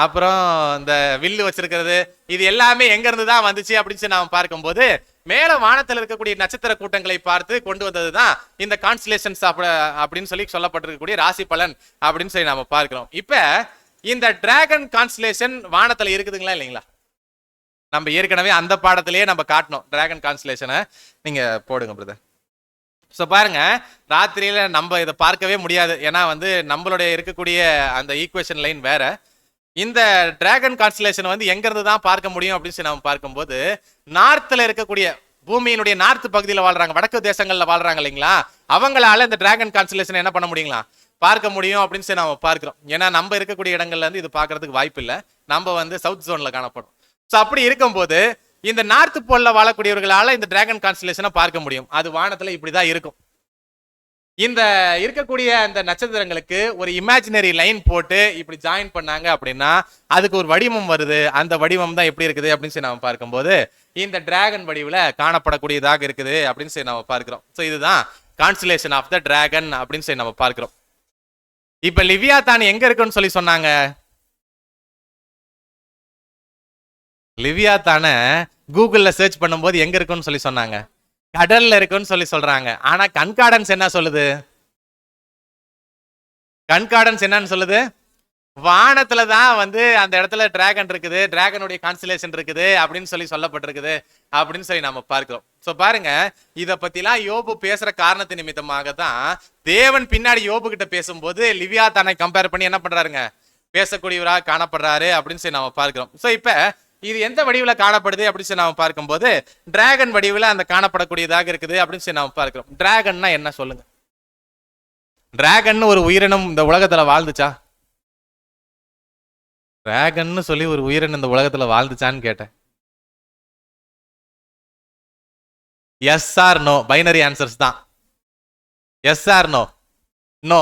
அப்புறம் இந்த வில்லு வச்சிருக்கிறது, இது எல்லாமே எங்க இருந்து தான் வந்துச்சு அப்படின்னு சொல்லி நாம பார்க்கும்போது மேல வானத்தில் இருக்கக்கூடிய நட்சத்திர கூட்டங்களை பார்த்து கொண்டு வந்ததுதான் இந்த கான்ஸ்டலேஷன்ஸ் அப்படின்னு சொல்லி சொல்லப்பட்டிருக்கக்கூடிய ராசி பலன் அப்படின்னு சொல்லி நாம பார்க்கிறோம். இப்ப இந்த டிராகன் கான்ஸ்டலேஷன் வானத்துல இருக்குதுங்களா இல்லைங்களா? நம்ம ஏற்கனவே அந்த பாடத்திலேயே நம்ம காட்டணும் டிராகன் கான்ஸ்டலேஷனை. நீங்க போடுங்க பிரதர். ஸோ பாருங்க, ராத்திரியில நம்ம இதை பார்க்கவே முடியாது, ஏன்னா வந்து நம்மளுடைய இருக்கக்கூடிய அந்த ஈக்குவேஷன் லைன் வேற. இந்த டிராகன் கான்ஸ்டலேஷன் வந்து எங்க இருந்து தான் பார்க்க முடியும் அப்படின்னு சொல்லி நம்ம பார்க்கும்போது, நார்த்ல இருக்கக்கூடிய பூமியினுடைய நார்த் பகுதியில் வாழ்றாங்க, வடக்கு தேசங்கள்ல வாழ்றாங்க இல்லைங்களா, அவங்களால இந்த டிராகன் கான்ஸ்டலேஷன் என்ன பண்ண முடியுங்களா, பார்க்க முடியும் அப்படின்னு சொல்லி நம்ம பார்க்கிறோம். ஏன்னா நம்ம இருக்கக்கூடிய இடங்கள்ல இருந்து இது பார்க்கறதுக்கு வாய்ப்பு இல்லை, நம்ம வந்து சவுத் ஜோன்ல காணப்படும். ஸோ அப்படி இருக்கும்போது இந்த நார்த் போல்ல வாழக்கூடியவர்களால இந்த டிராகன் கான்ஸ்டலேஷனை பார்க்க முடியும். அது வானத்துல இப்படிதான் இருக்கும். இந்த இருக்கக்கூடிய அந்த நட்சத்திரங்களுக்கு ஒரு இமேஜினரி லைன் போட்டு இப்படி ஜாயின் பண்ணாங்க அப்படின்னா அதுக்கு ஒரு வடிவம் வருது. அந்த வடிவம் தான் எப்படி இருக்குது அப்படின்னு சொல்லி நம்ம பார்க்கும்போது இந்த டிராகன் வடிவில் காணப்படக்கூடியதாக இருக்குது அப்படின்னு சொல்லி நம்ம பார்க்கிறோம். ஸோ இதுதான் கான்ஸ்டலேஷன் ஆஃப் த டிராகன் அப்படின்னு சொல்லி நம்ம பார்க்கிறோம். இப்ப லிவியாதான் எங்க இருக்குன்னு சொல்லி சொன்னாங்க? லிவியாதான கூகுள்ல சர்ச் பண்ணும்போது எங்க இருக்குன்னு சொல்லி சொன்னாங்க? கடல்ல இருக்குன்னு சொல்லி சொல்றாங்க. ஆனா கன்கார்டன்ஸ் என்ன சொல்லுது? கன்கார்டன்ஸ் என்னன்னு சொல்லுது? வானத்துல தான் வந்து அந்த இடத்துல டிராகன் இருக்குது, டிராகனுடைய கான்ஸ்டலேஷன் இருக்குது அப்படின்னு சொல்லி சொல்லப்பட்டிருக்குது அப்படின்னு சொல்லி நம்ம பார்க்கிறோம். சோ பாருங்க, இத பத்திலாம் யோபு பேசுற காரணத்து நிமித்தமாக தான் தேவன் பின்னாடி யோபு கிட்ட பேசும்போது லிவியாத்தானை கம்பேர் பண்ணி என்ன பண்றாருங்க, பேசக்கூடியவராக காணப்படுறாரு அப்படின்னு சொல்லி நம்ம பார்க்கிறோம். சோ இப்ப இது எந்த வடிவுல காணப்படுது அப்படின்னு சொல்லி நாம பார்க்கும்போது டிராகன் வடிவுல அந்த காணப்படக்கூடியதாக இருக்குது அப்படின்னு சொல்லி நாம பார்க்கிறோம். டிராகன்னா என்ன சொல்லுங்க? டிராகன் ஒரு உயிரினம் இந்த உலகத்துல வாழ்ந்துச்சா? டிராகன்னு சொல்லி ஒரு உயிரினம் இந்த உலகத்துல வாழ்ந்துச்சான்னு கேட்டேன். Yes or no, binary answers தான். Yes or no? No.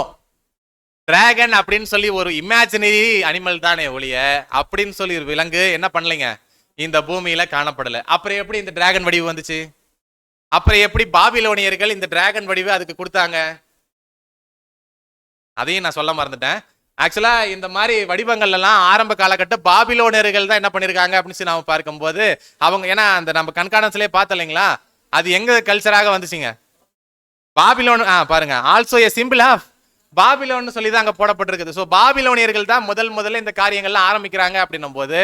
Dragon அப்படின்னு சொல்லி ஒரு இமேஜினரி அனிமல் தானே ஒழிய அப்படின்னு சொல்லி ஒரு விலங்கு என்ன பண்ணலைங்க, இந்த பூமியில காணப்படல. அப்புறம் எப்படி இந்த டிராகன் வடிவு வந்துச்சு? அப்புறம் எப்படி பாபிலோனியர்கள் இந்த டிராகன் வடிவு அதுக்கு கொடுத்தாங்க? அதையும் நான் சொல்ல மறந்துட்டேன். ஆக்சுவலா இந்த மாதிரி வடிவங்கள் எல்லாம் ஆரம்ப காலகட்ட பாபிலோனியர்கள் தான் என்ன பண்ணிருக்காங்க அப்படின்னு சொல்லி நாம பார்க்கும்போது அவங்க, ஏன்னா அந்த நம்ம கண்காணத்திலே பார்த்தோம் இல்லைங்களா, அது எங்க கல்ச்சராக வந்துச்சுங்க, பாபிலோன். பாருங்க, also a simple of Babylon சொல்லி தான் அங்க போடப்பட்டிருக்குது. ஸோ பாபிலோனியர்கள் தான் முதல்ல இந்த காரியங்கள்லாம் ஆரம்பிக்கிறாங்க அப்படின்னும் போது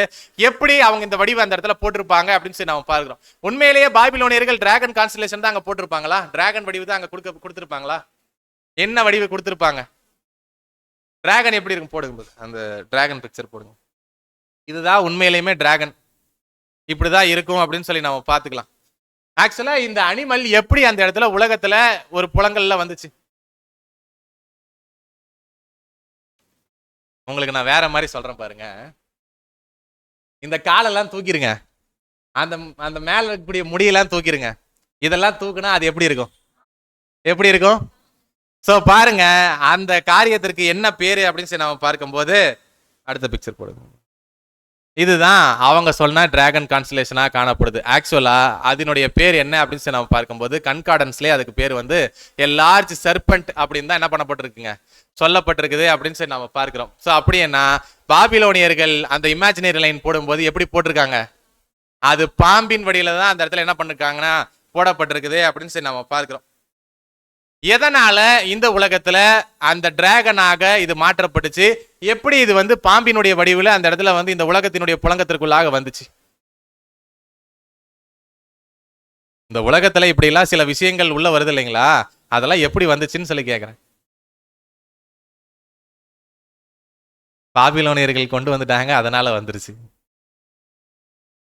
எப்படி அவங்க இந்த வடிவம் அந்த இடத்துல போட்டிருப்பாங்க அப்படின்னு சொல்லி நம்ம பார்க்கிறோம். உண்மையிலேயே பாபிலோனியர்கள் டிராகன் கான்ஸ்டலேஷன் தான் அங்க போட்டிருப்பாங்களா? டிராகன் வடிவு தான் அங்க கொடுத்திருப்பாங்களா? என்ன வடிவு கொடுத்திருப்பாங்க? டிராகன் எப்படி இருக்கும் போடுங்க, அந்த டிராகன் பிக்சர் போடுங்க. இதுதான் உண்மையிலேயுமே டிராகன், இப்படிதான் இருக்கும் அப்படின்னு சொல்லி நம்ம பார்த்துக்கலாம். ஆக்சுவலா இந்த அனிமல் எப்படி அந்த இடத்துல உலகத்துல ஒரு புலங்கள்ல வந்துச்சு? உங்களுக்கு நான் வேற மாதிரி சொல்றேன் பாருங்க. இந்த காலெல்லாம் தூக்கிருங்க, அந்த அந்த மேல இருக்கக்கூடிய முடியெல்லாம் தூக்கிருங்க. இதெல்லாம் தூக்குனா அது எப்படி இருக்கும்? எப்படி இருக்கும்? சோ பாருங்க, அந்த காரியத்திற்கு என்ன பேரு அப்படின்னு சொல்லி நாம பார்க்கும்போது அடுத்த பிக்சர் போடுங்க. இதுதான் அவங்க சொன்ன டிராகன் கான்ஸ்டலேஷனா காணப்படுது. ஆக்சுவலா அதனுடைய பேர் என்ன அப்படின்னு சொல்லி நம்ம பார்க்கும்போது கன்கார்டன்ஸ்லேயே அதுக்கு பேர் வந்து எ லார்ஜ் சர்பென்ட் அப்படின்னு தான் என்ன பண்ணப்பட்டிருக்குங்க, சொல்லப்பட்டிருக்குது அப்படின்னு சொல்லி நம்ம பார்க்கிறோம். ஸோ அப்படின்னா பாபிலோனியர்கள் அந்த இமேஜினரி லைன் போடும்போது எப்படி போட்டிருக்காங்க, அது பாம்பின் வடியில தான் அந்த இடத்துல என்ன பண்ணிருக்காங்கன்னா போடப்பட்டிருக்குது அப்படின்னு சொல்லி நம்ம பார்க்கிறோம். எதனால இந்த உலகத்துல அந்த டிராகனாக இது மாற்றப்பட்டுச்சு? எப்படி இது வந்து பாம்பினுடைய வடிவில் அந்த இடத்துல வந்து இந்த உலகத்தினுடைய புலங்கத்திற்குள்ளாக வந்துச்சு? இந்த உலகத்துல இப்படி எல்லாம் சில விஷயங்கள் உள்ள வருது இல்லைங்களா, அதெல்லாம் எப்படி வந்துச்சுன்னு சொல்லி கேட்கிறேன். பாபிலோனியர்கள் கொண்டு வந்துட்டாங்க, அதனால வந்துருச்சு.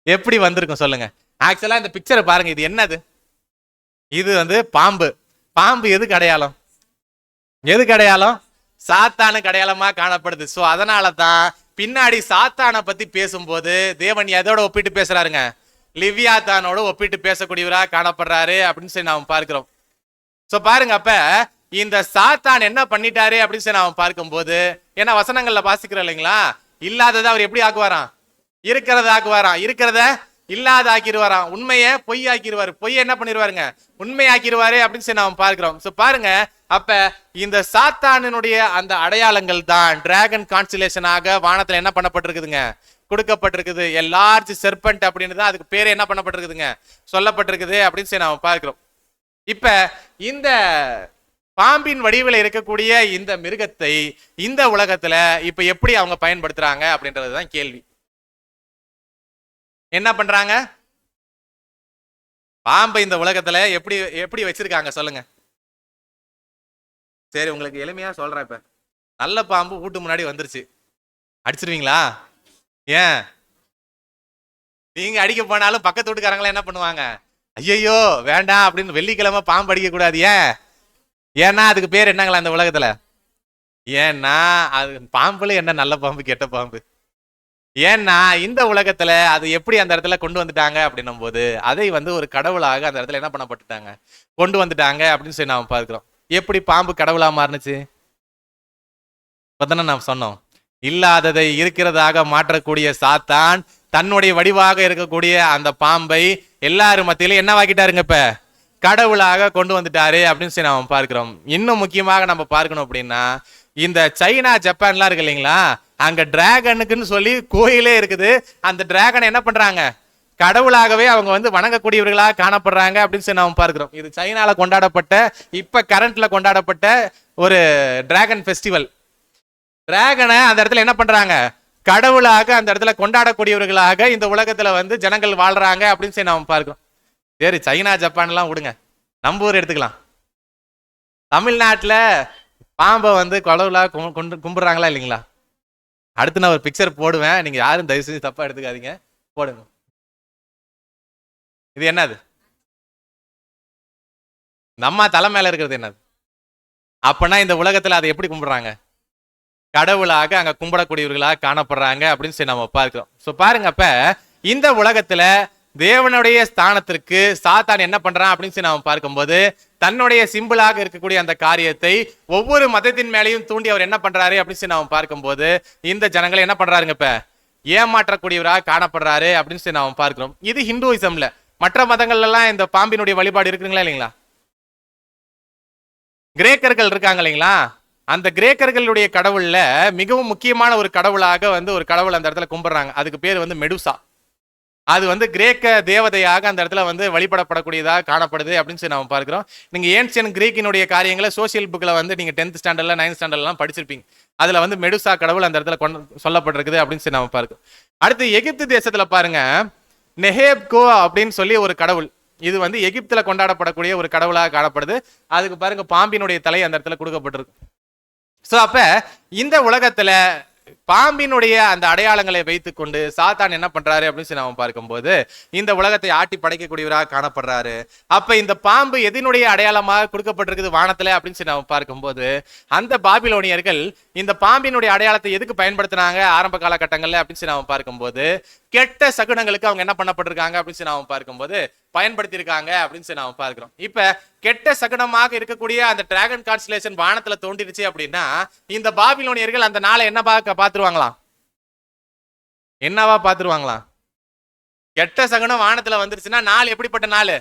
எப்படி வந்திருக்கும் சொல்லுங்க? ஆக்சுவலா இந்த பிக்சரை பாருங்க, இது என்னது? இது வந்து பாம்பு. பாம்பு எதுக்கு அடையாளம்? எதுக்கு அடையாளம்? சாத்தானுக்கு அடையாளமா காணப்படுது. சோ அதனால தான் பின்னாடி சாத்தானை பத்தி பேசும்போது தேவன் எதோட ஒப்பிட்டு பேசுறாருங்க, லிவியாத்தானோட ஒப்பிட்டு பேசக்கூடியவரா காணப்படுறாரு அப்படின்னு சொல்லி நாம பார்க்கிறோம். சோ பாருங்க, அப்ப இந்த சாத்தான் என்ன பண்ணிட்டாரு அப்படின்னு சொல்லி நாம பார்க்கும்போது, ஏன்னா வசனங்கள்ல வாசிக்கிறோம் இல்லைங்களா, இல்லாததை அவர் எப்படி ஆக்குவாராம், இருக்கிறத ஆக்குவாராம், இருக்கிறத இல்லாத ஆக்கிடுவாராம், உண்மையை பொய் ஆக்கிடுவாரு, பொய்யை என்ன பண்ணிடுவாருங்க, உண்மை ஆக்கிடுவாரு அப்படின்னு சொல்லி நாம பார்க்கிறோம். சோ பாருங்க, அப்ப இந்த சாத்தானினுடைய அந்த அடையாளங்கள் தான் டிராகன் கான்ஸ்டலேஷனாக வானத்துல என்ன பண்ணப்பட்டிருக்குதுங்க, கொடுக்கப்பட்டிருக்குது. எ லார்ஜ் செர்பென்ட் அப்படின்னு தான் அதுக்கு பேரு என்ன பண்ணப்பட்டிருக்குதுங்க, சொல்லப்பட்டிருக்குது அப்படின்னு சொல்லி நாம பார்க்கிறோம். இப்ப இந்த பாம்பின் வடிவில் இருக்கக்கூடிய இந்த மிருகத்தை இந்த உலகத்துல இப்ப எப்படி அவங்க பயன்படுத்துறாங்க அப்படின்றதுதான் கேள்வி. என்ன பண்றாங்க? பாம்பை இந்த உலகத்துல எப்படி எப்படி வச்சிருக்காங்க சொல்லுங்க? சரி, உங்களுக்கு எளிமையா சொல்றேன். இப்ப நல்ல பாம்பு வீட்டு முன்னாடி வந்துருச்சு, அடிச்சிருவீங்களா? ஏன்? நீங்க அடிக்க போனாலும் பக்கத்து வீட்டுக்காரங்களா என்ன பண்ணுவாங்க, ஐயோ வேண்டாம் அப்படின்னு, வெள்ளிக்கிழமை பாம்பு அடிக்க கூடாது. ஏன்? ஏன்னா அதுக்கு பேர் என்னங்களா அந்த உலகத்துல? ஏன்னா அது பாம்புல என்ன நல்ல பாம்பு கெட்ட பாம்பு? ஏன்னா இந்த உலகத்துல அது எப்படி அந்த இடத்துல கொண்டு வந்துட்டாங்க அப்படின்னும் போது அதை வந்து ஒரு கடவுளாக அந்த இடத்துல என்ன பண்ணப்பட்டுட்டாங்க, கொண்டு வந்துட்டாங்க அப்படின்னு சொல்லி நாம பார்க்கிறோம். எப்படி பாம்பு கடவுளா மாறுனுச்சு? இப்பதானே நாம் சொன்னோம், இல்லாததை இருக்கிறதாக மாற்றக்கூடிய சாத்தான் தன்னுடைய வடிவாக இருக்கக்கூடிய அந்த பாம்பை எல்லாரும் மத்தியிலும் என்னவாக்கிட்டாருங்க, இப்ப கடவுளாக கொண்டு வந்துட்டாரு அப்படின்னு சொல்லி நாம பார்க்கிறோம். இன்னும் முக்கியமாக நம்ம பார்க்கணும் அப்படின்னா, இந்த சைனா ஜப்பான்லாம் இருக்கு இல்லைங்களா, அங்க டிராகனுக்குன்னு சொல்லி கோயிலே இருக்குது. அந்த டிராகனை என்ன பண்றாங்க, கடவுளாகவே அவங்க வந்து வணங்கக்கூடியவர்களாக காணப்படுறாங்க அப்படின்னு சொல்லி நாம பார்க்கிறோம். இது சைனால கொண்டாடப்பட்ட, இப்ப கரண்ட்ல கொண்டாடப்பட்ட ஒரு டிராகன் ஃபெஸ்டிவல். டிராகனை அந்த இடத்துல என்ன பண்றாங்க, கடவுளாக அந்த இடத்துல கொண்டாடக்கூடியவர்களாக இந்த உலகத்துல வந்து ஜனங்கள் வாழ்றாங்க அப்படின்னு சொல்லி நாம பார்க்கிறோம். சரி, சைனா ஜப்பான் எல்லாம் விடுங்க, நம்ம ஊர் எடுத்துக்கலாம். தமிழ்நாட்டுல பாம்பை வந்து கடவுளா கும்பிடுறாங்களா இல்லைங்களா? அடுத்து நான் ஒரு பிக்சர் போடுவேன், நீங்க யாரும் தயவு செஞ்சு தப்பா எடுத்துக்காதீங்க, போடுங்க. இது என்னது? நம்ம தலை மேல இருக்கிறது என்னது? அப்பனா இந்த உலகத்துல அதை எப்படி கும்பிடுறாங்க? கடவுளாக அங்க கும்பிடக்கூடியவர்களாக காணப்படுறாங்க அப்படின்னு சொல்லி நம்ம பார்க்கிறோம். சோ பாருங்க, அப்ப இந்த உலகத்துல தேவனுடைய ஸ்தானத்திற்கு சாத்தான் என்ன பண்றான் அப்படின்னு சொல்லி நாம பார்க்கும்போது, தன்னுடைய சிம்பிளாக இருக்கக்கூடிய அந்த காரியத்தை ஒவ்வொரு மதத்தின் மேலையும் தூண்டி அவர் என்ன பண்றாரு அப்படின்னு சொல்லி நாம பார்க்கும்போது, இந்த ஜனங்களை என்ன பண்றாருங்க, இப்ப ஏமாற்றக்கூடியவராக காணப்படுறாரு அப்படின்னு சொல்லி நாம பார்க்கிறோம். இது ஹிந்துயிசம்ல. மற்ற மதங்கள்ல எல்லாம் இந்த பாம்பினுடைய வழிபாடு இருக்குங்களா இல்லைங்களா? கிரேக்கர்கள் இருக்காங்க இல்லைங்களா? அந்த கிரேக்கர்களுடைய கடவுள்ல மிகவும் முக்கியமான ஒரு கடவுளாக வந்து ஒரு கடவுள் அந்த இடத்துல கும்பிடுறாங்க. அதுக்கு பேர் வந்து மெடுசா. அது வந்து கிரேக்க தேவதையாக அந்த இடத்துல வந்து வழிபடப்படக்கூடியதாக காணப்படுது அப்படின்னு சொல்லி நம்ம பார்க்கிறோம். நீங்க ஏன்ஷியன் கிரீக்கினுடைய காரியங்களை சோசியல் புக்ல வந்து நீங்க 10th ஸ்டாண்டர்ட்ல 9th ஸ்டாண்டர்ட்லாம் படிச்சிருப்பீங்க. அதுல வந்து மெடுசா கடவுள் அந்த இடத்துல சொல்லப்பட்டிருக்குது அப்படின்னு சொல்லி நம்ம பார்க்கிறோம். அடுத்து எகிப்து தேசத்துல பாருங்க, நெஹேப்கோ அப்படின்னு சொல்லி ஒரு கடவுள். இது வந்து எகிப்துல கொண்டாடப்படக்கூடிய ஒரு கடவுளாக காணப்படுது. அதுக்கு பாருங்க பாம்பினுடைய தலை அந்த இடத்துல கொடுக்கப்பட்டிருக்கு. சோ அப்ப இந்த உலகத்துல பாம்பினுடைய அந்த அடையாளங்களை வைத்துக் கொண்டு சாத்தான் என்ன பண்றாரு அப்படின்னு சொல்லி நாம பார்க்கும்போது, இந்த உலகத்தை ஆட்டி படைக்கக்கூடியவராக காணப்படுறாரு. அப்ப இந்த பாம்பு எதனுடைய அடையாளமாக கொடுக்கப்பட்டிருக்குது வானத்துல அப்படின்னு சொல்லி நாம பார்க்கும்போது, அந்த பாபிலோனியர்கள் இந்த பாம்பினுடைய அடையாளத்தை எதுக்கு பயன்படுத்தினாங்க ஆரம்ப காலகட்டங்கள்ல அப்படின்னு சொல்லி நாம பார்க்கும்போது, கெட்ட சகுனங்களுக்கு அவங்க என்ன பண்ணப்பட்டிருக்காங்க அப்படின்னு சொல்லி நாம பார்க்கும்போது பயன்படுத்தியிருக்காங்க அப்படின்னு சொல்லி நாம பார்க்கிறோம். இப்ப கெட்ட சகுனமாக இருக்கக்கூடிய அந்த டிராகன் கான்ஸ்டலேஷன் வானத்துல தோன்றிடுச்சு அப்படின்னா, இந்த பாபிலோனியர்கள் அந்த நாளை என்னவா பாத்துருவாங்களாம்? என்னவா பாத்துருவாங்களாம்? கெட்ட சகுனம் வானத்துல வந்துருச்சுன்னா நாள் எப்படிப்பட்ட நாள்?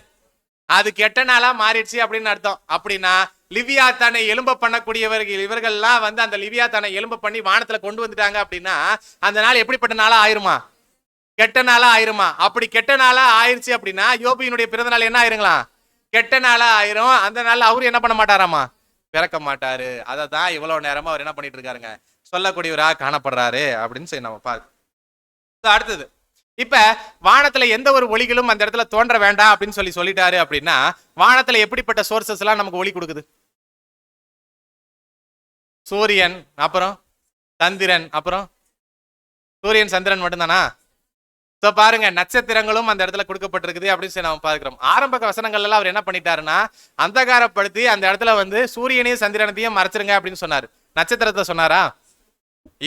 அது கெட்ட நாளா மாறிடுச்சு அப்படின்னு அர்த்தம். அப்படின்னா லிவியாத்தானை எலும்ப பண்ணக்கூடியவர்கள் இவர்கள்லாம் வந்து அந்த லிவியாத்தானை எலும்ப பண்ணி வானத்துல கொண்டு வந்துட்டாங்க அப்படின்னா அந்த நாள் எப்படிப்பட்ட நாளா ஆயிருமா? கெட்ட நாளா ஆயிருமா? அப்படி கெட்ட நாளா ஆயிருச்சு அப்படின்னா யோபியினுடைய பிறந்த நாள் என்ன ஆயிருங்களா? கெட்ட நாளா ஆயிரும். அந்த நாள் அவரு என்ன பண்ண மாட்டாராமா? பிறக்க மாட்டாரு. அதை தான் இவ்வளவு நேரமா அவர் என்ன பண்ணிட்டு இருக்காருங்க, சொல்லக்கூடியவரா காணப்படுறாரு அப்படின்னு சொல்லி நம்ம பார்க்க. அடுத்தது, இப்ப வானத்துல எந்த ஒரு ஒளிகளும் அந்த இடத்துல தோன்ற வேண்டாம் அப்படின்னு சொல்லிட்டாரு அப்படின்னா, வானத்துல எப்படிப்பட்ட சோர்சஸ் எல்லாம் நமக்கு ஒளி கொடுக்குது? சூரியன், அப்புறம் சந்திரன், அப்புறம் சூரியன் சந்திரன் மட்டும்தானா? பாருங்க, நட்சத்திரங்களும் அந்த இடத்துல கொடுக்கப்பட்டிருக்குது அப்படின்னு சொல்லி நம்ம பார்க்கிறோம். ஆரம்ப வசனங்கள்ல எல்லாம் அவர் என்ன பண்ணிட்டாருன்னா, அந்தகாரப்படுத்தி அந்த இடத்துல வந்து சூரியனையும் சந்திரனையும் மறைச்சிருங்க அப்படின்னு சொன்னாரு. நட்சத்திரத்தை சொன்னாரா?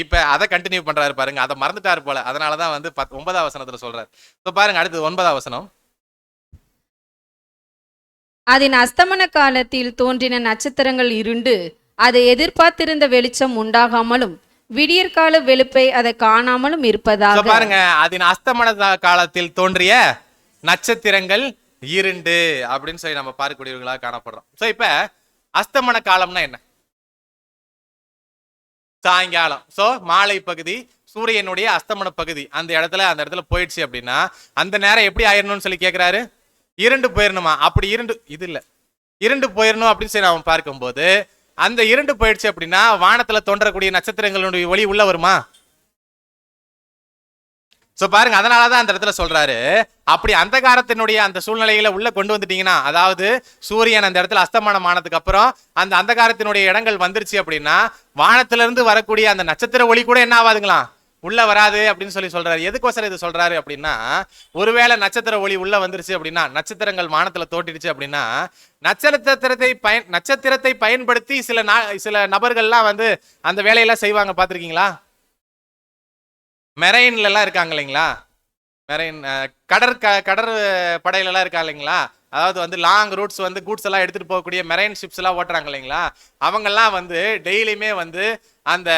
இப்ப அதை கண்டினியூ பண்றாரு பாருங்க. அதை மறந்துட்டாரு போல. அதனாலதான் வந்து 9ஆம் வசனத்துல சொல்றாரு. பாருங்க, அடுத்து 9ஆம் வசனம். அதன் அஸ்தமன காலத்தில் தோன்றின நட்சத்திரங்கள் இருண்டு அதை எதிர்பார்த்திருந்த வெளிச்சம் உண்டாகாமலும் விடியற்கால வெளுப்பை அதை காணாமலும் இருப்பதாக. பாருங்க, அதன் அஸ்தமன காலத்தில் தோன்றிய நட்சத்திரங்கள் இருண்டு அப்படின்னு சொல்லி நம்ம பார்க்கக்கூடியவர்களாக காணப்படுறோம். சோ இப்ப அஸ்தமன காலம்னா என்ன? சாயங்காலம். சோ மாலை பகுதி, சூரியனுடைய அஸ்தமன பகுதி அந்த இடத்துல போயிடுச்சு அப்படின்னா அந்த நேரம் எப்படி ஆயிரணும்னு சொல்லி கேட்கிறாரு. இருண்டு போயிடணுமா? அப்படி இருண்டு போயிடணும் அப்படின்னு சொல்லி நம்ம பார்க்கும்போது, அந்த இருண்டு போயிடுச்சு அப்படின்னா வானத்துல தோன்றக்கூடிய நட்சத்திரங்களுடைய ஒளி உள்ள வருமா? சோ பாருங்க, அதனாலதான் அந்த இடத்துல சொல்றாரு, அப்படி அந்தகாரத்தினுடைய அந்த சூழ்நிலைகளை உள்ள கொண்டு வந்துட்டீங்கன்னா, அதாவது சூரியன் அந்த இடத்துல அஸ்தமானம் ஆனதுக்கு அப்புறம் அந்த அந்தகாரத்தினுடைய இடங்கள் வந்துருச்சு அப்படின்னா வானத்துல இருந்து வரக்கூடிய அந்த நட்சத்திர ஒளி கூட என்ன ஆகாதுங்களா, உள்ள வராது அப்படின்னு சொல்றாரு. எதுக்கோசரம் இது சொல்றாரு அப்படின்னா, ஒருவேளை நட்சத்திர ஒளி உள்ள வந்துருச்சு அப்படின்னா, நட்சத்திரங்கள் வானத்துல தோட்டிடுச்சு அப்படின்னா, நட்சத்திரத்தை பயன்படுத்தி சில நபர்கள்லாம் வந்து அந்த வேலையெல்லாம் செய்வாங்க. பாத்திருக்கீங்களா? மெரைன்ல எல்லாம் இருக்காங்க இல்லைங்களா? மெரைன் கடற் படையில எல்லாம் இருக்கா இல்லைங்களா? அதாவது வந்து லாங் ரூட்ஸ் வந்து கூட்ஸ் எல்லாம் எடுத்துட்டு போகக்கூடிய மெரைன் ஷிப்ஸ் எல்லாம் ஓட்டுறாங்க இல்லைங்களா? அவங்கெல்லாம் வந்து டெய்லியுமே வந்து அந்த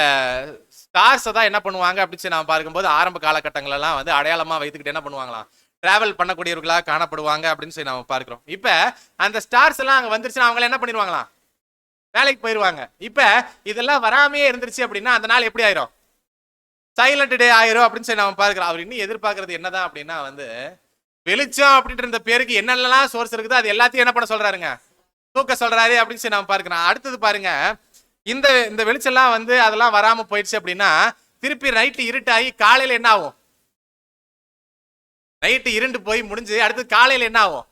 ஸ்டார்ஸை தான் என்ன பண்ணுவாங்க அப்படின்னு நான் பார்க்கும்போது, ஆரம்ப காலகட்டங்களெல்லாம் வந்து அடையாளமா வைத்துக்கிட்டு என்ன பண்ணுவாங்களாம், டிராவல் பண்ணக்கூடியவர்களாக காணப்படுவாங்க அப்படின்னு சொல்லி நம்ம பார்க்கிறோம். இப்ப அந்த ஸ்டார்ஸ் எல்லாம் அங்க வந்துருச்சுன்னா அவங்கள என்ன பண்ணிடுவாங்களாம், வேலைக்கு போயிடுவாங்க. இப்ப இதெல்லாம் வராமையே இருந்துருச்சு அப்படின்னா அந்த நாள் எப்படி ஆயிரும், சைலண்ட் டே ஆயிரும் அப்படின்னு சொல்லி நம்ம பார்க்கிறோம். அவர் இன்னும் எதிர்பார்க்கறது என்னதான் அப்படின்னா வந்து, வெளிச்சம் அப்படின்ற இந்த பேருக்கு என்னென்னலாம் சோர்ஸ் இருக்குதோ அது எல்லாத்தையும் என்ன பண்ண சொல்றாருங்க, தூக்க சொல்றாரு அப்படின்னு சொல்லி நம்ம பார்க்கிறோம். அடுத்தது பாருங்க, இந்த இந்த வெளிச்சம்லாம் வந்து அதெல்லாம் வராம போயிடுச்சு அப்படின்னா திருப்பி நைட்டு இருட்டாகி காலையில என்ன ஆகும்? நைட்டு இருண்டு போய் முடிஞ்சு அடுத்து காலையில என்ன ஆகும்?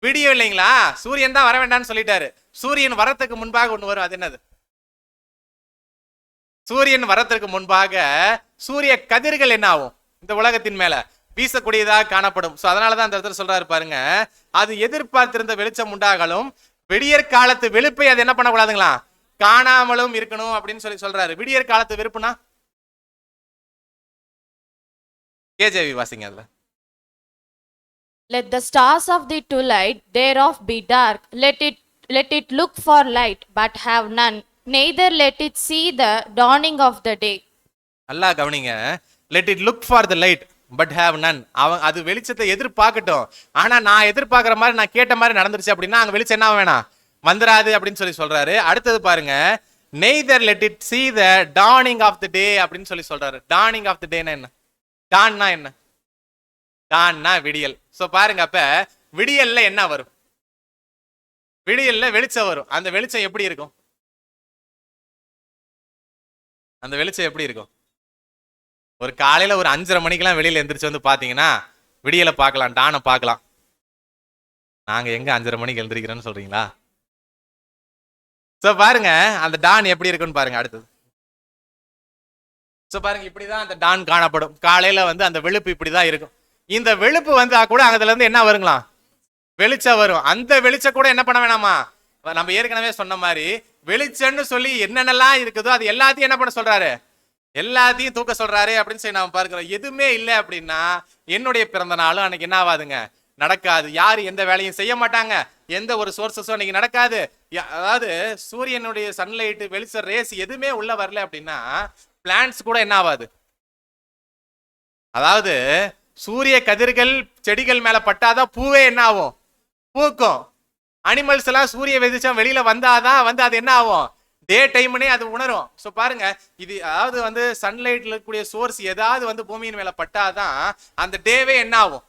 விடியும் இல்லைங்களா? சூரியன் தான் வர வேண்டாம்னு சொல்லிட்டாரு. சூரியன் வரத்துக்கு முன்பாக ஒண்ணு வரும். அது என்னது? சூரியன் வரத்திற்கு முன்பாக சூரிய கதிர்கள் என்ன ஆகும்? இந்த உலகத்தின் மேல வீசக்கூடியதாக காணப்படும். சோ அதனாலதான் அந்த இடத்துல சொல்றாரு பாருங்க, அது எதிர்பார்த்திருந்த வெளிச்சம் உண்டாகலும் விடியற் காலத்து வெளுப்பை அது என்ன பண்ணக்கூடாதுங்களா? காணாமலும் இருக்கணும் அப்படின்னு சொல்றாரு. விடியற் காலத்து வெறுப்புனா கேஜேவி வாசிங்க. அதுல Let the stars of the twilight thereof be dark. Let it look for light, but have none. Neither let it see the dawning of the day. நல்லா கவனிங்க. Let it look for the light, but have none. அவன் அது வெளிச்சத்தை எதிர்பார்க்கட்டும். ஆனா நான் எதிர்பார்க்கிற மாதிரி நான் கேட்ட மாதிரி நடந்துருச்சு அப்படின்னா அங்க வெளிச்சம் என்ன வேணாம்? வந்துராது அப்படின்னு சொல்றாரு. அடுத்தது பாருங்க, neither let it see the dawning of the day அப்படின்னு சொல்றாரு. dawning of the day என்ன? டான்னா என்ன? டான்னா விடியல். சோ பாருங்க, அப்ப விடியல்ல என்ன வரும்? விடியல்ல வெளிச்சம் வரும். அந்த வெளிச்சம் எப்படி இருக்கும்? அந்த வெளிச்சம் எப்படி இருக்கும்? ஒரு காலையில ஒரு 5:30 மணிக்கெல்லாம் வெளியில எந்திரிச்சு வந்து பாத்தீங்கன்னா விடியலை பார்க்கலாம், டானை பார்க்கலாம். நாங்க எங்க 5:30 மணிக்கு எழுந்திரிக்கிறோன்னு சொல்றீங்களா? சோ பாருங்க அந்த டான் எப்படி இருக்குன்னு பாருங்க. அடுத்தது சோ பாருங்க, இப்படிதான் அந்த டான் காணப்படும். காலையில வந்து அந்த வெளுப்பு இப்படிதான் இருக்கும். இந்த வெளுப்பு வந்தா கூட அதுல இருந்து என்ன வருங்களா? வெளிச்சம் வரும். அந்த வெளிச்சம் கூட என்ன பண்ண வேணாமா? நம்ம ஏற்கனவே சொன்ன மாதிரி வெளிச்சம்னு சொல்லி என்னென்னலாம் இருக்குதோ அது எல்லாத்தையும் என்ன பண்ண சொல்றாரு? எல்லாத்தையும் தூக்க சொல்றாரு அப்படின்னு நாம பார்க்கிறோம். எதுவுமே இல்லை அப்படின்னா என்னுடைய பிறந்த நாளும் அன்னைக்கு என்ன ஆகாதுங்க? நடக்காது. யாரு எந்த வேலையும் செய்ய மாட்டாங்க. எந்த ஒரு சோர்சஸும் அன்னைக்கு நடக்காது. அதாவது சூரியனுடைய சன்லைட் வெளிச்ச ரேஸ் எதுவுமே உள்ள வரல அப்படின்னா பிளான்ட்ஸ் கூட என்ன ஆகாது. அதாவது சூரிய கதிர்கள் செடிகள் மேல பட்டாதான் பூவே என்ன ஆகும்? பூக்கும். அனிமல்ஸ் எல்லாம் சூரிய வெளிச்சம் வெளியில வந்தாதான் வந்து அது என்ன ஆகும்? டே டைம்னே அது உணரும். ஸோ பாருங்க, இது அதாவது வந்து சன்லைட்ல இருக்கக்கூடிய சோர்ஸ் ஏதாவது வந்து பூமியின் மேல பட்டாதான் அந்த டேவே என்ன ஆகும்?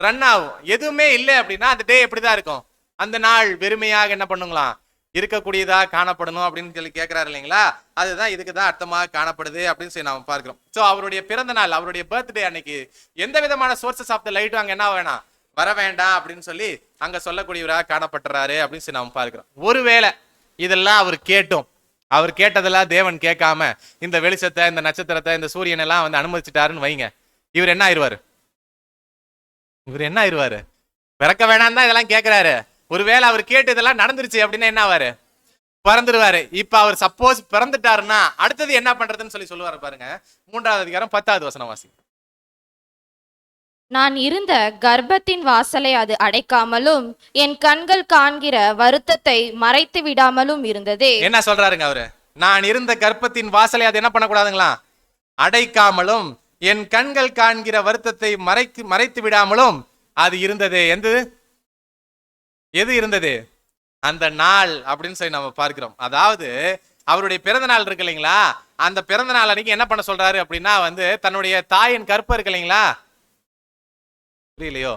ரன் ஆகும். எதுவுமே இல்லை அப்படின்னா அந்த டே எப்படிதான் இருக்கும்? அந்த நாள் வெறுமையாக என்ன பண்ணுங்களாம்? இருக்கக்கூடியதா காணப்படணும் அப்படின்னு கேட்கிறாரு இல்லைங்களா? அதுதான் இதுக்கு தான் அர்த்தமாக காணப்படுது அப்படின்னு நாம பார்க்கிறோம். ஸோ அவருடைய பிறந்த நாள், அவருடைய பர்த்டே அன்னைக்கு எந்த விதமான சோர்சஸ் ஆஃப் த லைட்டும் அங்க என்ன வேணாம்? வர வேண்டாம் அப்படின்னு அங்க சொல்லக்கூடியவராக காணப்பட்டுறாரு அப்படின்னு நாம பார்க்கிறோம். ஒருவேளை இதெல்லாம் அவர் கேட்டோம், அவர் கேட்டதெல்லாம் தேவன் கேட்காம இந்த வெளிச்சத்தை, இந்த நட்சத்திரத்தை, இந்த சூரியன் எல்லாம் வந்து அனுமதிச்சுட்டாருன்னு வைங்க, இவர் என்ன ஆயிடுவாரு? இவர் என்ன ஆயிடுவாரு? பிறக்க வேணாம் தான் இதெல்லாம் கேட்கிறாரு. ஒருவேளை அவர் கேட்டு இதெல்லாம் நடந்துருச்சு அப்படின்னா என்ன ஆவாரு? பிறந்துருவாரு. இப்ப அவர் சப்போஸ் பிறந்துட்டாருன்னா அடுத்தது என்ன பண்றதுன்னு சொல்லுவாரு பாருங்க. 3வது அதிகாரம் 10வது வசனம் வாசி. நான் இருந்த கர்ப்பத்தின் வாசலை அது அடைக்காமலும் என் கண்கள் காண்கிற வருத்தத்தை மறைத்து விடாமலும் இருந்ததே. என்ன சொல்றாருங்க அவரு? நான் இருந்த கர்ப்பத்தின் வாசலை அது என்ன பண்ணக்கூடாதுங்களா? அடைக்காமலும் என் கண்கள் காண்கிற வருத்தத்தை மறைத்து விடாமலும் அது இருந்தது. எது இருந்தது? அந்த நாள் அப்படின்னு நம்ம பார்க்கிறோம். அதாவது அவருடைய பிறந்த நாள் இருக்கு இல்லைங்களா? அந்த பிறந்த நாள் அன்னைக்கு என்ன பண்ண சொல்றாரு அப்படின்னா வந்து தன்னுடைய தாயின் கற்பம் இருக்கு இல்லைங்களா? புரியலையோ?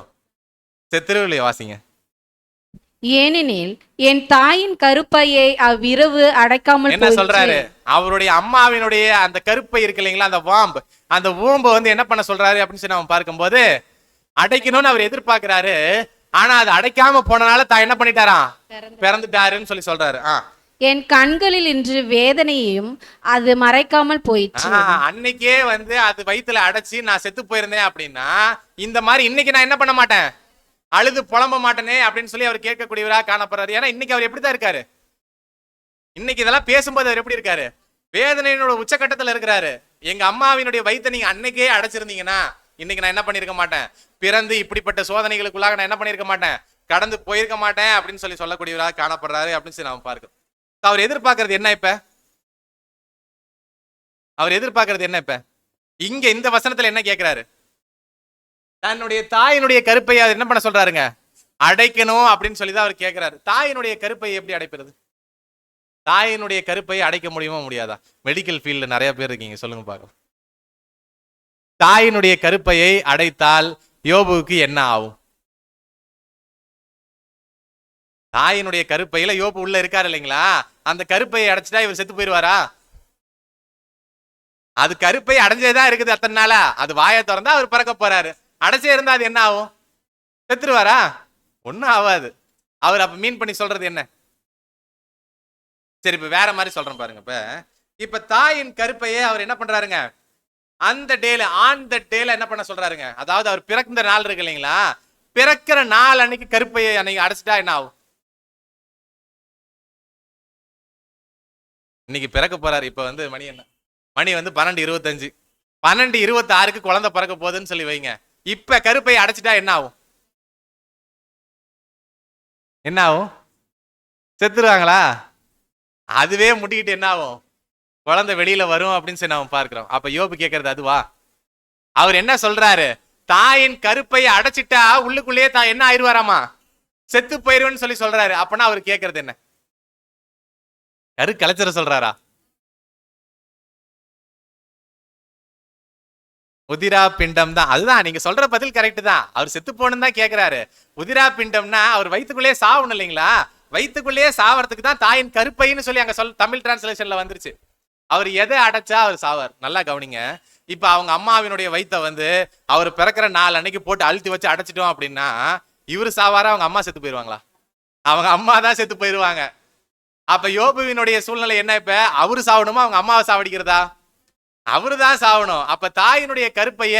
திருவிழையோ வாசிங்க. ஏனெனில் என் தாயின் கருப்பையை அவ்விரவு அடைக்காமல் என்ன சொல்றாரு? அவருடைய அம்மாவினுடைய அந்த கருப்பை இருக்கு இல்லைங்களா? அந்த வாம்பு, அந்த ஊம்பு வந்து என்ன பண்ண சொல்றாரு அப்படின்னு நம்ம பார்க்கும்போது அடைக்கணும்னு அவர் எதிர்பார்க்கிறாரு. ஆனா அது அடைக்காம போனனால தான் என்ன பண்ணிட்டாராம்? பிறந்துட்டாருன்னு சொல்றாரு. என் கண்களில் இன்று வேதனையும் அது மறைக்காமல் போயிடுச்சு. அன்னைக்கே வந்து அது வயிற்றுல அடைச்சி நான் செத்து போயிருந்தேன் அப்படின்னா இந்த மாதிரி இன்னைக்கு நான் என்ன பண்ண மாட்டேன்? அழுது புலம்ப மாட்டேனே அப்படின்னு அவர் கேட்கக்கூடியவராக காணப்படுறாரு. ஏன்னா இன்னைக்கு அவர் எப்படிதான் இருக்காரு? இன்னைக்கு இதெல்லாம் பேசும்போது அவர் எப்படி இருக்காரு? வேதனையினோட உச்சக்கட்டத்துல இருக்கிறாரு. எங்க அம்மாவினுடைய வயிற்றை நீங்க அன்னைக்கே அடைச்சிருந்தீங்கன்னா இன்னைக்கு நான் என்ன பண்ணிருக்க மாட்டேன்? பிறந்து இப்படிப்பட்ட சோதனைகளுக்குள்ளாக நான் என்ன பண்ணிருக்க மாட்டேன்? கடந்து போயிருக்க மாட்டேன் அப்படின்னு சொல்லக்கூடியவராக காணப்படுறாரு அப்படின்னு நாம பார்க்கிறோம். அவர் எதிர்பார்க்கறது என்ன? இப்ப அவர் எதிர்பார்க்கறது என்ன? இப்ப இங்க இந்த வசனத்துல என்ன கேட்கிறாரு? தன்னுடைய தாயினுடைய கருப்பை என்ன பண்ண சொல்றாருங்க? அடைக்கணும் அப்படின்னு சொல்லிதான் அவர் கேட்கிறாரு. தாயினுடைய கருப்பை எப்படி அடைப்பது? தாயினுடைய கருப்பையை அடைக்க முடியுமா முடியாதா? மெடிக்கல் ஃபீல்ட்ல நிறைய பேர் இருக்கீங்க, சொல்லுங்க பார்க்கலாம். தாயினுடைய கருப்பையை அடைத்தால் யோபுவுக்கு என்ன ஆகும்? தாயினுடைய கருப்பையில யோபு உள்ள இருக்காரு இல்லைங்களா, அந்த கருப்பையை அடைச்சிட்டா இவர் செத்து போயிருவாரா? அது கருப்பை அடைஞ்சேதான் இருக்குது அத்தனை நாளா. அது வாயை திறந்தா அவர் பிறக்க போறாரு. அடைச்சே இருந்தா அது என்ன ஆகும்? செத்துருவாரா? ஒன்னும் ஆகாது. அவர் அப்ப மீன் பண்ணி சொல்றது என்ன? சரி, இப்ப வேற மாதிரி சொல்றேன் பாருங்க. இப்ப தாயின் கருப்பையே அவர் என்ன பண்றாருங்க, அந்த டேல ஆன் த டேல என்ன பண்ண சொல்றாருங்க, அதாவது அவர் பிறந்த நாள் இருக்கு இல்லைங்களா, பிறக்கிற நாள் அன்னைக்கு கருப்பையை அன்னைக்கு அடைச்சிட்டா என்ன ஆகும்? இன்னைக்கு பிறக்க போறாரு. இப்ப மணி என்ன? மணி 12:25. 12:26 குழந்தை பிறக்க போகுதுன்னு சொல்லி வைங்க. இப்ப கருப்பை அடைச்சிட்டா என்ன ஆகும்? என்ன ஆகும்? செத்துருவாங்களா? அதுவே முட்டிக்கிட்டு என்ன ஆகும்? குழந்தை வெளியில வரும் அப்படின்னு சொல்லி நாம பார்க்கிறோம். அப்ப யோபு கேட்கறது அதுவா? அவர் என்ன சொல்றாரு? தாயின் கருப்பையை அடைச்சிட்டா உள்ளுக்குள்ளேயே என்ன ஆயிடுவாராமா? செத்து போயிருவேன்னு சொல்லி சொல்றாரு. அப்பனா அவர் கேட்கறது என்ன? கரு கலைச்சர சொல்றாரா? உதிரா பிண்டம் தான். அதுதான் நீங்க சொல்ற பதில் கரெக்ட் தான். அவர் செத்து போகணும் தான் கேட்கிறாரு. உதிரா பிண்டம்னா அவர் வயிற்றுக்குள்ளேயே சாவணும் இல்லைங்களா? வயிற்றுக்குள்ளேயே சாவறதுக்கு தான் தாயின் கருப்பைன்னு சொல்லி அங்க தமிழ் டிரான்ஸ்லேஷன்ல வந்துருச்சு. அவர் எதை அடைச்சா அவர் சாவார்? நல்லா கவனிங்க. இப்ப அவங்க அம்மாவினுடைய வயித்தை அவர் பிறக்கிற நாள் அன்னைக்கு போட்டு அழுத்தி வச்சு அடைச்சிட்டோம் அப்படின்னா இவரு சாவாரா, அவங்க அம்மா செத்து போயிருவாங்களா? அவங்க அம்மா தான் செத்து போயிருவாங்க. அப்ப யோபுவினுடைய சூழ்நிலை என்ன? இப்ப அவரு சாவணுமா, அவங்க அம்மாவை சாவடிக்கிறதா? அவரு தான் சாவணும். அப்ப தாயினுடைய கருப்பைய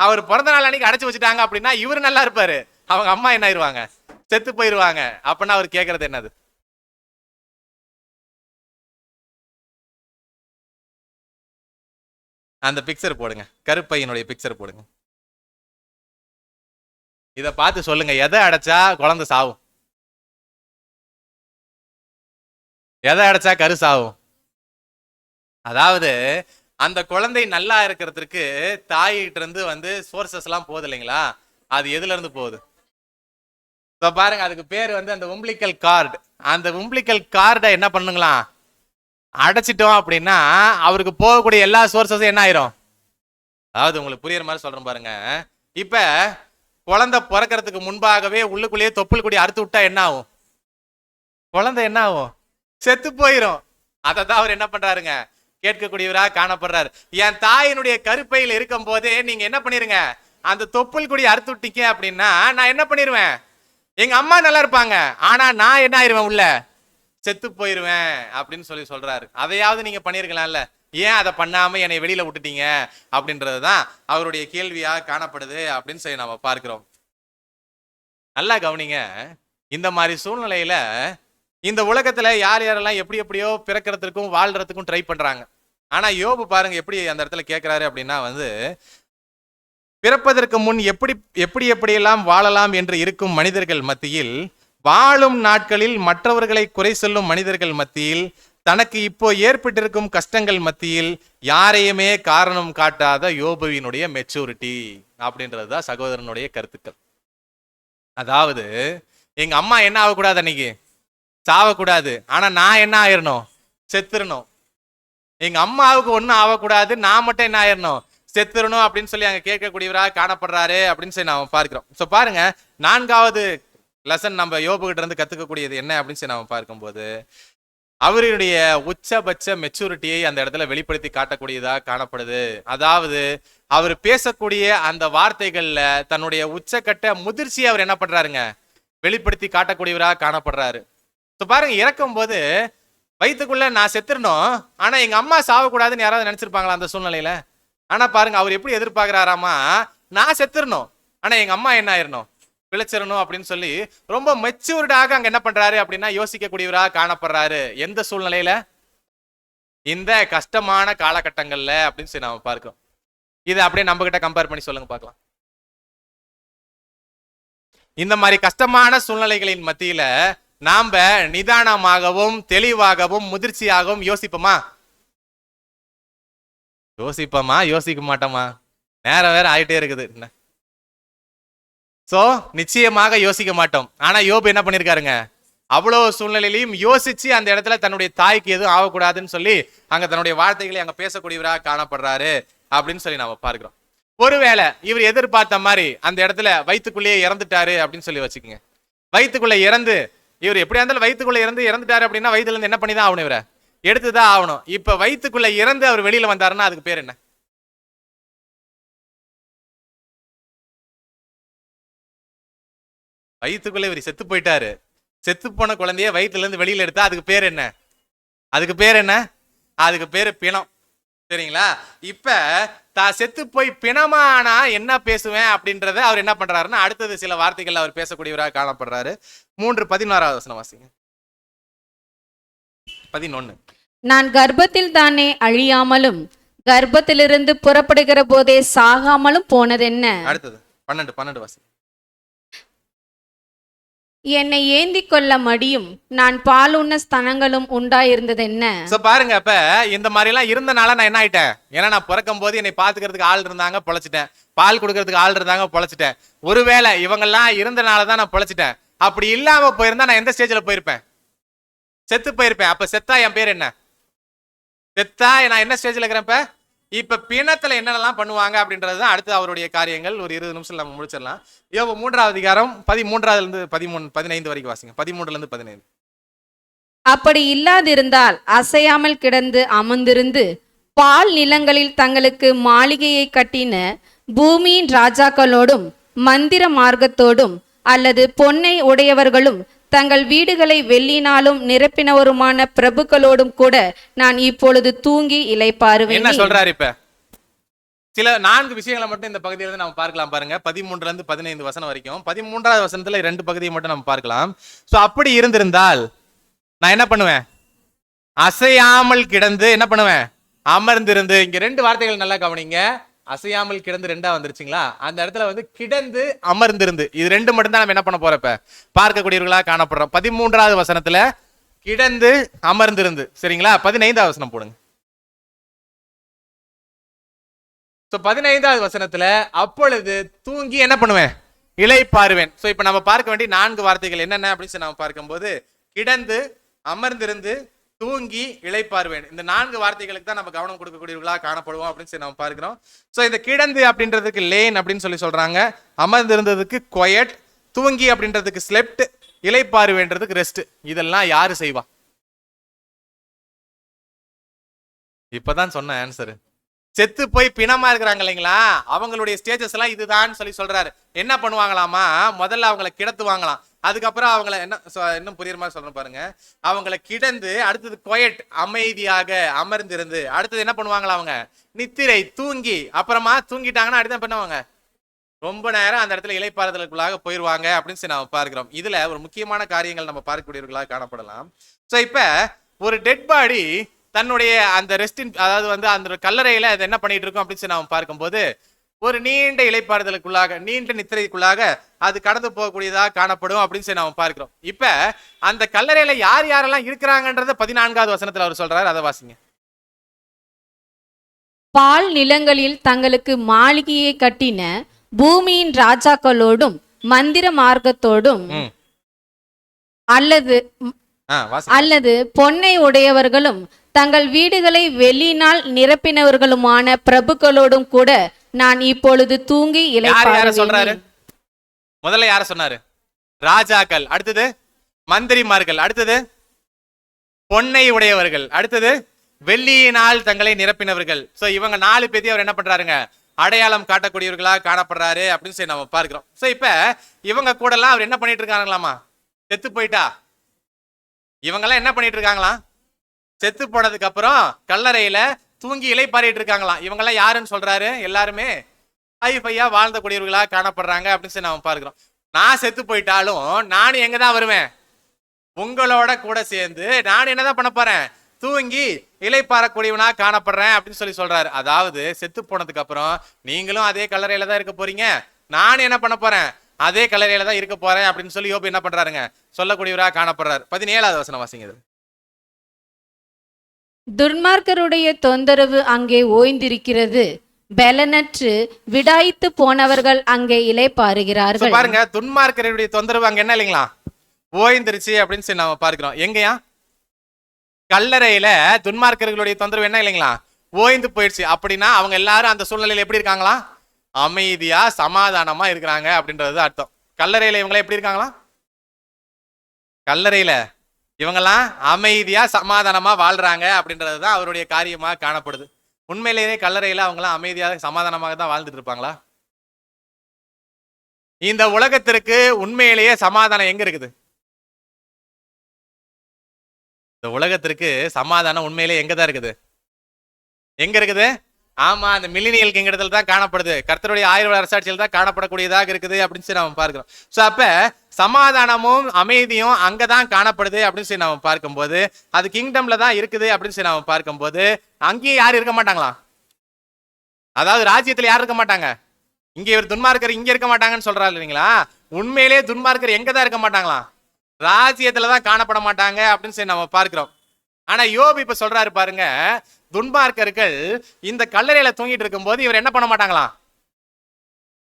அவர் பிறந்த நாள் அன்னைக்கு அடைச்சு வச்சுட்டாங்க அப்படின்னா இவரு நல்லா இருப்பாரு, அவங்க அம்மா என்ன ஆயிருவாங்க? செத்து போயிருவாங்க. அப்பன்னா அவர் கேட்கறது என்னது? அந்த பிக்சர் போடுங்க, கருப்பையினுடைய பிக்சர் போடுங்க. இத பார்த்து சொல்லுங்க, எதை அடைச்சா குழந்தை சாவும்? எதை அடைச்சா கரு சாவும்? அதாவது அந்த குழந்தை நல்லா இருக்கிறதுக்கு தாயிட்ட இருந்து சோர்சஸ் எல்லாம் போகுது இல்லைங்களா? அது எதுல இருந்து போகுது? பாருங்க, அதுக்கு பேர் அந்த உம்பிளிக்கல் கார்டு. அந்த உம்பிளிக்கல் கார்டை என்ன பண்ணுங்களாம், அடைச்சிட்டோம் அப்படின்னா அவருக்கு போகக்கூடிய எல்லா சோர்சஸும் என்ன ஆயிரும்? அதாவது உங்களுக்கு புரியுற மாதிரி சொல்றேன் பாருங்க. இப்ப குழந்தை பிறக்கிறதுக்கு முன்பாகவே உள்ளுக்குள்ளேயே தொப்புள் கொடி அறுத்து விட்டா என்ன ஆகும்? குழந்தை என்ன ஆகும்? செத்து போயிரும். அதை தான் அவர் என்ன பண்றாருங்க, கேட்கக்கூடியவரா காணப்படுறாரு. என் தாயினுடைய கருப்பையில் இருக்கும் போதே நீங்க என்ன பண்ணிருங்க, அந்த தொப்புள் கொடி அறுத்து விட்டீங்க அப்படின்னா நான் என்ன பண்ணிருவேன்? எங்க அம்மா நல்லா இருப்பாங்க, ஆனா நான் என்ன ஆயிருவேன்? உள்ள செத்து போயிருவேன் அப்படின்னு சொல்றாரு. அதையாவது நீங்க பண்ணிருக்கலாம்ல, ஏன் அதை பண்ணாம என்னை வெளியில விட்டுட்டீங்க அப்படின்றதுதான் அவருடைய கேள்வியா காணப்படுது அப்படின்னு சொல்லி நாம பார்க்கிறோம். நல்லா கவனிங்க. இந்த மாதிரி சூழ்நிலையில இந்த உலகத்துல யார் யாரெல்லாம் எப்படியோ பிறக்கிறதுக்கும் வாழ்றதுக்கும் ட்ரை பண்றாங்க. ஆனா யோபு பாருங்க எப்படி அந்த இடத்துல கேட்கிறாரு அப்படின்னா பிறப்பதற்கு முன் எப்படியெல்லாம் வாழலாம் என்று இருக்கும் மனிதர்கள் மத்தியில், வாழும் நாட்களில் மற்றவர்களை குறை சொல்லும் மனிதர்கள் மத்தியில், தனக்கு இப்போ ஏற்பட்டிருக்கும் கஷ்டங்கள் மத்தியில் யாரையுமே காரணம் காட்டாத யோபுவினுடைய மெச்சூரிட்டி அப்படின்றதுதான் சகோதரனுடைய கருத்துக்கள். அதாவது எங்க அம்மா என்ன ஆகக்கூடாது, அன்னைக்கு சாவக்கூடாது, ஆனா நான் என்ன ஆயிரணும்? செத்துறணும். எங்க அம்மாவுக்கு ஒன்னும் ஆகக்கூடாது, நான் மட்டும் என்ன ஆயிரணும்? செத்துறணும் அப்படின்னு சொல்லி அங்க கேட்கக்கூடியவராக காணப்படுறாரு அப்படின்னு சொல்லி நாம பார்க்கிறோம். சோ பாருங்க, 4வது லெசன் நம்ம யோபு கிட்ட இருந்து கத்துக்கக்கூடியது என்ன அப்படின்னு சொல்லி நாம பார்க்கும்போது, அவருடைய உச்சபட்ச மெச்சூரிட்டியை அந்த இடத்துல வெளிப்படுத்தி காட்டக்கூடியதா காணப்படுது. அதாவது அவர் பேசக்கூடிய அந்த வார்த்தைகள்ல தன்னுடைய உச்சக்கட்ட முதிர்ச்சியை அவர் என்ன பண்றாருங்க, வெளிப்படுத்தி காட்டக்கூடியவராக காணப்படுறாரு. பாருங்க, இறக்கும் போது வயிற்றுக்குள்ள நான் செத்துறணும், ஆனா எங்க அம்மா சாவக்கூடாதுன்னு யாராவது நினைச்சிருப்பாங்களா அந்த சூழ்நிலையில? ஆனா பாருங்க, அவர் எப்படி எதிர்பார்க்கிறாராமா, நான் செத்துறணும், ஆனா எங்க அம்மா என்ன ஆயிரணும்? பிழைச்சிடணும் அப்படின்னு சொல்லி ரொம்ப மெச்சூர்டாக அங்க என்ன பண்றாரு அப்படின்னா யோசிக்கக்கூடியவராக காணப்படுறாரு. எந்த சூழ்நிலையில? இந்த கஷ்டமான காலகட்டங்கள்ல அப்படின்னு சொல்லி நாம பார்க்கிறோம். இதை அப்படியே நம்ம கிட்ட கம்பேர் பண்ணி சொல்லுங்க பார்க்கலாம். இந்த மாதிரி கஷ்டமான சூழ்நிலைகளின் மத்தியில நாம நிதானமாகவும் தெளிவாகவும் முதிர்ச்சியாகவும் யோசிப்போமா? யோசிக்க மாட்டோமா? நேரம் வேற ஆயிட்டே இருக்குது. சோ நிச்சயமாக யோசிக்க மாட்டோம். ஆனா யோபு என்ன பண்ணிருக்காருங்க, அவ்வளவு சூழ்நிலையிலையும் யோசிச்சு அந்த இடத்துல தன்னுடைய தாய்க்கு எதுவும் ஆகக்கூடாதுன்னு சொல்லி அங்க தன்னுடைய வார்த்தைகளை அங்க பேசக்கூடியவராக காணப்படுறாரு அப்படின்னு சொல்லி நாம பார்க்கிறோம். ஒருவேளை இவர் எதிர்பார்த்த மாதிரி அந்த இடத்துல வயிற்றுக்குள்ளேயே இறந்துட்டாரு அப்படின்னு சொல்லி வச்சுக்கோங்க. வயிற்றுக்குள்ள இறந்து இவர் எப்படியா இருந்தாலும் வயிற்றுக்குள்ள இறந்துட்டாரு அப்படின்னா வயிற்றுல இருந்து என்ன பண்ணி தான் ஆகணும், இவரை எடுத்துதான் ஆகணும். இப்ப வயிற்றுக்குள்ள இறந்து அவர் வெளியில வந்தாருன்னா அதுக்கு பேர் என்ன? வயிற்றுக்குள்ள இவர் செத்து போயிட்டாரு, செத்து போன குழந்தைய வயிற்றுல இருந்து வெளியில எடுத்தா அதுக்கு பேர் என்ன? அதுக்கு பேர் என்ன? அதுக்கு பேரு பிணம். சரிங்களா? இப்ப தான் செத்து போய் பிணமானா என்ன பேசுவேன் அப்படின்றத அவர் என்ன பண்றாருன்னா அடுத்தது சில வார்த்தைகள் அவர் பேசக்கூடியவராக காணப்படுறாரு. 3:16 வாசிங்க. 11. நான் கர்ப்பத்தில் தானே அழியாமலும் கர்ப்பத்திலிருந்து புறப்படுகிற போதே சாகாமலும் போனதென்ன? அடுத்தது 12 வாசிங்க. என்னை ஏந்தி கொள்ள மடியும் நான் பால் உண்ண ஸ்தனங்களும் உண்டாயிருந்தது என்ன? பாருங்க, அப்ப இந்த மாதிரி எல்லாம் இருந்தனால நான் என்ன ஆயிட்டேன்? ஏன்னா நான் பிறக்கும் போது என்னை பாத்துக்கிறதுக்கு ஆள் இருந்தாங்க, பொழைச்சிட்டேன். பால் கொடுக்கறதுக்கு ஆள் இருந்தாங்க, பொழைச்சிட்டேன். ஒருவேளை இவங்கெல்லாம் இருந்தனாலதான் நான் பொழைச்சிட்டேன். அப்படி இல்லாம போயிருந்தா நான் எந்த ஸ்டேஜ்ல போயிருப்பேன்? செத்து போயிருப்பேன். அப்ப செத்தா என் பேர் என்ன? செத்தா நான் என்ன ஸ்டேஜ்ல இருக்கிறேன்? இப்ப பிணத்துல என்னென்னலாம் பண்ணுவாங்க அப்படின்றதுதான் அடுத்து அவருடைய காரியங்கள். ஒரு 20 நிமிஷம் நம்ம முடிச்சிடலாம். யோபு 3ஆம் அதிகாரம் 13 வரைக்கும் வாசிங்க. 13 அப்படி இல்லாதிருந்தால் அசையாமல் கிடந்து அமர்ந்திருந்து பால் நிலங்களில் தங்களுக்கு மாளிகையை கட்டின பூமியின் ராஜாக்களோடும் மந்திர மார்க்கத்தோடும் அல்லது பொன்னை உடையவர்களும் தங்கள் வீடுகளை வெள்ளினாலும் நிரப்பினவருமான பிரபுக்களோடும் கூட நான் இப்பொழுது தூங்கி இளைப்பாறுவேன். என்ன சொல்றாரு? இப்ப சில 4 விஷயங்களை மட்டும் இந்த பகுதியில நம்ம பார்க்கலாம். பாருங்க, 13-15 வரைக்கும். 13வது வசனத்துல 2 பகுதியை மட்டும் நம்ம பார்க்கலாம். சோ அப்படி இருந்திருந்தால் நான் என்ன பண்ணுவேன்? அசையாமல் கிடந்து என்ன பண்ணுவேன்? அமர்ந்திருந்து. இங்க 2 வார்த்தைகள் நல்லா கவனிங்க. அசையாமல் கிடந்து 2ஆ வந்துருச்சுங்களா? அந்த இடத்துல வந்து கிடந்து அமர்ந்திருந்து, இது 2 மட்டும் தான் நம்ம என்ன பண்ண போறப்ப பார்க்கக்கூடியவர்களா காணப்படுறோம். 13வது வசனத்துல கிடந்து அமர்ந்திருந்து. சரிங்களா? 15வது வசனம் போடுங்க. 15வது வசனத்துல அப்பொழுது தூங்கி என்ன பண்ணுவேன்? இளைப்பாறுவேன். சோ இப்ப நம்ம பார்க்க வேண்டிய 4 வார்த்தைகள் என்னென்ன அப்படின்னு நம்ம பார்க்கும்போது கிடந்து, அமர்ந்திருந்து, தூங்கி, இளைப்பாறுவேன். இந்த 4 வார்த்தைகளுக்கு தான் நம்ம கவனம் கொடுக்கக்கூடியவர்களா காணப்படுவோம் அப்படின்னு சொல்லி நம்ம பார்க்கிறோம். சோ இந்த கிடந்து அப்படின்றதுக்கு லேன் அப்படின்னு சொல்லி சொல்றாங்க, அமர்ந்திருந்ததுக்கு குவைட், தூங்கி அப்படின்றதுக்கு ஸ்லெப்ட், இளைப்பாறுவேன்றதுக்கு ரெஸ்ட். இதெல்லாம் யாரு செய்வா? இப்பதான் சொன்ன ஆன்சர். செத்து போய் பிணமா இருக்கிறாங்க இல்லைங்களா, அவங்களுடைய ஸ்டேஜஸ் எல்லாம் இதுதான் சொல்லி சொல்றாரு. என்ன பண்ணுவாங்களாமா? முதல்ல அவங்களை கிடத்துவாங்களாம். அதுக்கப்புறம் அவங்கள இன்னும் புரியுற மாதிரி சொல்றேன் பாருங்க. அவங்கள கிடந்து, அடுத்தது குவைட், அமைதியாக அமர்ந்திருந்து, அடுத்தது என்ன பண்ணுவாங்களா? அவங்க நித்திரை, தூங்கி, அப்புறமா தூங்கிட்டாங்கன்னா அடுத்த பண்ணுவாங்க, ரொம்ப நேரம் அந்த இடத்துல இளைப்பாறுதலுக்குள்ளாக போயிருவாங்க அப்படின்னு சொல்லி நம்ம பார்க்கிறோம். இதுல ஒரு முக்கியமான காரியங்கள் நம்ம பார்க்கக்கூடியவர்களாக காணப்படலாம். சோ இப்ப ஒரு டெட் பாடி தன்னுடைய அந்த ரெஸ்டின், அதாவது வந்து அந்த கல்லறையில அது என்ன பண்ணிட்டு இருக்கோம் அப்படின்னு சொல்லி நம்ம பார்க்கும்போது ஒரு நீண்ட இளைப்பாறுதலுக்குள்ளாக, நீண்ட நித்திரைக்குள்ளாக அது கடந்து போகக்கூடியதாக காணப்படும் அப்படின்னு சொல்லி நாம பார்க்கிறோம். இப்ப அந்த கல்லறையில யார் யாரெல்லாம் இருக்கிறாங்கன்றத 14வது வசனத்துல அவர் சொல்றாரு. அதை வாசிங்க. பால் நிலங்களில் தங்களுக்கு மாளிகையை கட்டின பூமியின் ராஜாக்களோடும் மந்திர மார்க்கத்தோடும் அல்லது பொன்னை உடையவர்களும் தங்கள் வீடுகளை வெள்ளினால் நிரப்பினவர்களுமான பிரபுக்களோடும் கூட நான் இப்பொழுது தூங்கி இளைப்பாறுவேன். முதல்ல யார சொன்னாரு? ராஜாக்கள், அடுத்தது மந்திரிமார்கள், அடுத்தது பொன்னை உடையவர்கள், அடுத்தது வெள்ளியினால் தங்களை நிரப்பினவர்கள். சோ இவங்க 4 பேரையும் அவர் என்ன பண்றாருங்க? அடையாளம் காட்டக்கூடியவர்களாக காணப்படுறாரு அப்படின்னு சொல்லி நம்ம பார்க்கிறோம். சோ இப்ப இவங்க கூட எல்லாம் அவர் என்ன பண்ணிட்டு இருக்காங்களாமா? செத்து போயிட்டா இவங்கெல்லாம் என்ன பண்ணிட்டு இருக்காங்களாம்? செத்து போனதுக்கு அப்புறம் கல்லறையில தூங்கி இளைப்பாறிட்டு இருக்காங்களாம். இவங்கெல்லாம் யாருன்னு சொல்றாரு? எல்லாருமே ஐயா வாழ்ந்தக்கூடியவர்களாக காணப்படுறாங்க அப்படின்னு சொல்லி நம்ம பார்க்கிறோம். நான் செத்து போயிட்டாலும் நானும் எங்க தான் வருவேன்? உங்களோட கூட சேர்ந்து நான் என்னதான் பண்ண போறேன்? தூங்கி இளைப்பாறக்கூடியவனா காணப்படுறேன் அப்படின்னு சொல்லி சொல்றாரு. அதாவது செத்து போனதுக்கு அப்புறம் நீங்களும் அதே கல்லறையில தான் இருக்க போறீங்க, நான் என்ன பண்ண போறேன்? அதே கல்லறையில தான் இருக்க போறேன் அப்படின்னு சொல்லி யோபு என்ன பண்றாருங்க? சொல்லக்கூடியவராக காணப்படுறாரு. 17வது வசனம் வாசிங்க. துன்மார்க்கருடைய தொந்தரவு அங்கே ஓய்ந்திருக்கிறது, பலனற்று விடாய்த்து போனவர்கள் அங்கே இளைப்பாறுகிறார்கள். பாருங்க, துன்மார்க்கருடைய தொந்தரவு அங்க என்ன இல்லைங்களா? ஓய்ந்திருச்சு அப்படின்னு சொல்லி நாம பார்க்கிறோம். எங்கயா? கல்லறையில துன்மார்க்கர்களுடைய தொந்தரவு என்ன இல்லைங்களா? ஓய்ந்து போயிடுச்சு. அப்படின்னா அவங்க எல்லாரும் அந்த சூழ்நிலையில எப்படி இருக்காங்களா? அமைதியா சமாதானமா இருக்கிறாங்க அப்படின்றது அர்த்தம். கல்லறையில இவங்க எப்படி இருக்காங்களா? கல்லறையில இவங்கெல்லாம் அமைதியா சமாதானமா வாழ்றாங்க அப்படின்றதுதான் அவருடைய காரியமா காணப்படுது. உண்மையிலேயே கல்லறையில அவங்களாம் அமைதியாக சமாதானமாக தான் வாழ்ந்துட்டு இருப்பாங்களா? இந்த உலகத்திற்கு உண்மையிலேயே சமாதானம் எங்க இருக்குது? இந்த உலகத்திற்கு சமாதானம் உண்மையிலேயே எங்கதான் இருக்குது? எங்க இருக்குது? ஆமா, அந்த மில்லினியல் கிங்டத்தில் தான் காணப்படுது. கர்த்தருடைய 1000 அரசாட்சியில் தான் காணப்படக்கூடியதாக இருக்குது அப்படின்னு சொல்லி நம்ம பார்க்கிறோம். சோ அப்ப சமாதானமும் அமைதியும் அங்கதான் காணப்படுது அப்படின்னு சொல்லி நம்ம பார்க்கும்போது, அது கிங்டம்ல தான் இருக்குது அப்படின்னு சொல்லி நம்ம பார்க்கும்போது, அங்கேயும் யாரும் இருக்க மாட்டாங்களா? அதாவது ராஜ்யத்துல யாரும் இருக்க மாட்டாங்க. இங்க இவர் துன்மார்க்கர் இங்க இருக்க மாட்டாங்கன்னு சொல்றாரு இல்லைங்களா? உண்மையிலேயே துன்மார்க்கர் எங்கதான் இருக்க மாட்டாங்களா? ராஜ்யத்துலதான் காணப்பட மாட்டாங்க அப்படின்னு சொல்லி நம்ம பார்க்கிறோம். ஆனா யோபு இப்ப சொல்றாரு பாருங்க, துன்மார்க்கர்கள் இந்த கல்லறையில தூங்கிட்டு இருக்கும் போது இவர் என்ன பண்ண மாட்டாங்களாம்?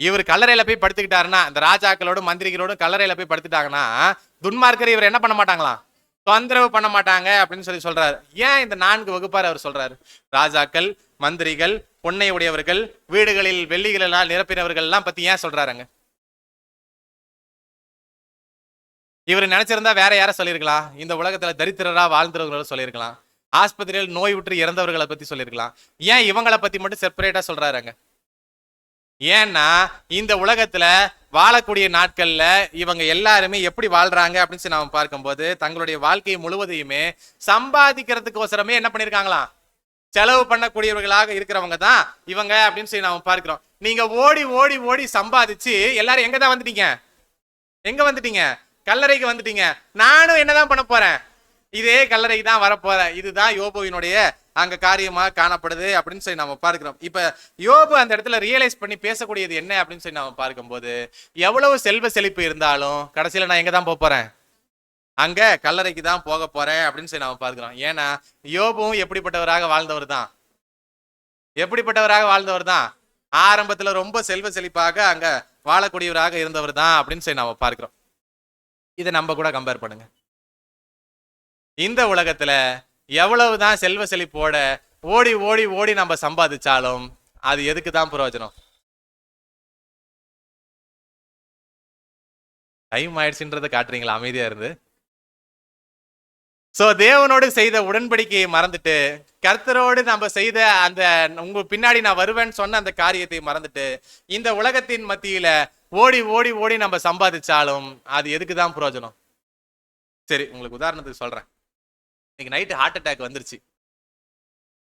இவர் கல்லறையில போய் படுத்துக்கிட்டாருன்னா, இந்த ராஜாக்களோடும் மந்திரிகளோடும் கல்லறையில போய் படுத்துட்டாங்கன்னா, துன்மார்க்கர் இவர் என்ன பண்ண மாட்டாங்களாம்? தொந்தரவு பண்ண மாட்டாங்க அப்படின்னு சொல்லி சொல்றாரு. ஏன் இந்த 4 வகுப்பார் அவர் சொல்றாரு? ராஜாக்கள், மந்திரிகள், பொன்னை உடையவர்கள், வீடுகளில் வெள்ளிகளெல்லாம் நிரப்பினவர்கள் எல்லாம் பத்தி ஏன் சொல்றாருங்க? இவர் நினைச்சிருந்தா வேற யார சொல்லியிருக்கலாம்? இந்த உலகத்துல தரித்திரரா வாழ்ந்தவர்கள் சொல்லியிருக்கலாம். ஆஸ்பத்திரியில் நோய் விட்டு இறந்தவர்களை பத்தி சொல்லியிருக்கலாம். ஏன் இவங்களை பத்தி மட்டும் செப்பரேட்டா சொல்றாருங்க? ஏன்னா இந்த உலகத்துல வாழக்கூடிய நாட்கள்ல இவங்க எல்லாருமே எப்படி வாழ்றாங்க அப்படின்னு சொல்லி நாம பார்க்கும்போது, தங்களுடைய வாழ்க்கையை முழுவதையுமே சம்பாதிக்கிறதுக்கோசரமே என்ன பண்ணிருக்காங்களாம்? செலவு பண்ணக்கூடியவர்களாக இருக்கிறவங்க தான் இவங்க அப்படின்னு சொல்லி நாம பார்க்கிறோம். நீங்க ஓடி ஓடி ஓடி சம்பாதிச்சு எல்லாரும் எங்க தான் வந்துட்டீங்க? எங்க வந்துட்டீங்க? கல்லறைக்கு வந்துட்டீங்க. நானும் என்னதான் பண்ண போறேன்? இதே கல்லறைக்கு தான் வரப்போறேன். இதுதான் யோபுவினுடைய அங்க காரியமா காணப்படுது அப்படின்னு சொல்லி நாம பார்க்கிறோம். இப்ப யோபு அந்த இடத்துல ரியலைஸ் பண்ணி பேசக்கூடியது என்ன அப்படின்னு சொல்லி நாம பார்க்கும்போது, எவ்வளவு செல்வ செழிப்பு இருந்தாலும் கடைசியில நான் எங்க தான் போறேன்? அங்க கல்லறைக்கு தான் போக போறேன் அப்படின்னு சொல்லி நாம பார்க்கிறோம். ஏன்னா யோபுவும் எப்படிப்பட்டவராக வாழ்ந்தவர் தான்? எப்படிப்பட்டவராக வாழ்ந்தவர் தான்? ஆரம்பத்துல ரொம்ப செல்வ செழிப்பாக அங்க வாழக்கூடியவராக இருந்தவர் தான் அப்படின்னு சொல்லி நாம பார்க்கிறோம். இதை நம்ம கூட கம்பேர் பண்ணுங்க. இந்த உலகத்துல எவ்வளவுதான் செல்வ செழிப்போட ஓடி ஓடி ஓடி நம்ம சம்பாதிச்சாலும் அது எதுக்கு தான் பிரயோஜனம்? டைம் ஆயிடுச்சுன்றதை காட்டுறீங்களா அமைதியா இருந்து? சோ தேவனோடு செய்த உடன்படிக்கையை மறந்துட்டு, கர்த்தரோடு நம்ம செய்த அந்த உங்க பின்னாடி நான் வருவேன்னு சொன்ன அந்த காரியத்தை மறந்துட்டு, இந்த உலகத்தின் மத்தியில ஓடி ஓடி ஓடி நம்ம சம்பாதிச்சாலும் அது எதுக்கு தான் பிரயோஜனம்? சரி, உங்களுக்கு உதாரணத்துக்கு சொல்றேன். இன்னைக்கு நைட்டு ஹார்ட் அட்டாக் வந்துருச்சு.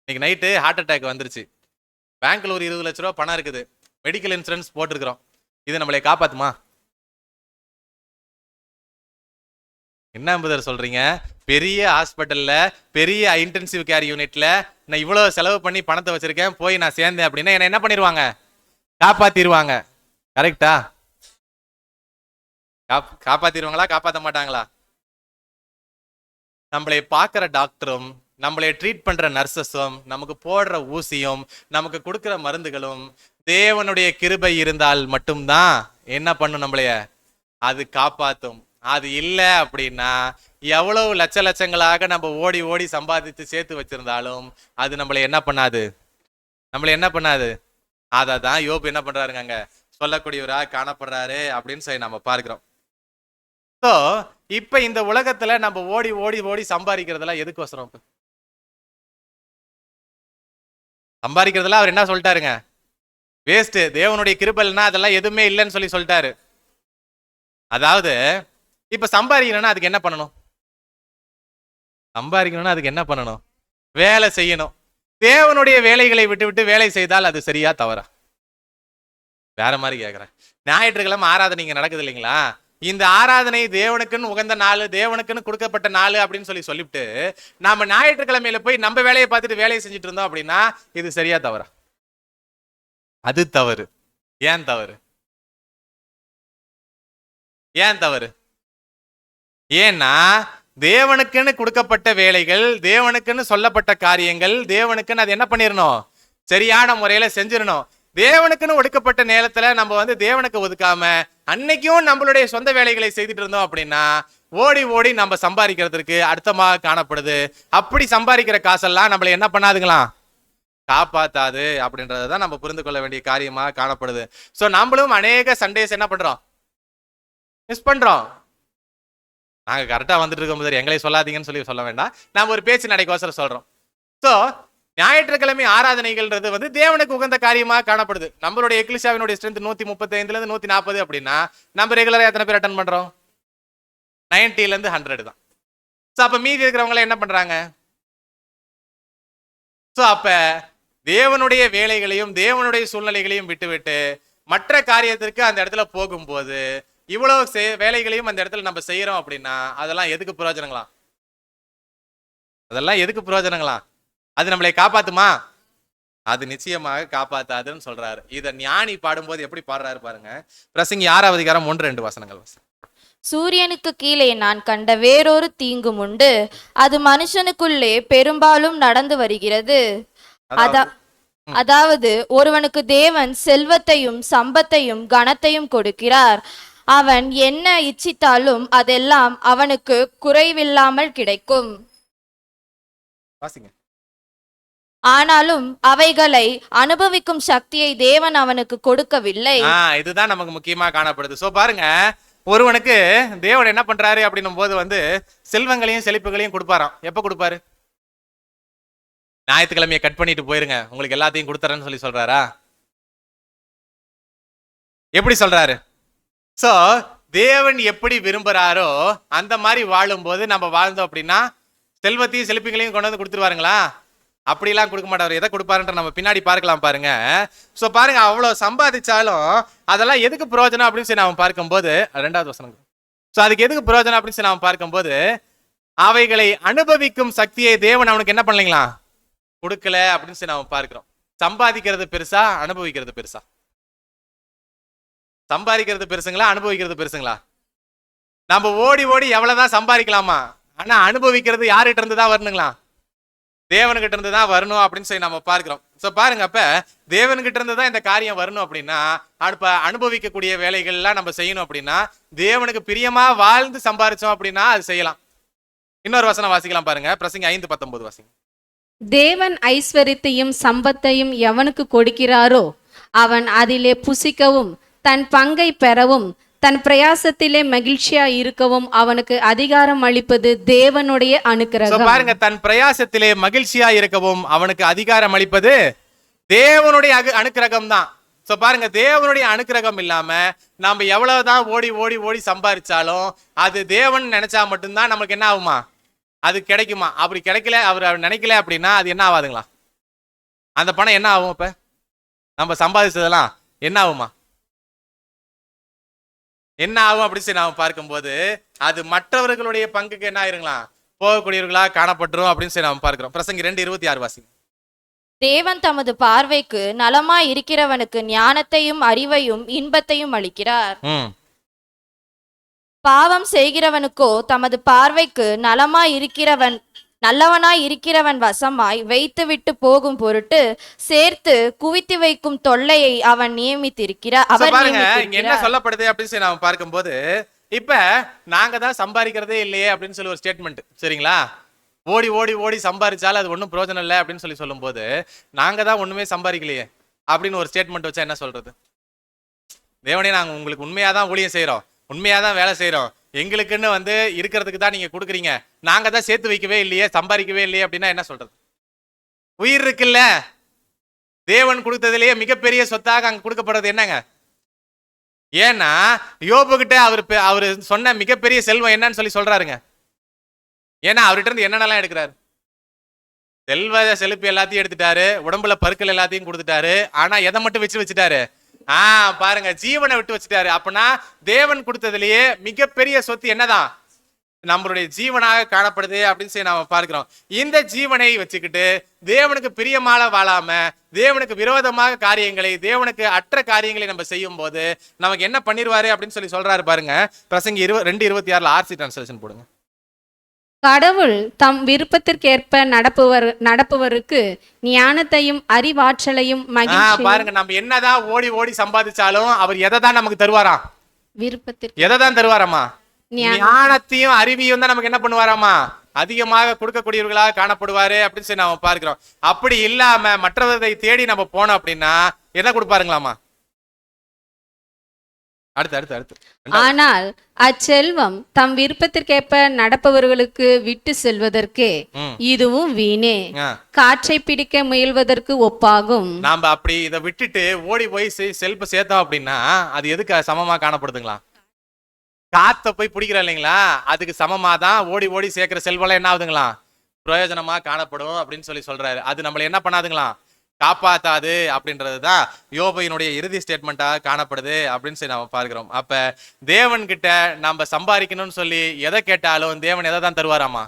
இன்னைக்கு நைட்டு ஹார்ட் அட்டாக் வந்துருச்சு. பேங்க்ல ஒரு 20 லட்ச ரூபா பணம் இருக்குது. மெடிக்கல் இன்சூரன்ஸ் போட்டிருக்கிறோம். இது நம்மளை காப்பாத்துமா? என்ன என்பதர் சொல்றீங்க? பெரிய ஹாஸ்பிட்டல்ல பெரிய இன்டென்சிவ் கேர் யூனிட்ல நான் இவ்வளவு செலவு பண்ணி பணத்தை வச்சிருக்கேன், போய் நான் சேர்ந்தேன் அப்படின்னா என்ன பண்ணிடுவாங்க? காப்பாத்திடுவாங்க. கரெக்டா? காப்பாத்திடுவாங்களா? காப்பாற்ற மாட்டாங்களா? நம்மளை பார்க்கிற டாக்டரும், நம்மளை ட்ரீட் பண்ற நர்சஸும், நமக்கு போடுற ஊசியும், நமக்கு கொடுக்கிற மருந்துகளும் தேவனுடைய கிருபை இருந்தால் மட்டும்தான் என்ன பண்ணும்? நம்மளைய அது காப்பாத்தும். அது இல்லை அப்படின்னா எவ்வளவு லட்ச லட்சங்களாக நம்ம ஓடி ஓடி சம்பாதித்து சேர்த்து வச்சிருந்தாலும் அது நம்மளை என்ன பண்ணாது? நம்மளை என்ன பண்ணாது? அதை தான் யோபு என்ன பண்றாருங்க அங்க சொல்லக்கூடியவராக காணப்படுறாரு அப்படின்னு சொல்லி நம்ம பார்க்கிறோம். ஸோ இப்ப இந்த உலகத்துல நம்ம ஓடி ஓடி ஓடி சம்பாதிக்கிறதெல்லாம் எதுக்கோசரம்? சம்பாதிக்கிறதெல்லாம் அவர் என்ன சொல்லிட்டாருங்க? வேஸ்ட். தேவனுடைய கிருபைன்னா அதெல்லாம் எதுவுமே இல்லைன்னு சொல்லி சொல்லிட்டாரு. அதாவது இப்ப சம்பாதிக்கணும்னா அதுக்கு என்ன பண்ணணும்? சம்பாதிக்கணும்னா அதுக்கு என்ன பண்ணணும்? வேலை செய்யணும். தேவனுடைய வேலைகளை விட்டு விட்டு வேலை செய்தால் அது சரியா தவறா? வேற மாதிரி கேட்கிறேன். ஞாயிற்றுக்கிழமை ஆராதனை இங்க நடக்குது இல்லைங்களா? இந்த ஆராதனை தேவனுக்குன்னு உகந்த நாள், தேவனுக்குன்னு கொடுக்கப்பட்ட நாள் அப்படின்னு சொல்லிவிட்டு நாம ஞாயிற்றுக்கிழமையில போய் நம்ம வேலையை பார்த்துட்டு வேலையை செஞ்சுட்டு இருந்தோம் அப்படின்னா இது சரியா தவறா? அது தவறு. ஏன் தவறு? ஏன் தவறு? ஏன்னா தேவனுக்குன்னு கொடுக்கப்பட்ட வேலைகள், தேவனுக்குன்னு சொல்லப்பட்ட காரியங்கள், தேவனுக்குன்னு அது என்ன பண்ணிடணும்? சரியான முறையில செஞ்சிடணும். தேவனுக்குன்னு ஒடுக்கப்பட்ட நேரத்துல நம்ம தேவனுக்கு ஒதுக்காம அன்னைக்கும் நம்மளுடைய சொந்த வேலைகளை செய்துட்டு இருந்தோம் அப்படின்னா ஓடி ஓடி நம்ம சம்பாதிக்கிறதுக்கு அர்த்தமாக காணப்படுது. அப்படி சம்பாதிக்கிற காசெல்லாம் நம்மளை என்ன பண்ணாதுங்களாம்? காப்பாத்தாது அப்படின்றதான் நம்ம புரிந்து கொள்ள வேண்டிய காரியமா காணப்படுது. சோ நம்மளும் அநேக சண்டேஸ் என்ன பண்றோம்? மிஸ் பண்றோம். நாங்க கரெக்டா வந்துட்டு இருக்கும்போது எங்களை சொல்லாதீங்கன்னு சொல்ல வேண்டாம். நாம ஒரு பேச்சு நடைக்கோசரம் சொல்றோம். சோ ஞாயிற்றுக்கிழமை ஆராதனைகள்ன்றது வந்து தேவனுக்கு உகந்த காரியமாக காணப்படுது. நம்மளுடைய எக்லிசியாவினுடைய ஸ்ட்ரென்த் 135ல இருந்து 140 அப்படின்னா நம்ம ரெகுலரா எத்தனை பேர் அட்டன் பண்றோம்? 90ல இருந்து 100 தான். சோ அப்ப மீதி இருக்கிறவங்க என்ன பண்றாங்க? சோ அப்ப தேவனுடைய வேலைகளையும் தேவனுடைய சூழ்நிலைகளையும் விட்டுவிட்டு மற்ற காரியத்திற்கு அந்த இடத்துல போகும்போது இவ்வளவு வேலைகளையும் அந்த இடத்துல நம்ம செய்யறோம் அப்படின்னா அதெல்லாம் எதுக்கு பிரயோஜனங்களா? அதெல்லாம் எதுக்கு பிரயோஜனங்களா? அது நம்மளை காப்பாத்துமா? அது நிச்சயமாக காப்பாத்தாதுன்னு சொல்றாரு. இத ஞானி பாடும்போது எப்படி பாடுறாரு பாருங்க. பிரசங்கி 6வது அதிகாரம் 1-2 வசனங்கள். சூரியனுக்கு கீழே நான் கண்ட வேறொரு தீங்கும் உண்டு, அது மனுஷனுக்குள்ளே பெரும்பாலும் நடந்து வருகிறது. அதாவது ஒருவனுக்கு தேவன் செல்வத்தையும் சம்பத்தையும் கனத்தையும் கொடுக்கிறார். அவன் என்ன இச்சித்தாலும் அதெல்லாம் அவனுக்கு குறைவில்லாமல் கிடைக்கும். ஆனாலும் அவைகளை அனுபவிக்கும் சக்தியை தேவன் அவனுக்கு கொடுக்கவில்லை. இதுதான் நமக்கு முக்கியமா காணப்படுது. சோ பாருங்க, ஒருவனுக்கு தேவன் என்ன பண்றாரு அப்படின்னும் போது வந்து செல்வங்களையும் செழிப்புகளையும் கொடுப்பாராம். எப்ப கொடுப்பாரு? ஞாயிற்றுக்கிழமையை கட் பண்ணிட்டு போயிருங்க, உங்களுக்கு எல்லாத்தையும் கொடுத்துறேன்னு சொல்றாரா? எப்படி சொல்றாரு? சோ தேவன் எப்படி விரும்புறாரோ அந்த மாதிரி வாழும் போது நம்ம வாழ்ந்தோம் அப்படின்னா செல்வத்தையும் செழிப்புகளையும் கொண்டு வந்து கொடுத்துருவாருங்களா? அப்படிலாம் கொடுக்க மாட்டாரு. எதை கொடுப்பாருன்ற நம்ம பின்னாடி பார்க்கலாம் பாருங்க. சோ பாருங்க, அவ்வளவு சம்பாதிச்சாலும் அதெல்லாம் எதுக்கு பிரயோஜனம் அப்படின்னு சொல்லி நாம பார்க்கும்போது 2வது வசனம். சோ அதுக்கு எதுக்கு பிரயோஜனம் அப்படின்னு சொல்லி நாம பார்க்கும்போது அவைகளை அனுபவிக்கும் சக்தியை தேவன் அவனுக்கு என்ன பண்ணலீங்களா? கொடுக்கல அப்படின்னு சொல்லி நாம பார்க்கிறோம். சம்பாதிக்கிறது பெருசா அனுபவிக்கிறது பெருசா? சம்பாதிக்கிறது பெருசுங்களா அனுபவிக்கிறது பெருசுங்களா? நம்ம ஓடி ஓடி எவ்வளவுதான் சம்பாதிக்கலாமா, ஆனா அனுபவிக்கிறது யார்கிட்ட இருந்து தான் வரணுங்களா? தேவனுக்கிட்ட இருந்து தான் வரணும் அப்படின்னு சொல்லி நம்ம பார்க்கிறோம். சோ பாருங்க, அப்ப தேவனுக்கிட்ட இருந்து தான் இந்த காரியம் வரணும் அப்படின்னா அனுபவிக்கக்கூடிய வேலைகள் எல்லாம் நம்ம செய்யணும் அப்படின்னா தேவனுக்கு பிரியமா வாழ்ந்து சம்பாதிச்சோம் அப்படின்னா அது செய்யலாம். இன்னொரு வசனம் வாசிக்கலாம் பாருங்க. பிரசங்கி 5:19 வாசிங்க. தேவன் ஐஸ்வரியத்தையும் சம்பத்தையும் எவனுக்கு கொடுக்கிறாரோ அவன் அதிலே புசிக்கவும் தன் பங்கை பெறவும் தன் பிரயாசத்திலே மகிழ்ச்சியா இருக்கவும் அவனுக்கு அதிகாரம் அளிப்பது தேவனுடைய அனுக்கிரகம். பாருங்க, தன் பிரயாசத்திலே மகிழ்ச்சியா இருக்கவும் அவனுக்கு அதிகாரம் அளிப்பது தேவனுடைய அனுக்கிரகம் தான். சோ பாருங்க, தேவனுடைய அனுக்கிரகம் இல்லாம நாம எவ்வளவுதான் ஓடி ஓடி ஓடி சம்பாதிச்சாலும் அது தேவன் நினைச்சா மட்டும்தான் நமக்கு என்ன ஆகுமா? அது கிடைக்குமா? அப்படி கிடைக்கல, அவர் நினைக்கல அப்படின்னா அது என்ன ஆகாதுங்களா? அந்த பணம் என்ன ஆகும்? இப்ப நம்ம சம்பாதிச்சதெல்லாம் என்ன ஆகுமா? என்ன ஆகும் அப்படி சொல்லி நாம பார்க்கும்போது அது மற்றவர்களுடைய பங்குக்கு என்ன ஆயிருங்களா? போகக்கூடியவர்களா காணப்பட்டுரும் அப்படின்னு சொல்லி நாம பார்க்கிறோம். பிரசங்கி 2:26 வாசிங்க. தேவன் தமது பார்வைக்கு நலமாய் இருக்கிறவனுக்கு ஞானத்தையும் அறிவையும் இன்பத்தையும் அளிக்கிறார். பாவம் செய்கிறவனுக்கோ தமது பார்வைக்கு நல்லவனாய் இருக்கிறவன் வசமாய் வைத்து விட்டு போகும் பொருட்டு சேர்த்து குவித்து வைக்கும் தொல்லையை அவன் நியமித்திருக்கிறார். என்ன சொல்லப்படுது அப்படின்னு சொல்லி நாம பார்க்கும்போது இப்ப நாங்க தான் சம்பாதிக்கிறதே இல்லையே அப்படின்னு சொல்லி ஒரு ஸ்டேட்மெண்ட், சரிங்களா? ஓடி ஓடி ஓடி சம்பாதிச்சாலும் அது ஒன்றும் பிரயோஜனம் இல்லை அப்படின்னு சொல்லி சொல்லும் போது நாங்க தான் ஒண்ணுமே சம்பாதிக்கலையே அப்படின்னு ஒரு ஸ்டேட்மெண்ட் வச்சா என்ன சொல்றது? தேவனே, நாங்க உங்களுக்கு உண்மையாதான் ஊழியம் செய்யறோம், உண்மையாதான் வேலை செய்யறோம், எங்களுக்குன்னு வந்து இருக்கிறதுக்கு தான் நீங்க கொடுக்குறீங்க, நாங்க தான் சேர்த்து வைக்கவே இல்லையே, சம்பாதிக்கவே இல்லையே அப்படின்னா என்ன சொல்றது? உயிர் இருக்குல்ல, தேவன் கொடுத்ததுலயே மிகப்பெரிய சொத்தாக அங்க கொடுக்கப்படுறது என்னங்க? ஏன்னா யோபு கிட்ட அவரு சொன்ன மிகப்பெரிய செல்வம் என்னன்னு சொல்லி சொல்றாருங்க. ஏன்னா அவர்கிட்ட இருந்து என்னென்னலாம் எடுக்கிறாரு? செழிப்பு எல்லாத்தையும் எடுத்துட்டாரு, உடம்புல பருக்கள் எல்லாத்தையும் கொடுத்துட்டாரு, ஆனா எதை மட்டும் வச்சுட்டாரு? பாருங்க, ஜீவனை விட்டு வச்சுட்டாரு. அப்பனா தேவன் கொடுத்ததுலயே மிகப்பெரிய சொத்து என்னதான்? நம்மளுடைய ஜீவனாக காணப்படுது அப்படின்னு சொல்லி நாம பார்க்கிறோம். இந்த ஜீவனை வச்சுக்கிட்டு தேவனுக்கு பிரியமான வாழாம தேவனுக்கு விரோதமாக காரியங்களை, தேவனுக்கு அற்ற காரியங்களை நம்ம செய்யும் போது நமக்கு என்ன பண்ணிடுவாரு அப்படின்னு சொல்லி சொல்றாரு பாருங்க. பிரசங்கி 2:26 ஆர்சி டிரான்ஸ்லேஷன் போடுங்க. கடவுள் தம் விருப்பத்திற்கேற்ப நடப்பவருக்கு ஞானத்தையும் அறிவாற்றலையும் மகிழ்ச்சி. பாருங்க, நம்ம என்னதான் ஓடி ஓடி சம்பாதிச்சாலும் அவர் எதை தான் நமக்கு தருவாராம்? விருப்பத்திற்கு எதை தான் தருவாராமா? ஞானத்தையும் அறிவியும் தான் நமக்கு என்ன பண்ணுவாராமா? அதிகமாக கொடுக்கக்கூடியவர்களாக காணப்படுவாரு அப்படின்னு சொல்லி நாம பார்க்கிறோம். அப்படி இல்லாம மற்றவரை தேடி நம்ம போனோம் அப்படின்னா என்ன கொடுப்பாருங்களாமா? அடுத்து அடுத்து அடுத்து ஆனால் அச்செல்வம் தம் விருப்பத்திற்கேற்ப நடப்பவர்களுக்கு விட்டு செல்வதற்கே இதுவும் வீணே, காற்றை பிடிக்க முயல்வதற்கு ஒப்பாகும். நாம அப்படி இதை விட்டுட்டு ஓடி போய் செல்வ சேர்த்தோம் அப்படின்னா அது எதுக்கு சமமா காணப்படுதுங்களா? காத்த போய் பிடிக்கிறோம் இல்லைங்களா, அதுக்கு சமமா தான் ஓடி ஓடி சேர்க்கிற செல்வம் என்ன ஆகுதுங்களா, பிரயோஜனமா காணப்படும் அப்படின்னு சொல்றாரு. அது நம்மள என்ன பண்ணாதுங்களா, காப்பாத்தாது அப்படின்றதுதான் யோபையினுடைய இறுதி ஸ்டேட்மெண்டா காணப்படுது அப்படின்னு சொல்லி நாம பார்க்கிறோம். அப்ப தேவன் கிட்ட நம்ம சம்பாதிக்கணும்னு சொல்லி எதை கேட்டாலும் தேவன் எதை தான் தருவாராமா,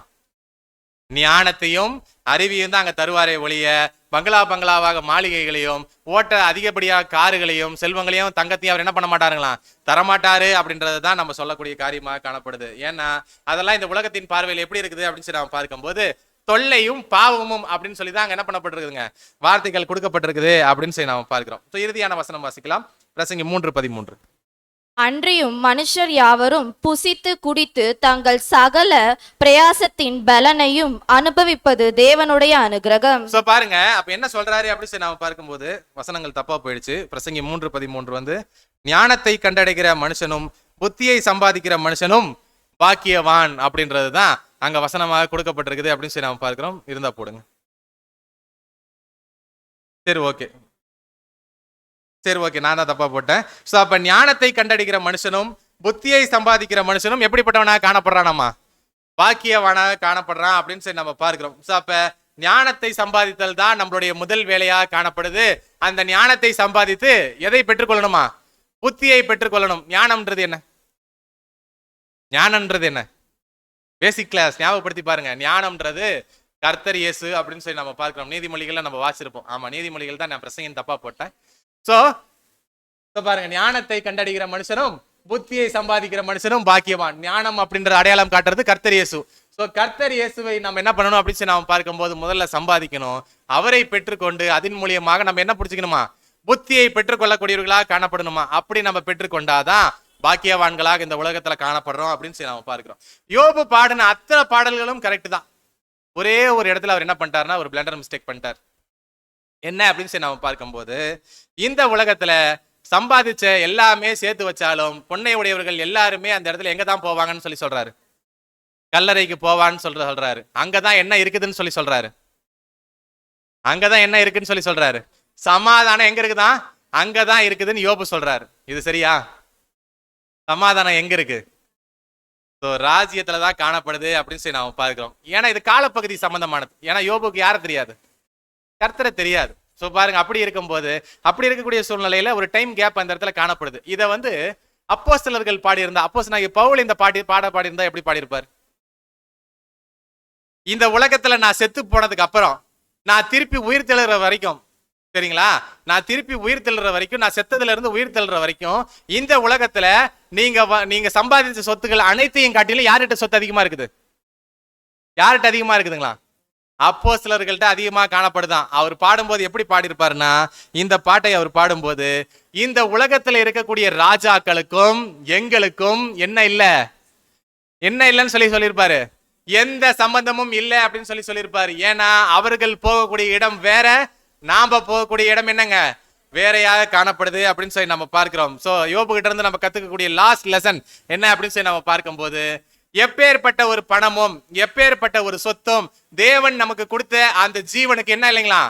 ஞானத்தையும் அறிவியும் தான் அங்க தருவாரே ஒழிய பங்களாவாக மாளிகைகளையும் ஓட்ட அதிகப்படியாக காருகளையும் செல்வங்களையும் தங்கத்தையும் அவர் என்ன பண்ண மாட்டாருங்களாம், தரமாட்டாரு அப்படின்றது தான் நம்ம சொல்லக்கூடிய காரியமா காணப்படுது. ஏன்னா அதெல்லாம் இந்த உலகத்தின் பார்வையில் எப்படி இருக்குது அப்படின்னு சொல்லி நம்ம பார்க்கும்போது தொல்லையும் பாவமும் அப்படின்னு சொல்லி தான் அங்க என்ன பண்ணப்பட்டிருக்குதுங்க, வார்த்தைகள் கொடுக்கப்பட்டிருக்குது அப்படின்னு சொல்லி நாம பார்க்கிறோம். இறுதியான வசனம் வாசிக்கலாம், பிரசங்கி 3:13. அன்றியும் மனுஷர் யாவரும் புசித்து குடித்து தங்கள் சகல பிரயாசத்தின் பலனையும் அனுபவிப்பது தேவனுடைய அனுகிரகம். சோ பாருங்க, அப்ப என்ன சொல்றாரு அப்படின்னு சொல்லி நாம பார்க்கும்போது வசனங்கள் தப்பா போயிடுச்சு. பிரசங்கி 3:13 வந்து ஞானத்தை கண்டடைகிற மனுஷனும் புத்தியை சம்பாதிக்கிற மனுஷனும் பாக்கியவான் அப்படின்றதுதான் அங்க வசனமாக கொடுக்கப்பட்டிருக்குது அப்படின்னு சொல்லி நாம பார்க்கிறோம். இருந்தா போடுங்க. சரி ஓகே, நான் தான் தப்பா போட்டேன். சோ அப்ப ஞானத்தை கண்டடிக்கிற மனுஷனும் புத்தியை சம்பாதிக்கிற மனுஷனும் எப்படிப்பட்டவனாக காணப்படுறானாமா, பாக்கியவானாக காணப்படுறான் அப்படின்னு சொல்லி நம்ம பார்க்கிறோம். சோ அப்ப ஞானத்தை சம்பாதித்தல் தான் நம்மளுடைய முதல் வேலையாக காணப்படுது. அந்த ஞானத்தை சம்பாதித்து எதை பெற்றுக்கொள்ளணுமா, புத்தியை பெற்றுக்கொள்ளணும். ஞானம்ன்றது என்ன, ஞானம்ன்றது என்ன, பேசிக் கிளாஸ் ஞாபகப்படுத்தி பாருங்க. ஞானம்ன்றது கர்த்தர் இயேசு அப்படின்னு சொல்லி நம்ம பார்க்கிறோம். நீதிமொழிகள்ல நம்ம வாசிருப்போம். ஆமா, நீதிமொழிகள் தான், நான் பிரசங்கின் தப்பா போட்டேன். சோ பாருங்க, ஞானத்தை கண்டடிக்கிற மனுஷனும் புத்தியை சம்பாதிக்கிற மனுஷனும் பாக்கியவான். ஞானம் அப்படின்ற அடையாளம் காட்டுறது கர்த்தர் இயேசு. சோ கர்த்தர் இயேசுவை நம்ம என்ன பண்ணணும் அப்படின்னு சொல்லி நாம பார்க்கும்போது முதல்ல சம்பாதிக்கணும். அவரை பெற்றுக்கொண்டு அதன் மூலியமாக நம்ம என்ன பிடிச்சிக்கணுமா, புத்தியை பெற்றுக்கொள்ளக்கூடியவர்களாக காணப்படணுமா. அப்படி நம்ம பெற்றுக்கொண்டாதான் பாக்கியவான்களாக இந்த உலகத்துல காணப்படுறோம் அப்படின்னு சொல்லி நாம பார்க்கிறோம். யோபு பாடின அத்தனை பாடல்களும் கரெக்ட் தான். ஒரே ஒரு இடத்துல அவர் என்ன பண்ணிட்டாருன்னா ஒரு பிளண்டர் மிஸ்டேக் பண்ணிட்டார். என்ன அப்படின்னு சொல்லி நாம பார்க்கும்போது இந்த உலகத்துல சம்பாதிச்ச எல்லாமே சேர்த்து வச்சாலும் பொன்னை உடையவர்கள் எல்லாருமே அந்த இடத்துல எங்க தான் போவாங்கன்னு சொல்லி சொல்றாரு, கல்லறைக்கு போவான்னு சொல்றாரு. அங்கதான் என்ன இருக்குதுன்னு சொல்லி சொல்றாரு, அங்கதான் என்ன இருக்குன்னு சொல்லி சொல்றாரு. சமாதானம் எங்க இருக்குதான், அங்கதான் இருக்குதுன்னு யோபு சொல்றாரு. இது சரியா? சமாதானம் எங்க இருக்கு, ராஜ்யத்துலதான் காணப்படுது அப்படின்னு சொல்லி நாம பார்க்கிறோம். ஏன்னா இது காலப்பகுதி சம்பந்தமானது. ஏன்னா யோபுக்கு யார தெரியாது, கர்த்தரை தெரியாது. சோ பாருங்க, அப்படி இருக்கும்போது அப்படி இருக்கக்கூடிய சூழ்நிலையில ஒரு டைம் கேப் அந்த இடத்துல காணப்படுது. இதை வந்து அப்போஸ்தலர்கள் பாடியிருந்தா, அப்போஸ்தலனாகிய பவுல் இந்த பாடியிருந்தா எப்படி பாடியிருப்பார், இந்த உலகத்துல நான் செத்து போனதுக்கு அப்புறம் நான் திருப்பி உயிர் தெழுற வரைக்கும், சரிங்களா, நான் திருப்பி உயிர் தெழுற வரைக்கும், நான் செத்ததுல இருந்து உயிர் தெழுற வரைக்கும் இந்த உலகத்துல நீங்க சம்பாதிச்ச சொத்துக்கள் அனைத்தையும் காட்டிலும் யார்கிட்ட சொத்து அதிகமா இருக்குது, யார்கிட்ட அதிகமா இருக்குதுங்களா, அப்போஸ்தலர்கள்ட்ட அதிகமா காணப்படுதான். அவர் பாடும்போது எப்படி பாடியிருப்பாருன்னா, இந்த பாட்டை அவர் பாடும்போது இந்த உலகத்துல இருக்கக்கூடிய ராஜாக்களுக்கும் எங்களுக்கும் என்ன இல்லைன்னு சொல்லியிருப்பாரு, எந்த சம்பந்தமும் இல்லை அப்படின்னு சொல்லியிருப்பாரு. ஏன்னா அவர்கள் போகக்கூடிய இடம் வேற, நாம போகக்கூடிய இடம் என்னங்க வேறையாக காணப்படுது அப்படின்னு சொல்லி நம்ம பார்க்கிறோம். சோ யோபு கிட்ட இருந்து நம்ம கத்துக்கக்கூடிய லாஸ்ட் லெசன் என்ன அப்படின்னு சொல்லி நம்ம பார்க்கும்போது, எப்பேற்பட்ட ஒரு பணமும் எப்பேற்பட்ட ஒரு சொத்தும் தேவன் நமக்கு கொடுத்த அந்த ஜீவனுக்கு என்ன இல்லைங்களா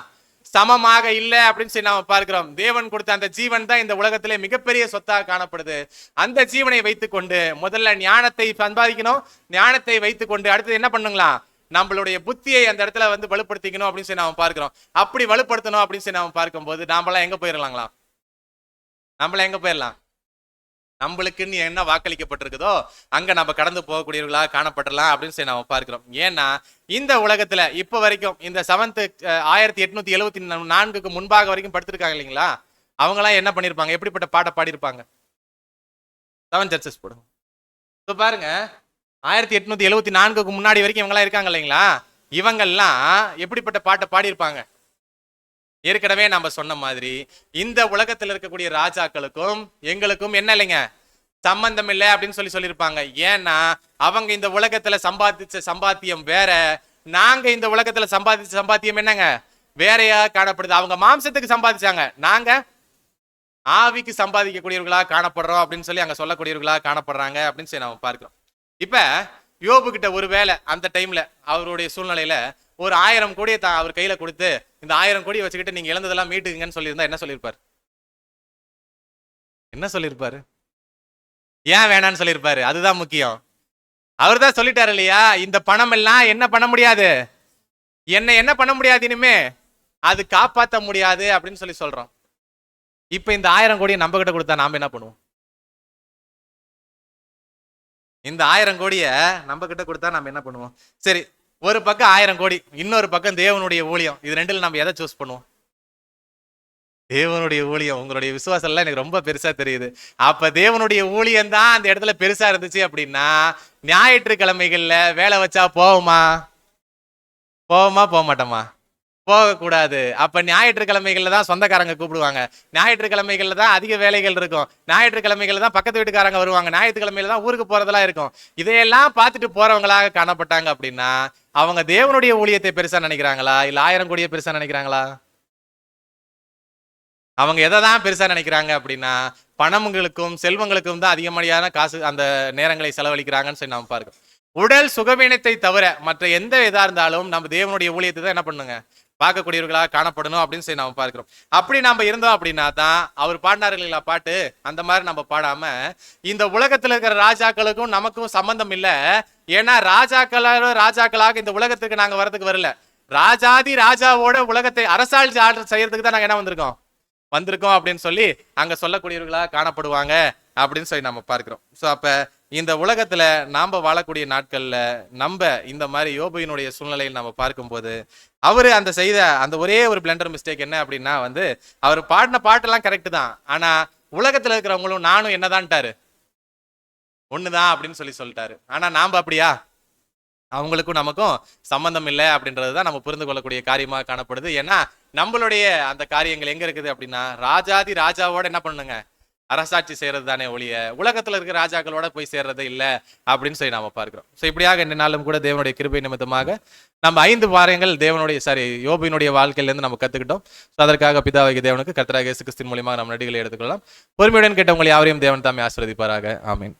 சமமாக இல்லை அப்படின்னு சொல்லி நாம பார்க்கிறோம். தேவன் கொடுத்த அந்த ஜீவன் தான் இந்த உலகத்திலே மிகப்பெரிய சொத்தாக காணப்படுது. அந்த ஜீவனை வைத்துக்கொண்டு முதல்ல ஞானத்தை சம்பாதிக்கணும். ஞானத்தை வைத்துக்கொண்டு அடுத்தது என்ன பண்ணுங்களா, நம்மளுடைய புத்தியை அந்த இடத்துல வந்து வலுப்படுத்திக்கணும் அப்படின்னு சொல்லி நாம பார்க்கிறோம். அப்படி வலுப்படுத்தணும் அப்படின்னு சொல்லி நாம பார்க்கும்போது நாமெல்லாம் எங்க போயிடலாங்களா, நம்மள எங்க போயிடலாம், நம்மளுக்குன்னு என்ன வாக்களிக்கப்பட்டிருக்குதோ அங்க நம்ம கடந்து போகக்கூடியவர்களாக காணப்படலாம் அப்படின்னு சொல்லி நாம பார்க்கிறோம். ஏன்னா இந்த உலகத்துல இப்ப வரைக்கும் இந்த 1874 முன்பாக வரைக்கும் படுத்திருக்காங்க இல்லைங்களா, அவங்க எல்லாம் என்ன பண்ணிருப்பாங்க, எப்படிப்பட்ட பாட்டை பாடியிருப்பாங்க, 7 சர்ச்சஸ் போடுங்க. இப்போ பாருங்க, 1874 முன்னாடி வரைக்கும் இவங்கெல்லாம் இருக்காங்க இல்லைங்களா, இவங்கெல்லாம் எப்படிப்பட்ட பாட்டை பாடியிருப்பாங்க. ஏற்கனவே நம்ம சொன்ன மாதிரி இந்த உலகத்தில் இருக்கக்கூடிய ராஜாக்களுக்கும் எங்களுக்கும் என்ன இல்லைங்க சம்பந்தம் இல்லை அப்படின்னு சொல்லியிருப்பாங்க. ஏன்னா அவங்க இந்த உலகத்துல சம்பாதிச்ச சம்பாத்தியம் வேற, நாங்க இந்த உலகத்துல சம்பாதிச்ச சம்பாத்தியம் என்னங்க வேறையா காணப்படுது. அவங்க மாம்சத்துக்கு சம்பாதிச்சாங்க, நாங்க ஆவிக்கு சம்பாதிக்கக்கூடியவர்களா காணப்படுறோம் அப்படின்னு சொல்லி அங்க சொல்லக்கூடியவர்களா காணப்படுறாங்க அப்படின்னு சொல்லி நாம பார்க்கிறோம். இப்ப யோபு கிட்ட ஒருவேளை அந்த டைம்ல அவருடைய சூழ்நிலையில ஒரு 1000 கோடியை அவர் கையில கொடுத்து இந்த 1000 கோடியை வச்சுக்கிட்டு நீங்க இழந்ததெல்லாம் மீட்டுங்கன்னு சொல்லியிருந்தா என்ன சொல்லியிருப்பாரு? என்ன சொல்லியிருப்பாரு? ஏன் வேணான்னு சொல்லியிருப்பாரு? அதுதான் முக்கியம். அவர் தான் சொல்லிட்டாரு இல்லையா, இந்த பணம் எல்லாம் என்ன பண்ண முடியாது, என்ன பண்ண முடியாது, இனிமே அது காப்பாற்ற முடியாது அப்படின்னு சொல்லி சொல்றோம். இப்ப இந்த 1000 கோடியை நம்ம கிட்ட கொடுத்தா நாம என்ன பண்ணுவோம்? இந்த 1000 கோடியை நம்ம கிட்ட கொடுத்தா நம்ம என்ன பண்ணுவோம்? சரி, ஒரு பக்கம் 1000 கோடி, இன்னொரு பக்கம் தேவனுடைய ஊழியம். இது ரெண்டுல நம்ம எதை சூஸ் பண்ணுவோம்? தேவனுடைய ஊழியம். உங்களுடைய விசுவாசம் எல்லாம் எனக்கு ரொம்ப பெருசா தெரியுது. அப்ப தேவனுடைய ஊழியம் தான் அந்த இடத்துல பெருசா இருந்துச்சு அப்படின்னா, ஞாயிற்றுக்கிழமைகள்ல வேலை வச்சா போக மாட்டோமா? போகக்கூடாது. அப்ப ஞாயிற்றுக்கிழமைகள்ல தான் சொந்தக்காரங்க கூப்பிடுவாங்க, ஞாயிற்றுக்கிழமைகள்ல தான் அதிக வேலைகள் இருக்கும், ஞாயிற்றுக்கிழமைகள்ல தான் பக்கத்து வீட்டுக்காரங்க வருவாங்க, ஞாயிற்றுக்கிழமையில தான் ஊருக்கு போறதெல்லாம் இருக்கும். இதையெல்லாம் பார்த்துட்டு போறவங்களாக காணப்பட்டாங்க அப்படின்னா அவங்க தேவனுடைய ஊழியத்தை பெருசா நினைக்கிறாங்களா, இல்ல 1000 கோடியை பெருசா நினைக்கிறாங்களா? அவங்க எதை தான் பெருசா நினைக்கிறாங்க அப்படின்னா, பணங்களுக்கும் செல்வங்களுக்கும் தான் அதிகமடியான காசு அந்த நேரங்களை செலவழிக்கிறாங்கன்னு சொல்லி நாம பார்க்கிறோம். உடல் சுகவீனத்தை தவிர மற்ற எந்த இதா இருந்தாலும் நம்ம தேவனுடைய ஊழியத்தை தான் என்ன பண்ணுங்க, பார்க்கக்கூடியவர்களாக காணப்படணும் அப்படின்னு சொல்லி நாம பார்க்கிறோம். அப்படி நம்ம இருந்தோம் அப்படின்னா தான் அவர் பாடினார்களா பாட்டு, அந்த மாதிரி நம்ம பாடாம இந்த உலகத்துல இருக்கிற ராஜாக்களுக்கும் நமக்கும் சம்பந்தம் இல்லை. ஏன்னா ராஜாக்களாக இந்த உலகத்துக்கு நாங்க வரதுக்கு வரல, ராஜாதி ராஜாவோட உலகத்தை அரசாட்சி செய்யறதுக்கு தான் நாங்க என்ன வந்திருக்கோம் அப்படின்னு சொல்லி அங்க சொல்லக்கூடியவர்களா காணப்படுவாங்க அப்படின்னு சொல்லி நம்ம பார்க்கிறோம். ஸோ அப்ப இந்த உலகத்துல நாம வாழக்கூடிய நாட்கள்ல நம்ம இந்த மாதிரி யோபுவினுடைய சூழ்நிலையில் நம்ம பார்க்கும்போது அவரு அந்த செய்த அந்த ஒரே ஒரு பிளண்டர் மிஸ்டேக் என்ன அப்படின்னா அவர் பாடின பாட்டெல்லாம் கரெக்ட் தான், ஆனா உலகத்துல இருக்கிறவங்களும் நானும் என்னதான்ட்டாரு, ஒண்ணுதான் அப்படின்னு சொல்லிட்டாரு. ஆனா நாம அப்படியா? அவங்களுக்கும் நமக்கும் சம்பந்தம் இல்லை அப்படின்றதுதான் நம்ம புரிந்து கொள்ளக்கூடிய காரியமாக காணப்படுது. ஏன்னா நம்மளுடைய அந்த காரியங்கள் எங்க இருக்குது அப்படின்னா, ராஜாதி ராஜாவோட என்ன பண்ணுங்க, அரசாட்சி செய்யறது தானே ஒழிய உலகத்துல இருக்கிற ராஜாக்களோட போய் சேர்றது இல்லை அப்படின்னு சொல்லி நாம பார்க்கிறோம். ஸோ இப்படியாக இந்த நாளும் கூட தேவனுடைய கிருபை நிமித்தமாக நம்ம 5 வாரங்கள் யோபுவினுடைய வாழ்க்கையிலிருந்து நம்ம கத்துக்கிட்டோம். ஸோ அதற்காக பிதாவாகிய தேவனுக்கு கர்த்தராகிய இயேசு கிறிஸ்துவின் மூலமாக நம்ம நடிகளை எடுத்துக்கொள்ளலாம். பொறுமையுடன் கேட்டவங்களை யாவரையும் தேவன் தாமே ஆசீர்வதிப்பாராக. ஆமீன்.